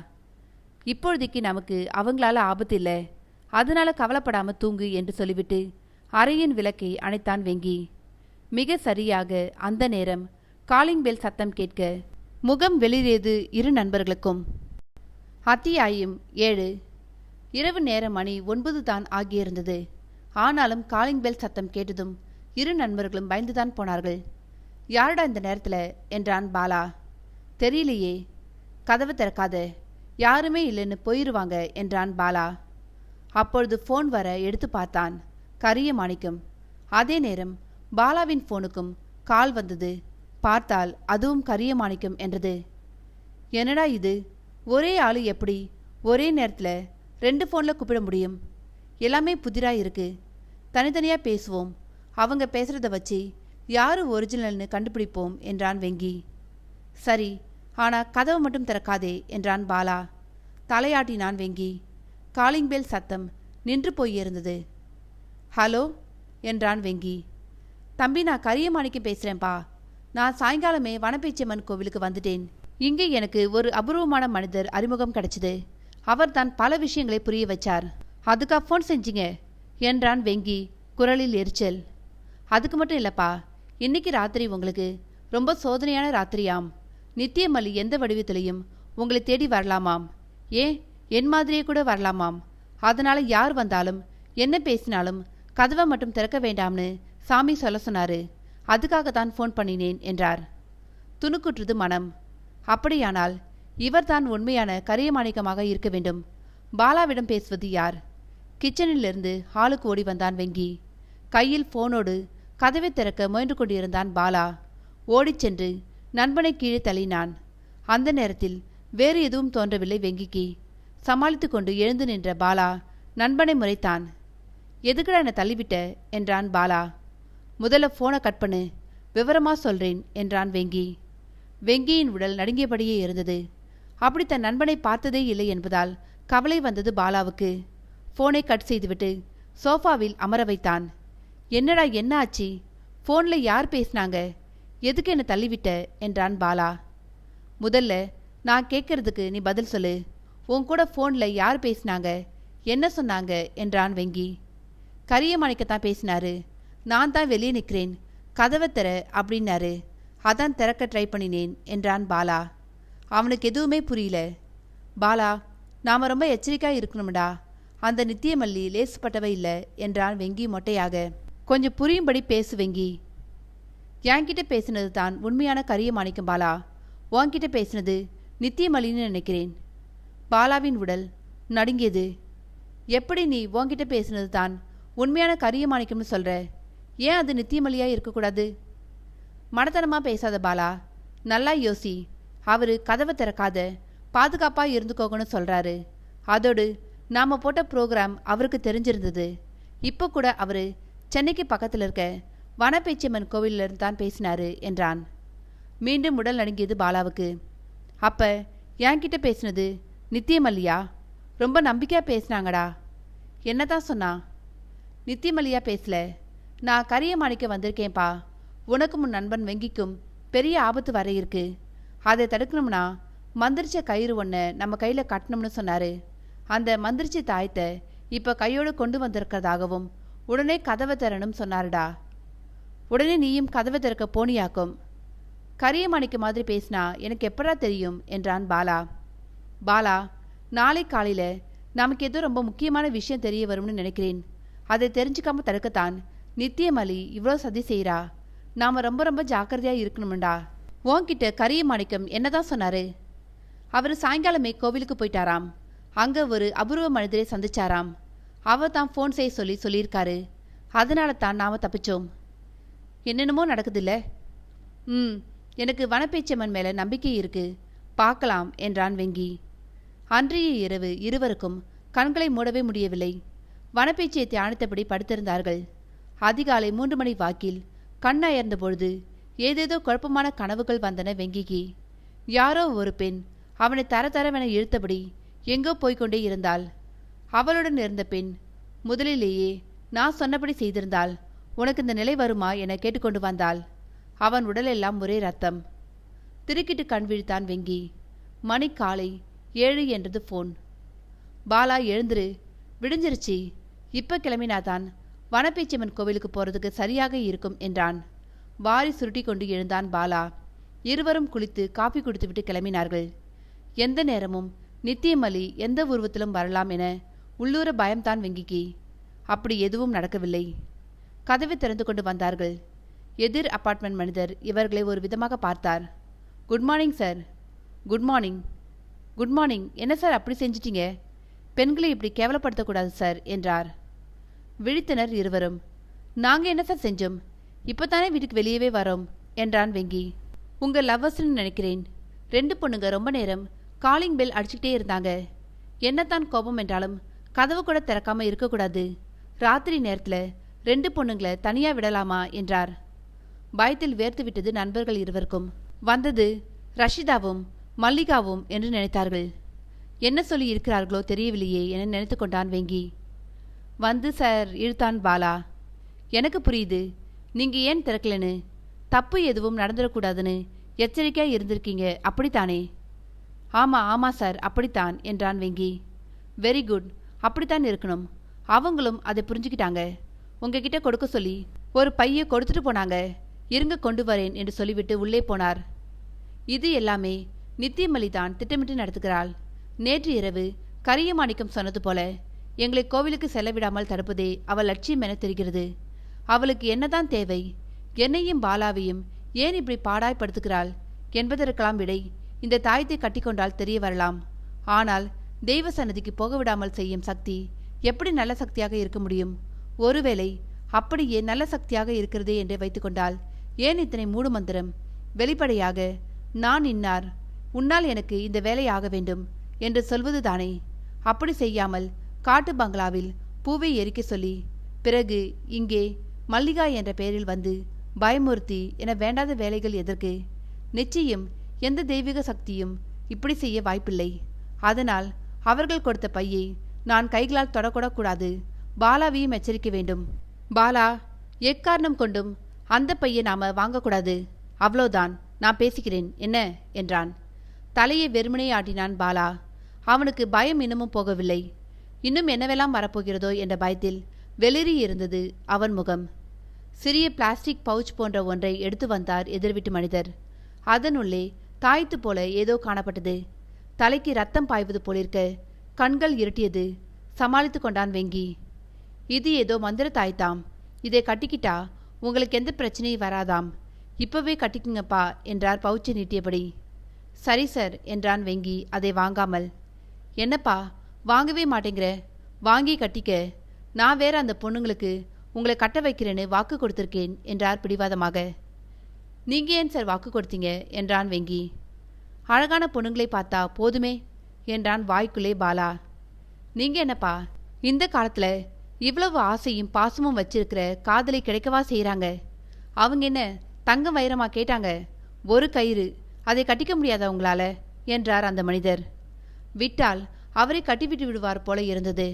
இப்பொழுதைக்கு நமக்கு அவங்களால ஆபத்து இல்லை, அதனால கவலைப்படாம தூங்கு என்று சொல்லிவிட்டு அறையின் விளக்கை அணைத்தான் வெங்கி. மிக சரியாக அந்த நேரம் காலிங் பெல் சத்தம் கேட்க முகம் வெளியேறியது இரு நண்பர்களுக்கும். அத்தியாயம் 7. இரவு நேரம் மணி 9 தான் ஆகியிருந்தது. ஆனாலும் காலிங் பெல் சத்தம் கேட்டதும் இரு நண்பர்களும் பயந்துதான் போனார்கள். யாருடா இந்த நேரத்தில் என்றான் பாலா. தெரியலையே, கதவு திறக்காத, யாருமே இல்லைன்னு போயிருவாங்க என்றான் பாலா. அப்பொழுது ஃபோன் வர எடுத்து பார்த்தான். கரிய மாணிக்கம். அதே நேரம் பாலாவின் ஃபோனுக்கும் கால் வந்தது. பார்த்தால் அதுவும் கரிய மாணிக்கம் என்றது. என்னடா இது, ஒரே ஆளு எப்படி ஒரே நேரத்தில் 2 ஃபோனில் கூப்பிட முடியும்? எல்லாமே புதிராக இருக்கு. தனித்தனியாக பேசுவோம், அவங்க பேசுகிறத வச்சு யாரு ஒரிஜினல்னு கண்டுபிடிப்போம் என்றான் வெங்கி. சரி, ஆனால் கதவை மட்டும் திறக்காதே என்றான் பாலா. தலையாட்டினான் வெங்கி. காலிங் பெல் சத்தம் நின்று போயிருந்தது. ஹலோ என்றான் வெங்கி. தம்பி, நான் கரியமாணிக்கம் பேசுகிறேன்ப்பா. நான் சாயங்காலமே வனப்பேச்சியம்மன் கோவிலுக்கு வந்துட்டேன். இங்கே எனக்கு ஒரு அபூர்வமான மனிதர் அறிமுகம் கிடைச்சிது. அவர் தான் பல விஷயங்களை புரிய வச்சார். அதுக்கா ஃபோன் செஞ்சிங்க என்றான் வெங்கி குரலில் எரிச்சல். அதுக்கு மட்டும் இல்லைப்பா, இன்னைக்கு ராத்திரி உங்களுக்கு ரொம்ப சோதனையான ராத்திரியாம். நித்தியமல்லி எந்த வடிவத்திலையும் உங்களை தேடி வரலாமாம். ஏன், என் மாதிரியே கூட வரலாமாம். அதனால யார் வந்தாலும் என்ன பேசினாலும் கதவை மட்டும் திறக்க வேண்டாம்னு சாமி சொல்ல சொன்னாரு. அதுக்காகத்தான் ஃபோன் பண்ணினேன் என்றார். துணுக்குற்றது மனம். அப்படியானால் இவர்தான் உண்மையான கரியமாணிக்கமாக இருக்க வேண்டும். பாலாவிடம் பேசுவது யார்? கிச்சனிலிருந்து ஹாலுக்கு ஓடி வந்தான் வெங்கி. கையில் ஃபோனோடு கதவை திறக்க முயன்று கொண்டிருந்தான் பாலா. ஓடிச் சென்று நண்பனை கீழே தள்ளினான். அந்த நேரத்தில் வேறு எதுவும் தோன்றவில்லை வெங்கிக்கு. சமாளித்து கொண்டு எழுந்து நின்ற பாலா நண்பனை முறைத்தான். எதுக்குடா என்னை தள்ளிவிட்ட என்றான் பாலா. முதல்ல ஃபோனை கட் பண்ணு, விவரமா சொல்றேன் என்றான் வெங்கி. வெங்கியின் உடல் நடுங்கியபடியே இருந்தது. அப்படி தன் நண்பனை பார்த்ததே இல்லை என்பதால் கவலை வந்தது பாலாவுக்கு. ஃபோனை கட் செய்துவிட்டு சோஃபாவில் அமர வைத்தான். என்னடா, என்ன ஆச்சு? ஃபோனில் யார் பேசினாங்க? எதுக்கு என்னை தள்ளிவிட்ட என்றான் பாலா. முதல்ல நான் கேட்கறதுக்கு நீ பதில் சொல்லு. உன் கூட ஃபோனில் யார் பேசினாங்க, என்ன சொன்னாங்க என்றான் வெங்கி. கரியமாணிக்கத்தான் பேசினாரு. நான் தான் வெளியே நிற்கிறேன், கதவை திற அப்படின்னாரு. அதான் திறக்க ட்ரை பண்ணினேன் என்றான் பாலா. அவனுக்கு எதுவுமே புரியல. பாலா, நாம் ரொம்ப எச்சரிக்கையாக இருக்கணும்டா. அந்த நித்தியமல்லி லேசுப்பட்டவை இல்லை என்றான் வெங்கி மொட்டையாக. கொஞ்சம் புரியும்படி பேசு வெங்கி. என்கிட்ட பேசினது தான் உண்மையான கரியமாணிக்கம் பாலா. உன்கிட்ட பேசினது நித்தியமல்லின்னு நினைக்கிறேன். பாலாவின் உடல் நடுங்கியது. எப்படி நீ உன்கிட்ட பேசினது தான் உண்மையான கரியமாணிக்கம்னு சொல்ற? ஏன் அது நித்தியமல்லியா இருக்கக்கூடாது? மடத்தனமா பேசாத பாலா, நல்லா யோசி. அவரு கதவை திறக்காத, பாதுகாப்பாக இருந்துக்கோங்கன்னு சொல்றாரு. அதோடு நாம போட்ட ப்ரோக்ராம் அவருக்கு தெரிஞ்சிருந்தது. இப்போ கூட அவரு சென்னைக்கு பக்கத்தில் இருக்க வனப்பேச்சியம்மன் கோவிலிருந்து தான் பேசினாரு என்றான். மீண்டும் உடல் நடுங்கியது பாலாவுக்கு. அப்ப என்கிட்ட பேசினது நித்தியமல்லியா? ரொம்ப நம்பிக்கையா பேசினாங்கடா. என்னதான் சொன்னா? நித்தியமல்லியா பேசல. நான் கரியமாணிக்க வந்திருக்கேன்ப்பா. உனக்கும் உன் நண்பன் வெங்கிக்கும் பெரிய ஆபத்து வர இருக்கு. அதை தடுக்கணும்னா மந்திரிச்ச கயிறு ஒன்று நம்ம கையில் கட்டணும்னு சொன்னாரு. அந்த மந்திரிச்சி தாயத்தை இப்போ கையோடு கொண்டு வந்திருக்கிறதாகவும் உடனே கதவை திறனும் சொன்னாருடா. உடனே நீயும் கதவை திறக்க போனியாக்கும். கரியமாணிக்க மாதிரி பேசினா எனக்கு எப்படா தெரியும் என்றான் பாலா. பாலா, நாளை காலையில் நமக்கு ஏதோ ரொம்ப முக்கியமான விஷயம் தெரிய வரும்னு நினைக்கிறேன். அதை தெரிஞ்சுக்காம தடுக்கத்தான் நித்தியமலி இவ்வளோ சதி செய்கிறா. நாம் ரொம்ப ரொம்ப ஜாக்கிரதையாக இருக்கணும்டா. உன்கிட்ட கரிய மாணிக்கம் என்னதான் சொன்னார்? அவர் சாயங்காலமே கோவிலுக்கு போயிட்டாராம். அங்கே ஒரு அபூர்வ மனிதரை சந்திச்சாராம். அவ தான் ஃபோன் செய்ய சொல்லியிருக்காரு. அதனால தான் நாம் தப்பிச்சோம். என்னென்னமோ நடக்குதில்ல. எனக்கு வனப்பேச்சம்மன் மேலே நம்பிக்கை இருக்கு, பார்க்கலாம் என்றான் வெங்கி. அன்றைய இரவு இருவருக்கும் கண்களை மூடவே முடியவில்லை. வனப்பேச்சியை தியானித்தபடி படுத்திருந்தார்கள். அதிகாலை 3 மணி வாக்கில் கண்ணயர்ந்த பொழுது ஏதேதோ குழப்பமான கனவுகள் வந்தன வெங்கிக்கு. யாரோ ஒரு பெண் அவனை தரதரவென இழுத்தபடி எங்கோ போய்கொண்டே இருந்தாள். அவளுடன் இருந்த பெண் முதலிலேயே நான் சொன்னபடி செய்திருந்தாள். உனக்கு இந்த நிலை வருமா என கேட்டுக்கொண்டு வந்தாள். அவன் உடலெல்லாம் ஒரே ரத்தம். திருக்கிட்டு கண் விழித்தான் வெங்கி. மணி காலை 7 என்றது ஃபோன். பாலா, எழுந்துரு, விடிஞ்சிருச்சு, இப்ப கிளம்பினாதான் வனப்பேச்சியம்மன் கோவிலுக்கு போறதுக்கு சரியாக இருக்கும் என்றான். வாரி சுருட்டி கொண்டு எழுந்தான் பாலா. இருவரும் குளித்து காபி குடித்துவிட்டு கிளம்பினார்கள். எந்த நேரமும் நித்தியமலி எந்த உருவத்திலும் வரலாம் என உள்ளூர பயம்தான் வெங்கிக்கு. அப்படி எதுவும் நடக்கவில்லை. கதவை திறந்து கொண்டு வந்தார்கள். எதிர் அபார்ட்மெண்ட் மனிதர் இவர்களை ஒரு விதமாக பார்த்தார். Good morning sir. Good morning. Good morning. என்ன சார் அப்படி செஞ்சிட்டீங்க? பெண்களை இப்படி கேவலப்படுத்தக்கூடாது சார் என்றார். விழித்தனர் இருவரும். நாங்கள் என்ன சார் செஞ்சோம்? இப்போ தானே வீட்டுக்கு வெளியவே வரோம் என்றான் வெங்கி. உங்கள் லவ்வர்ஸ்ன்னு நினைக்கிறேன். 2 பொண்ணுங்க ரொம்ப நேரம் காலிங் பெல் அடிச்சுக்கிட்டே இருந்தாங்க. என்னத்தான் கோபம் என்றாலும் கதவு கூட திறக்காம இருக்கக்கூடாது. ராத்திரி நேரத்தில் 2 பொண்ணுங்களை தனியாக விடலாமா என்றார். பயத்தில் வேர்த்து விட்டது நண்பர்கள் இருவருக்கும். வந்தது ரஷிதாவும் மல்லிகாவும் என்று நினைத்தார்கள். என்ன சொல்லி இருக்கிறார்களோ தெரியவில்லையே என நினைத்து கொண்டான் வெங்கி. வந்து சார் இழுத்தான் பாலா. எனக்கு புரியுது நீங்கள் ஏன் திறக்கலன்னு. தப்பு எதுவும் நடந்துடக்கூடாதுன்னு எச்சரிக்கையாக இருந்திருக்கீங்க, அப்படித்தானே? ஆமாம் சார், அப்படித்தான் என்றான் வெங்கி. வெரி குட், அப்படித்தான் இருக்கணும். அவங்களும் அதை புரிஞ்சுக்கிட்டாங்க. உங்ககிட்ட கொடுக்க சொல்லி ஒரு பையை கொடுத்துட்டு போனாங்க. இருங்க கொண்டு வரேன் என்று சொல்லிவிட்டு உள்ளே போனார். இது எல்லாமே நித்தியமலி தான் திட்டமிட்டு நடத்துகிறாள். நேற்று இரவு கரியமாணிக்கம் சொன்னது போல எங்களை கோவிலுக்கு செல்ல விடாமல் தடுப்பதே அவள் லட்சியம் என தெரிகிறது. அவளுக்கு என்னதான் தேவை? என்னையும் பாலாவையும் ஏன் இப்படி பாடாய்படுத்துகிறாள் என்பதற்கெல்லாம் விடை இந்த தாயத்தை கட்டிக்கொண்டால் தெரிய வரலாம். ஆனால் தெய்வ சன்னதிக்கு போக விடாமல் செய்யும் சக்தி எப்படி நல்ல சக்தியாக இருக்க முடியும்? ஒருவேளை அப்படியே நல்ல சக்தியாக இருக்கிறதே என்று வைத்துக்கொண்டால் ஏன் இத்தனை மூடு மந்திரம்? வெளிப்படையாக நான் இன்னார், உன்னால் எனக்கு இந்த வேலை ஆக வேண்டும் என்று சொல்வது தானே. அப்படி செய்யாமல் காட்டு பங்களாவில் பூவை எரிக்க சொல்லி பிறகு இங்கே மல்லிகா என்ற பெயரில் வந்து பயமுறுத்தி என வேண்டாத வேலைகள் எதற்கு? நிச்சயம் எந்த தெய்வீக சக்தியும் இப்படி செய்ய வாய்ப்பில்லை. அதனால் அவர்கள் கொடுத்த பையை நான் கைகளால் தொடக்கூடக்கூடாது. பாலாவையும் எச்சரிக்க வேண்டும். பாலா, எக்காரணம் கொண்டும் அந்த பையை நாம வாங்கக்கூடாது. அவ்வளோதான், நான் பேசிக்கிறேன் என்ன என்றான். தலையை வெறுமனே ஆட்டினான் பாலா. அவனுக்கு பயம் இன்னமும் போகவில்லை. இன்னும் என்னவெல்லாம் வரப்போகிறதோ என்ற பயத்தில் வெளிரி இருந்தது அவன் முகம். சிறிய பிளாஸ்டிக் பவுச் போன்ற ஒன்றை எடுத்து வந்தார் எதிர்விட்டு மனிதர். அதனுள்ளே தாய்த்து போல ஏதோ காணப்பட்டது. தலைக்கு ரத்தம் பாய்வது போலிருக்க கண்கள் இருட்டியது. சமாளித்து கொண்டான் வெங்கி. இது ஏதோ மந்திர தாய்த்தாம். இதை கட்டிக்கிட்டா உங்களுக்கு எந்த பிரச்சனையும் வராதாம். இப்பவே கட்டிக்குங்கப்பா என்றார் பவுச்சை நீட்டியபடி. சரி சார் என்றான் வெங்கி அதை வாங்காமல். என்னப்பா வாங்கவே மாட்டேங்கிற? வாங்கி கட்டிக்க. நான் வேற அந்த பொண்ணுங்களுக்கு உங்களை கட்ட வைக்கிறேன்னு வாக்கு கொடுத்துருக்கேன் என்றார் பிடிவாதமாக. நீங்க ஏன் சார் வாக்கு கொடுத்தீங்க என்றான் வெங்கி. அழகான பொண்ணுங்களை பார்த்தா போதுமே என்றான் வாய்க்குள்ளே பாலா. நீங்க என்னப்பா இந்த காலத்துல இவ்வளவு ஆசையும் பாசமும் வச்சிருக்கிற காதலை கிடைக்கவா செய்யறாங்க? அவங்க என்ன தங்கம் வைரமா கேட்டாங்க? ஒரு கயிறு, அதை கட்டிக்க முடியாதா உங்களால என்றார் அந்த மனிதர். விட்டால் அவரை கட்டிவிட்டு விடுவார் போல இருந்தது.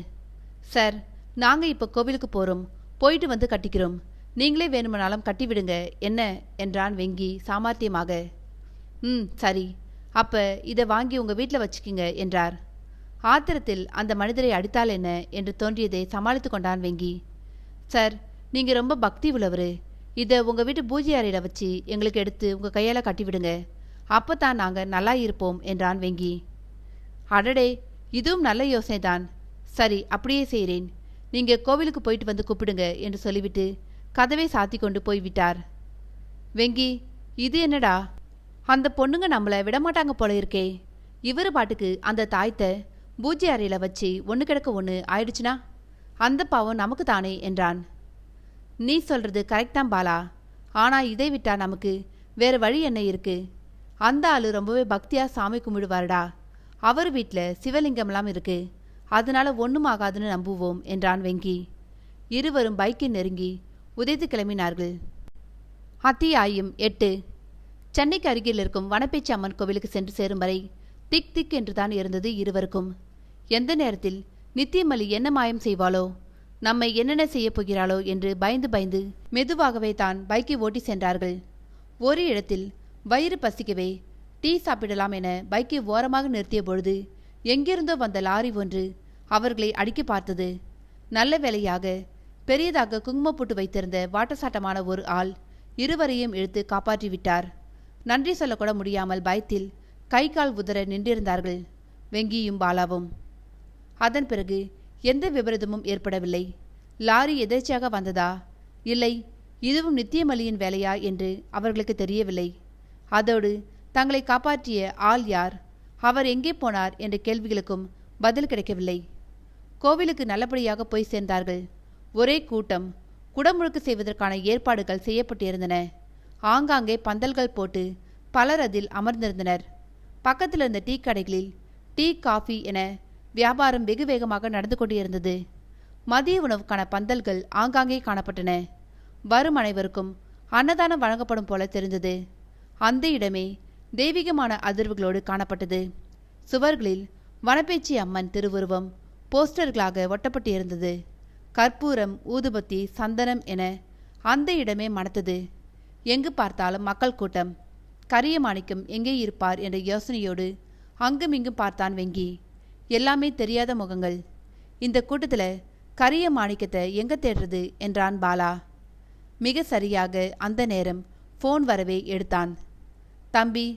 சார், நாங்க இப்ப கோவிலுக்கு போறோம், போயிட்டு வந்து கட்டிக்கிறோம். நீங்களே வேணுமானாலும் கட்டிவிடுங்க என்ன என்றான் வெங்கி சாமர்த்தியமாக. சரி, அப்ப இதை வாங்கி உங்க வீட்டில் வச்சுக்கிங்க என்றார். ஆத்திரத்தில் அந்த மனிதரை அடித்தால் என்ன என்று தோன்றியதை சமாளித்து கொண்டான் வெங்கி. சார், நீங்க ரொம்ப பக்தி உள்ளவர். இதை உங்க வீட்டு பூஜை அறையில வச்சு எங்களுக்கு எடுத்து உங்க கையால கட்டிவிடுங்க. அப்பதான் நாங்க நல்லா இருப்போம் என்றான் வெங்கி. அடடே, இதுவும் நல்ல யோசனைதான். சரி, அப்படியே செய்கிறேன். நீங்க கோவிலுக்கு போயிட்டு வந்து கூப்பிடுங்க என்று சொல்லிவிட்டு கதவை சாத்தி கொண்டு போய்விட்டார். வெங்கி, இது என்னடா? அந்த பொண்ணுங்க நம்மள விடமாட்டாங்க போல இருக்கே. இவரு பாட்டுக்கு அந்த தாய்த்த பூஜை அறையில வச்சு ஒன்று கிடக்க ஒன்று ஆயிடுச்சுனா அந்த பாவம் நமக்கு தானே என்றான். நீ சொல்றது கரெக்ட் தான் பாலா. ஆனா இதை விட்டா நமக்கு வேற வழி என்ன இருக்கு? அந்த ஆளு ரொம்பவே பக்தியா சாமி கும்பிடுவாருடா. அவர் வீட்டில் சிவலிங்கம்லாம் இருக்கு. அதனால ஒன்றும் ஆகாதுன்னு நம்புவோம் என்றான் வெங்கி. இருவரும் பைக்கில் நெருங்கி உதைத்து கிளம்பினார்கள். அத்தியாயம் 8. சென்னைக்கு அருகில் இருக்கும் வனப்பேச்சி அம்மன் கோவிலுக்கு சென்று சேரும் வரை திக் திக் என்றுதான் இருந்தது இருவருக்கும். எந்த நேரத்தில் நித்தியமல்லி என்ன மாயம் செய்வாளோ, நம்மை என்னென்ன செய்ய போகிறாளோ என்று பயந்து பயந்து மெதுவாகவே தான் பைக்கை ஓட்டி சென்றார்கள். ஒரு இடத்தில் வயிறு பசிக்கவே டீ சாப்பிடலாம் என பைக்கை ஓரமாக நிறுத்திய பொழுது எங்கிருந்தோ வந்த லாரி ஒன்று அவர்களை அடிக்க பார்த்தது. நல்ல வேளையாக பெரியதாக குங்குமம் போட்டு வைத்திருந்த வாட்டசாட்டமான ஒரு ஆள் இருவரையும் இழுத்து காப்பாற்றிவிட்டார். நன்றி சொல்லக்கூட முடியாமல் பயத்தில் கை கால் உதற நின்றிருந்தார்கள் வெங்கியும் பாலாவும். அதன் பிறகு எந்த விபரீதமும் ஏற்படவில்லை. லாரி எதேச்சையாக வந்ததா இல்லை இதுவும் நித்தியமல்லியின் வேலையா என்று அவர்களுக்கு தெரியவில்லை. அதோடு தங்களை காப்பாற்றிய ஆள் யார், அவர் எங்கே போனார் என்ற கேள்விகளுக்கும் பதில் கிடைக்கவில்லை. கோவிலுக்கு நல்லபடியாக போய் சேர்ந்தார்கள். ஒரே கூட்டம். குடமுழுக்கு செய்வதற்கான ஏற்பாடுகள் செய்யப்பட்டிருந்தன. ஆங்காங்கே பந்தல்கள் போட்டு பலர் அதில் அமர்ந்திருந்தனர். பக்கத்தில் இருந்த டீ கடைகளில் டீ, காஃபி என வியாபாரம் வெகு வேகமாக நடந்து கொண்டிருந்தது. மதிய உணவுக்கான பந்தல்கள் ஆங்காங்கே காணப்பட்டன. வரும் அனைவருக்கும் அன்னதானம் வழங்கப்படும் போல தெரிந்தது. அந்த இடமே தெய்வீகமான அதிர்வுகளோடு காணப்பட்டது. சுவர்களில் வனப்பேச்சி அம்மன் திருவுருவம் போஸ்டர்களாக ஒட்டப்பட்டிருந்தது. கற்பூரம், ஊதுபத்தி, சந்தனம் என அந்த இடமே மணத்தது. எங்கு பார்த்தாலும் மக்கள் கூட்டம். கரியமாணிக்கம் எங்கே இருப்பார் என்ற யோசனையோடு அங்குமிங்கும் பார்த்தான் வெங்கி. எல்லாமே தெரியாத முகங்கள். இந்த கூட்டத்தில் கரியமாணிக்கத்தை எங்க தேடுறது என்றான் பாலா. மிக சரியாக அந்த நேரம் ஃபோன் வரவே எடுத்தான். தம்பி,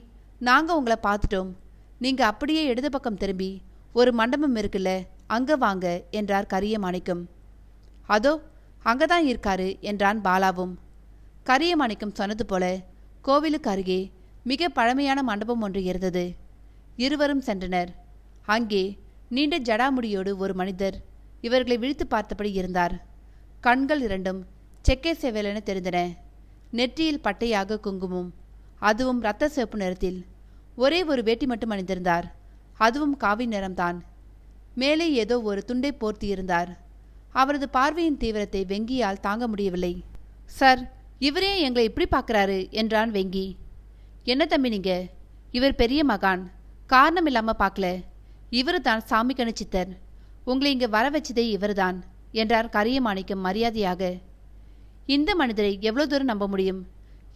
நாங்க உங்களை பார்த்துட்டோம். நீங்க அப்படியே இடது பக்கம் திரும்பி ஒரு மண்டபம் இருக்குல்ல, அங்க வாங்க என்றார் கரியமாணிக்கம். அதோ அங்கதான் இருக்காரு என்றான் பாலாவும். கரியமாணிக்கம் சொன்னது போல கோவிலுக்கு அருகே மிக பழமையான மண்டபம் ஒன்று இருந்தது. இருவரும் சென்றனர். அங்கே நீண்ட ஜடாமுடியோடு ஒரு மனிதர் இவர்களை விழித்து பார்த்தபடி இருந்தார். கண்கள் இரண்டும் செக்கை செவலென தெரிந்தன. நெற்றியில் பட்டையாக குங்குமம், அதுவும் இரத்த சிவப்பு நிறத்தில். ஒரே ஒரு வேட்டி மட்டும் அணிந்திருந்தார், அதுவும் காவி நிறம்தான். மேலே ஏதோ ஒரு துண்டை போர்த்தியிருந்தார். அவரது பார்வையின் தீவிரத்தை வெங்கியால் தாங்க முடியவில்லை. சார், இவரே எங்களை இப்படி பார்க்குறாரு என்றான் வெங்கி. என்ன தம்பி நீங்க? இவர் பெரிய மகான், காரணம் இல்லாமல் பார்க்கல. இவரு தான் சாமி கணிச்சித்தர். உங்களை இங்கே வர வச்சதே இவர்தான் என்றார் கரியமாணிக்கம் மரியாதையாக. இந்த மனிதரை எவ்வளோ தூரம் நம்ப முடியும்?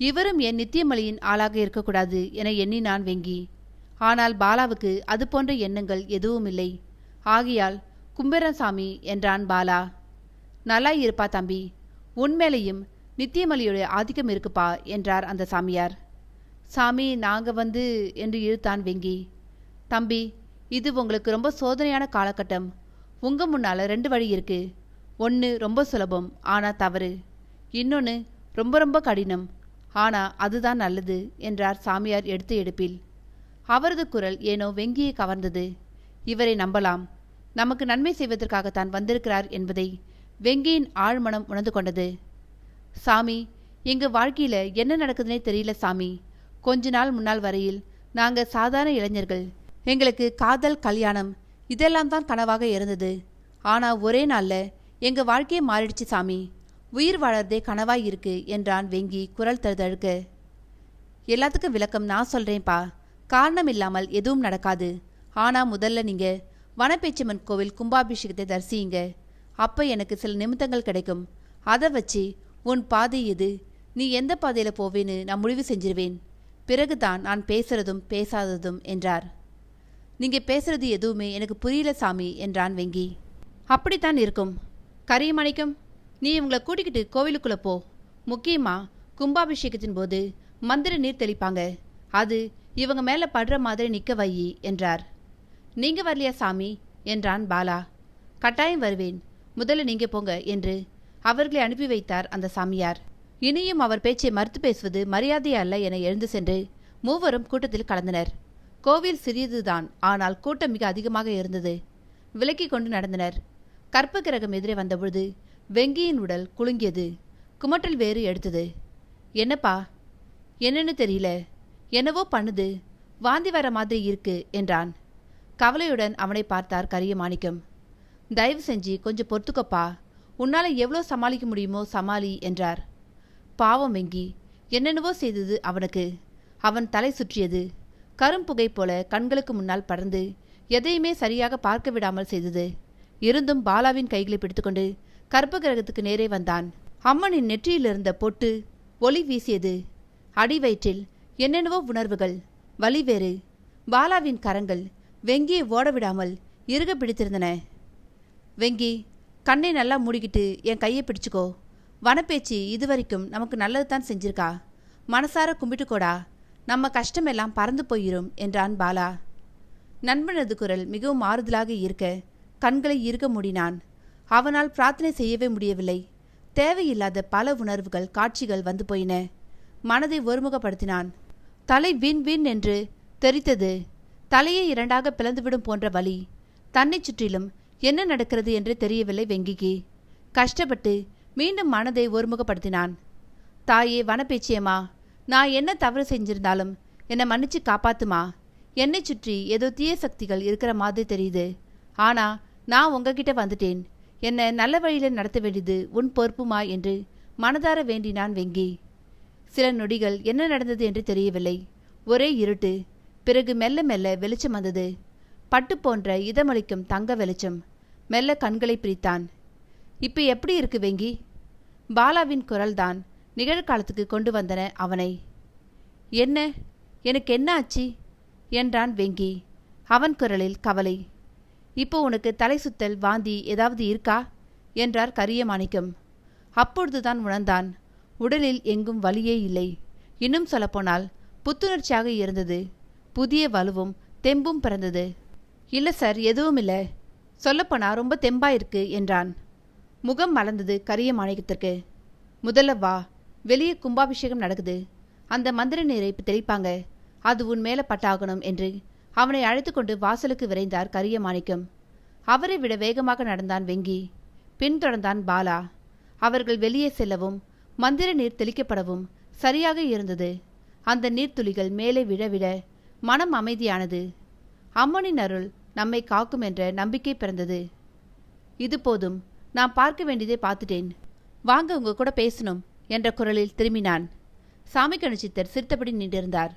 இவரும் என் நித்தியமல்லியின் ஆளாக இருக்கக்கூடாது என எண்ணினான் வெங்கி. ஆனால் பாலாவுக்கு அது போன்ற எண்ணங்கள் எதுவும் இல்லை. ஆகையால் கும்பேரசாமி என்றான் பாலா. நல்லா இருப்பா தம்பி, உன்மேலையும் நித்தியமல்லியுடைய ஆதிக்கம் இருக்குப்பா என்றார் அந்த சாமியார். சாமி, நாங்க என்று இழுத்தான் வெங்கி. தம்பி, இது உங்களுக்கு ரொம்ப சோதனையான காலகட்டம். உங்க முன்னால 2 வழி இருக்கு. ஒன்று ரொம்ப சுலபம், ஆனா தவறு. இன்னொன்று ரொம்ப ரொம்ப கடினம், ஆனா அதுதான் நல்லது என்றார் சாமியார் எடுத்து எடுப்பில். அவரது குரல் ஏனோ வெங்கியை கவர்ந்தது. இவரை நம்பலாம், நமக்கு நன்மை செய்வதற்காகத்தான் வந்திருக்கிறார் என்பதை வெங்கியின் ஆழ்மனம் உணர்ந்து கொண்டது. சாமி, எங்க வாழ்க்கையில என்ன நடக்குதுன்னே தெரியல சாமி. கொஞ்ச நாள் முன்னால் வரையில் நாங்க சாதாரண இளைஞர்கள். எங்களுக்கு காதல், கல்யாணம் இதெல்லாம் தான் கனவாக இருந்தது. ஆனா ஒரே நாள்ல எங்க வாழ்க்கையே மாறிடுச்சு சாமி. உயிர் வாழறதே கனவாய் இருக்கு என்றான் வெங்கி குரல் தழுதழுக்க. எல்லாத்துக்கும் விளக்கம் நான் சொல்றேன்ப்பா. காரணம் இல்லாமல் எதுவும் நடக்காது. ஆனா முதல்ல நீங்க வனப்பேச்சியம்மன் கோவில் கும்பாபிஷேகத்தை தரிசியுங்க. அப்ப எனக்கு சில நிமித்தங்கள் கிடைக்கும். அதை வச்சு உன் பாதை எது, நீ எந்த பாதையில போவேன்னு நான் முடிவு செஞ்சிருவேன். பிறகுதான் நான் பேசுறதும் பேசாததும் என்றார். நீங்க பேசுறது எதுவுமே எனக்கு புரியல சாமி என்றான் வெங்கி. அப்படித்தான் இருக்கும். கரியமாணிக்கம், நீ இவங்களை கூட்டிக்கிட்டு கோவிலுக்குள்ள போ. முக்கியமா கும்பாபிஷேகத்தின் போது மந்திர நீர் தெளிப்பாங்க. அது இவங்க மேல படுற மாதிரி நிக்க வை என்றார். நீங்க வரலையா சாமி? என்றான் பாலா. கட்டாயம் வருவேன், முதல்ல நீங்க போங்க என்று அவர்களை அனுப்பி வைத்தார் அந்த சாமியார். இனியும் அவர் பேச்சை மறுத்து பேசுவது மரியாதை அல்ல என எழுந்து சென்று மூவரும் கூட்டத்தில் கலந்தனர். கோவில் சிறியதுதான், ஆனால் கூட்டம் மிக அதிகமாக இருந்தது. விலக்கிக் கொண்டு நடந்தனர். கற்ப கிரகம் எதிரே வந்தபொழுது வெங்கியின் உடல் குலுங்கியது. குமட்டல் வேறு எடுத்தது. என்னப்பா? என்னன்னு தெரியல, என்னவோ பண்ணுது, வாந்தி வர மாதிரி இருக்கு என்றான். கவலையுடன் அவனை பார்த்தார் கரியமாணிக்கம். தயவு செஞ்சு கொஞ்சம் பொறுத்துக்கப்பா, உன்னால எவ்வளோ சமாளிக்க முடியுமோ சமாளி என்றார். பாவம் வெங்கி, என்னென்னவோ செய்தது அவனுக்கு. அவன் தலை சுற்றியது. கரும்புகை போல கண்களுக்கு முன்னால் படர்ந்து எதையுமே சரியாக பார்க்க விடாமல் செய்தது. இருந்தும் பாலாவின் கைகளை பிடித்துக்கொண்டு கற்ப கிரகத்துக்கு நேரே வந்தான். அம்மனின் நெற்றியிலிருந்த பொட்டு ஒளி வீசியது. அடிவயிற்றில் என்னென்னவோ உணர்வுகள், வலி வேறு. பாலாவின் கரங்கள் வெங்கியை ஓடவிடாமல் இறுக பிடித்திருந்தன. வெங்கி, கண்ணை நல்லா மூடிக்கிட்டு என் கையை பிடிச்சுக்கோ. வனப்பேச்சு இதுவரைக்கும் நமக்கு நல்லதுதான் செஞ்சிருக்கா. மனசார கும்பிட்டுக்கோடா, நம்ம கஷ்டமெல்லாம் பறந்து போயிரும் என்றான் பாலா. நண்பனது குரல் மிகவும் ஆறுதலாக இருக்க கண்களை இறுக மூடினான். அவனால் பிரார்த்தனை செய்யவே முடியவில்லை. தேவையில்லாத பல உணர்வுகள், காட்சிகள் வந்து போயின. மனதை ஒருமுகப்படுத்தினான். தலை வின் வின் என்று தெரித்தது. தலையை இரண்டாக பிளந்துவிடும் போன்ற வலி. தன்னை சுற்றிலும் என்ன நடக்கிறது என்று தெரியவில்லை வெங்கிக்கு. கஷ்டப்பட்டு மீண்டும் மனதை ஒருமுகப்படுத்தினான். தாயே வனப்பேச்சியம்மா, நான் என்ன தவறு செஞ்சிருந்தாலும் என்னை மன்னிச்சு காப்பாத்துமா. என்னை சுற்றி ஏதோ தீய சக்திகள் இருக்கிற மாதிரி தெரியுது. ஆனா நான் உங்ககிட்ட வந்துட்டேன். என்னை நல்ல வழியில் நடத்த வேண்டியது உன் பொறுப்புமா என்று மனதார வேண்டினான் வெங்கி. சில நொடிகள் என்ன நடந்தது என்று தெரியவில்லை. ஒரே இருட்டு. பிறகு மெல்ல மெல்ல வெளிச்சம் வந்தது. பட்டு போன்ற இதமளிக்கும் தங்க வெளிச்சம். மெல்ல கண்களை பிரித்தான். இப்ப எப்படி இருக்கு வெங்கி? பாலாவின் குரல்தான் நிகழ்காலத்துக்கு கொண்டு வந்தன அவனை. என்ன, எனக்கு என்ன ஆச்சு என்றான் வெங்கி. அவன் குரலில் கவலை. இப்போ உனக்கு தலை சுத்தல், வாந்தி ஏதாவது இருக்கா என்றார் கரியமாணிக்கம். அப்பொழுதுதான் உணர்ந்தான். உடலில் எங்கும் வலியே இல்லை. இன்னும் சொல்லப்போனால் புத்துணர்ச்சியாக இருந்தது. புதிய வலுவும் தெம்பும் பிறந்தது. இல்லை சார், எதுவும் இல்லை. சொல்லப்போனா ரொம்ப தெம்பா இருக்கு என்றான். முகம் மலர்ந்தது கரியமாணிக்கத்திற்கு. முதல்ல வா, வெளியே கும்பாபிஷேகம் நடக்குது. அந்த மந்திர நீரை இப்போ தெளிப்பாங்க. அது உன் மேல பட்டாகணும் என்று அவனை அழைத்து கொண்டு வாசலுக்கு விரைந்தார் கரியமாணிக்கம். அவரை விட வேகமாக நடந்தான் வெங்கி. பின்தொடர்ந்தான் பாலா. அவர்கள் வெளியே செல்லவும் மந்திர நீர் தெளிக்கப்படவும் சரியாக இருந்தது. அந்த நீர்த்துளிகள் மேலே விழவிட மனம் அமைதியானது. அம்மனின் அருள் நம்மை காக்கும் என்ற நம்பிக்கை பிறந்தது. இது போதும், நான் பார்க்க வேண்டியதை பார்த்துட்டேன். வாங்க, உங்க கூட பேசணும் என்ற குரலில் திரும்பினான். சாமிக்கணு சித்தர் சிரித்தபடி நின்றிருந்தார்.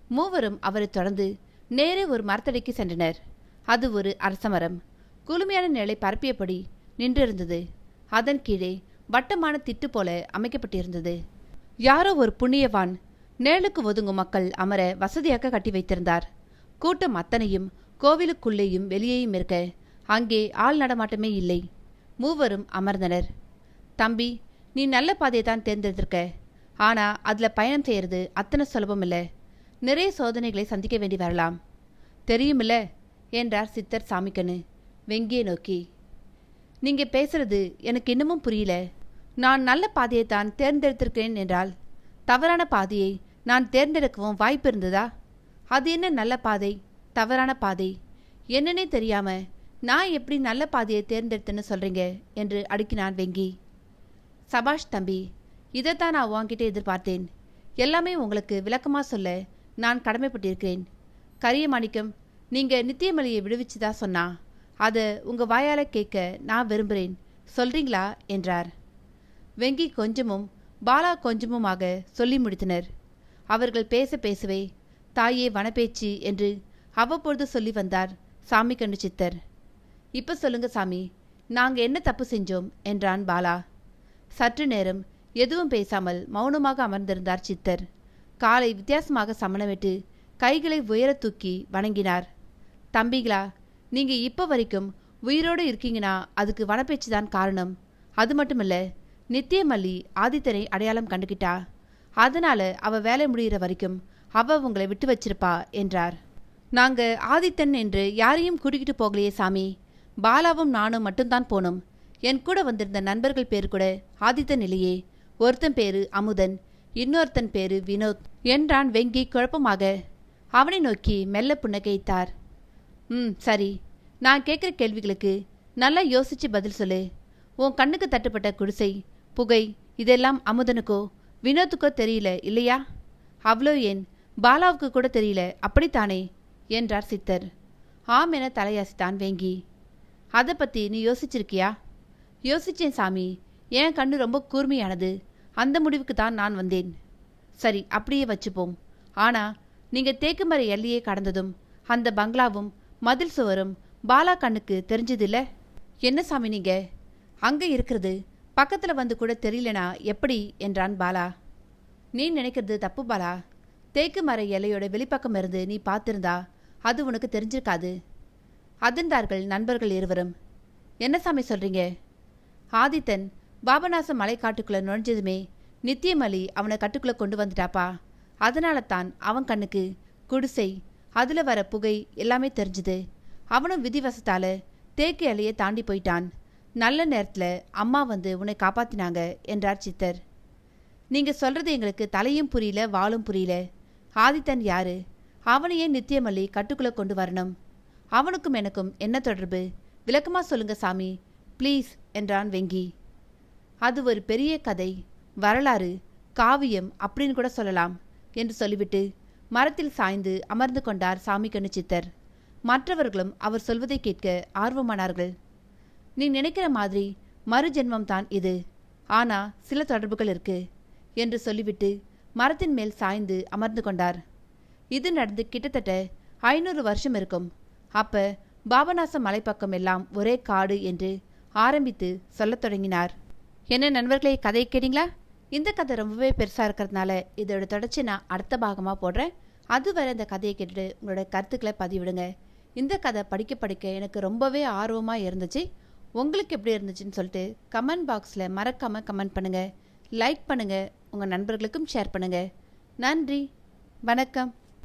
மூவரும் அவரை தொடர்ந்து நேரே ஒரு மரத்தடிக்கு சென்றனர். அது ஒரு அரசமரம். குளுமையான நிலை பரப்பியபடி நின்றிருந்தது. அதன் கீழே வட்டமான திட்டு போல அமைக்கப்பட்டிருந்தது. யாரோ ஒரு புண்ணியவான் நேளுக்கு ஒதுங்கும் மக்கள் அமர வசதியாக கட்டி வைத்திருந்தார். கூட்டம் அத்தனையும் கோவிலுக்குள்ளேயும் வெளியேயும் இருக்க அங்கே ஆள் நடமாட்டமே இல்லை. மூவரும் அமர்ந்தனர். தம்பி, நீ நல்ல பாதையை தான் தேர்ந்தெடுத்திருக்க. ஆனா அதுல பயணம் செய்யறது அத்தனை சுலபம் இல்லை. நிறைய சோதனைகளை சந்திக்க வேண்டி வரலாம். தெரியுமில்ல என்றார் சித்தர் சாமிக்கண்ணு வெங்கியை நோக்கி. நீங்க பேசுறது எனக்கு இன்னமும் புரியல. நான் நல்ல பாதையை தான் தேர்ந்தெடுத்திருக்கிறேன் என்றால் தவறான பாதையை நான் தேர்ந்தெடுக்கவும் வாய்ப்பு இருந்ததா? அது என்ன நல்ல பாதை, தவறான பாதை என்னன்னே தெரியாம நான் எப்படி நல்ல பாதையை தேர்ந்தெடுத்தேன்னு சொல்றீங்க என்று அடுக்கினான் வெங்கி. சபாஷ் தம்பி, இதைத்தான் நான் உன்கிட்ட எதிர்பார்த்தேன். எல்லாமே உங்களுக்கு விளக்கமா சொல்ல நான் கடமைப்பட்டிருக்கிறேன். கரியமாணிக்கம், நீங்க நித்தியமலையை விடுவிச்சுதா சொன்னா அதை உங்க வாயால கேட்க நான் விரும்புகிறேன். சொல்றீங்களா என்றார். வெங்கி கொஞ்சமும் பாலா கொஞ்சமுமாக சொல்லி முடித்தனர். அவர்கள் பேச பேசவே தாயே வனப்பேச்சு என்று அவ்வப்பொழுது சொல்லி வந்தார் சாமிக்கண்ணு சித்தர். இப்ப சொல்லுங்க சாமி, நாங்க என்ன தப்பு செஞ்சோம் என்றான் பாலா. சற்று நேரம் எதுவும் பேசாமல் மௌனமாக அமர்ந்திருந்தார் சித்தர். காலை வித்தியாசமாக சமணமிட்டு கைகளை உயர தூக்கி வணங்கினார். தம்பிகளா, நீங்க இப்ப வரைக்கும் உயிரோடு இருக்கீங்கன்னா அதுக்கு வனப்பேச்சு தான் காரணம். அது மட்டுமில்ல, நித்தியமல்லி ஆதித்தனை அடையாளம் கண்டுகிட்டா. அதனால அவ வேலை முடிகிற வரைக்கும் அவ உங்களை விட்டு வச்சிருப்பா என்றார். நாங்க ஆதித்தன் என்று யாரையும் கூட்டிகிட்டு போகலையே சாமி. பாலாவும் நானும் மட்டும்தான் போனோம். என் கூட வந்திருந்த நண்பர்கள் பேர் கூட ஆதித்தன் இல்லையே. ஒருத்தன் பேரு அமுதன், இன்னொருத்தன் பேரு வினோத் என்றான் வெங்கி குழப்பமாக. அவனை நோக்கி மெல்ல புன்னகைத்தார். சரி, நான் கேட்குற கேள்விகளுக்கு நல்லா யோசிச்சு பதில் சொல்லு. உன் கண்ணுக்கு தட்டுப்பட்ட குடிசை, புகை இதெல்லாம் அமுதனுக்கோ வினோத்துக்கோ தெரியல இல்லையா? அவ்வளோ ஏன் பாலாவுக்கு கூட தெரியல, அப்படித்தானே என்றார் சித்தர். ஆம் என தலையசித்தான் வேங்கி. அதை பற்றி நீ யோசிச்சிருக்கியா? யோசிச்சேன் சாமி. என் கண்ணு ரொம்ப கூர்மையானது. அந்த முடிவுக்கு தான் நான் வந்தேன். சரி, அப்படியே வச்சுப்போம். ஆனா நீங்கள் தேக்கு மர எல்லையே கடந்ததும் அந்த பங்களாவும் மதில் சுவரும் பாலா கண்ணுக்கு தெரிஞ்சதில்ல? என்ன சாமி நீங்க அங்கே இருக்கிறது பக்கத்தில் வந்து கூட தெரியலனா எப்படி என்றான் பாலா. நீ நினைக்கிறது தப்பு பாலா. தேக்கு மர எல்லையோட வெளிப்பக்கம் இருந்து நீ பார்த்திருந்தா அது உனக்கு தெரிஞ்சிருக்காது. அதிர்ந்தார்கள் நண்பர்கள் இருவரும். என்ன சாமி சொல்றீங்க? ஆதித்தன் பாபநாச மலைக்காட்டுக்குள்ள நுழைஞ்சதுமே நித்தியமலி அவனை கட்டுக்குள்ள கொண்டு வந்துட்டாப்பா. அதனால தான் அவன் கண்ணுக்கு குடிசை, அதுல வர புகை எல்லாமே தெரிஞ்சுது. அவனும் விதிவசத்தால தேக்கு இலையை தாண்டி போயிட்டான். நல்ல நேரத்துல அம்மா வந்து உன்னை காப்பாத்தினாங்க என்றார் சித்தர். நீங்க சொல்றது எங்களுக்கு தலையும் புரியல வாலும் புரியல. ஆதித்தன் யாரு? அவனையே நித்தியமல்லி கட்டுக்குள்ள கொண்டு வரணும். அவனுக்கும் எனக்கும் என்ன தொடர்பு? விளக்கமா சொல்லுங்க சாமி ப்ளீஸ் என்றான் வெங்கி. அது ஒரு பெரிய கதை, வரலாறு, காவியம் அப்படின்னு கூட சொல்லலாம் என்று சொல்லிவிட்டு மரத்தில் சாய்ந்து அமர்ந்து கொண்டார் சாமி கண்ணு சித்தர். மற்றவர்களும் அவர் சொல்வதை கேட்க ஆர்வமானார்கள். நீ நினைக்கிற மாதிரி மறு ஜென்மம் தான் இது, ஆனா சில தொடர்புகள் இருக்கு என்று சொல்லிவிட்டு மரத்தின் மேல் சாய்ந்து அமர்ந்து கொண்டார். இது நடந்து கிட்டத்தட்ட 500 வருஷம் இருக்கும். அப்ப பாபநாச மலைப்பக்கம் எல்லாம் ஒரே காடு என்று ஆரம்பித்து சொல்லத் தொடங்கினார். என்ன நண்பர்களே, கதையை கேட்டீங்களா? இந்த கதை ரொம்பவே பெருசாக இருக்கிறதுனால இதோட தொடர்ச்சி நான் அடுத்த பாகமாக போடுறேன். அதுவரை இந்த கதையை கேட்டுட்டு உங்களோட கருத்துக்களை பதிவிடுங்க. இந்த கதை படிக்க படிக்க எனக்கு ரொம்பவே ஆர்வமாக இருந்துச்சு. உங்களுக்கு எப்படி இருந்துச்சுன்னு சொல்லிட்டு கமெண்ட் பாக்ஸில் மறக்காமல் கமெண்ட் பண்ணுங்கள், லைக் பண்ணுங்கள், உங்கள் நண்பர்களுக்கும் ஷேர் பண்ணுங்கள். நன்றி, வணக்கம்.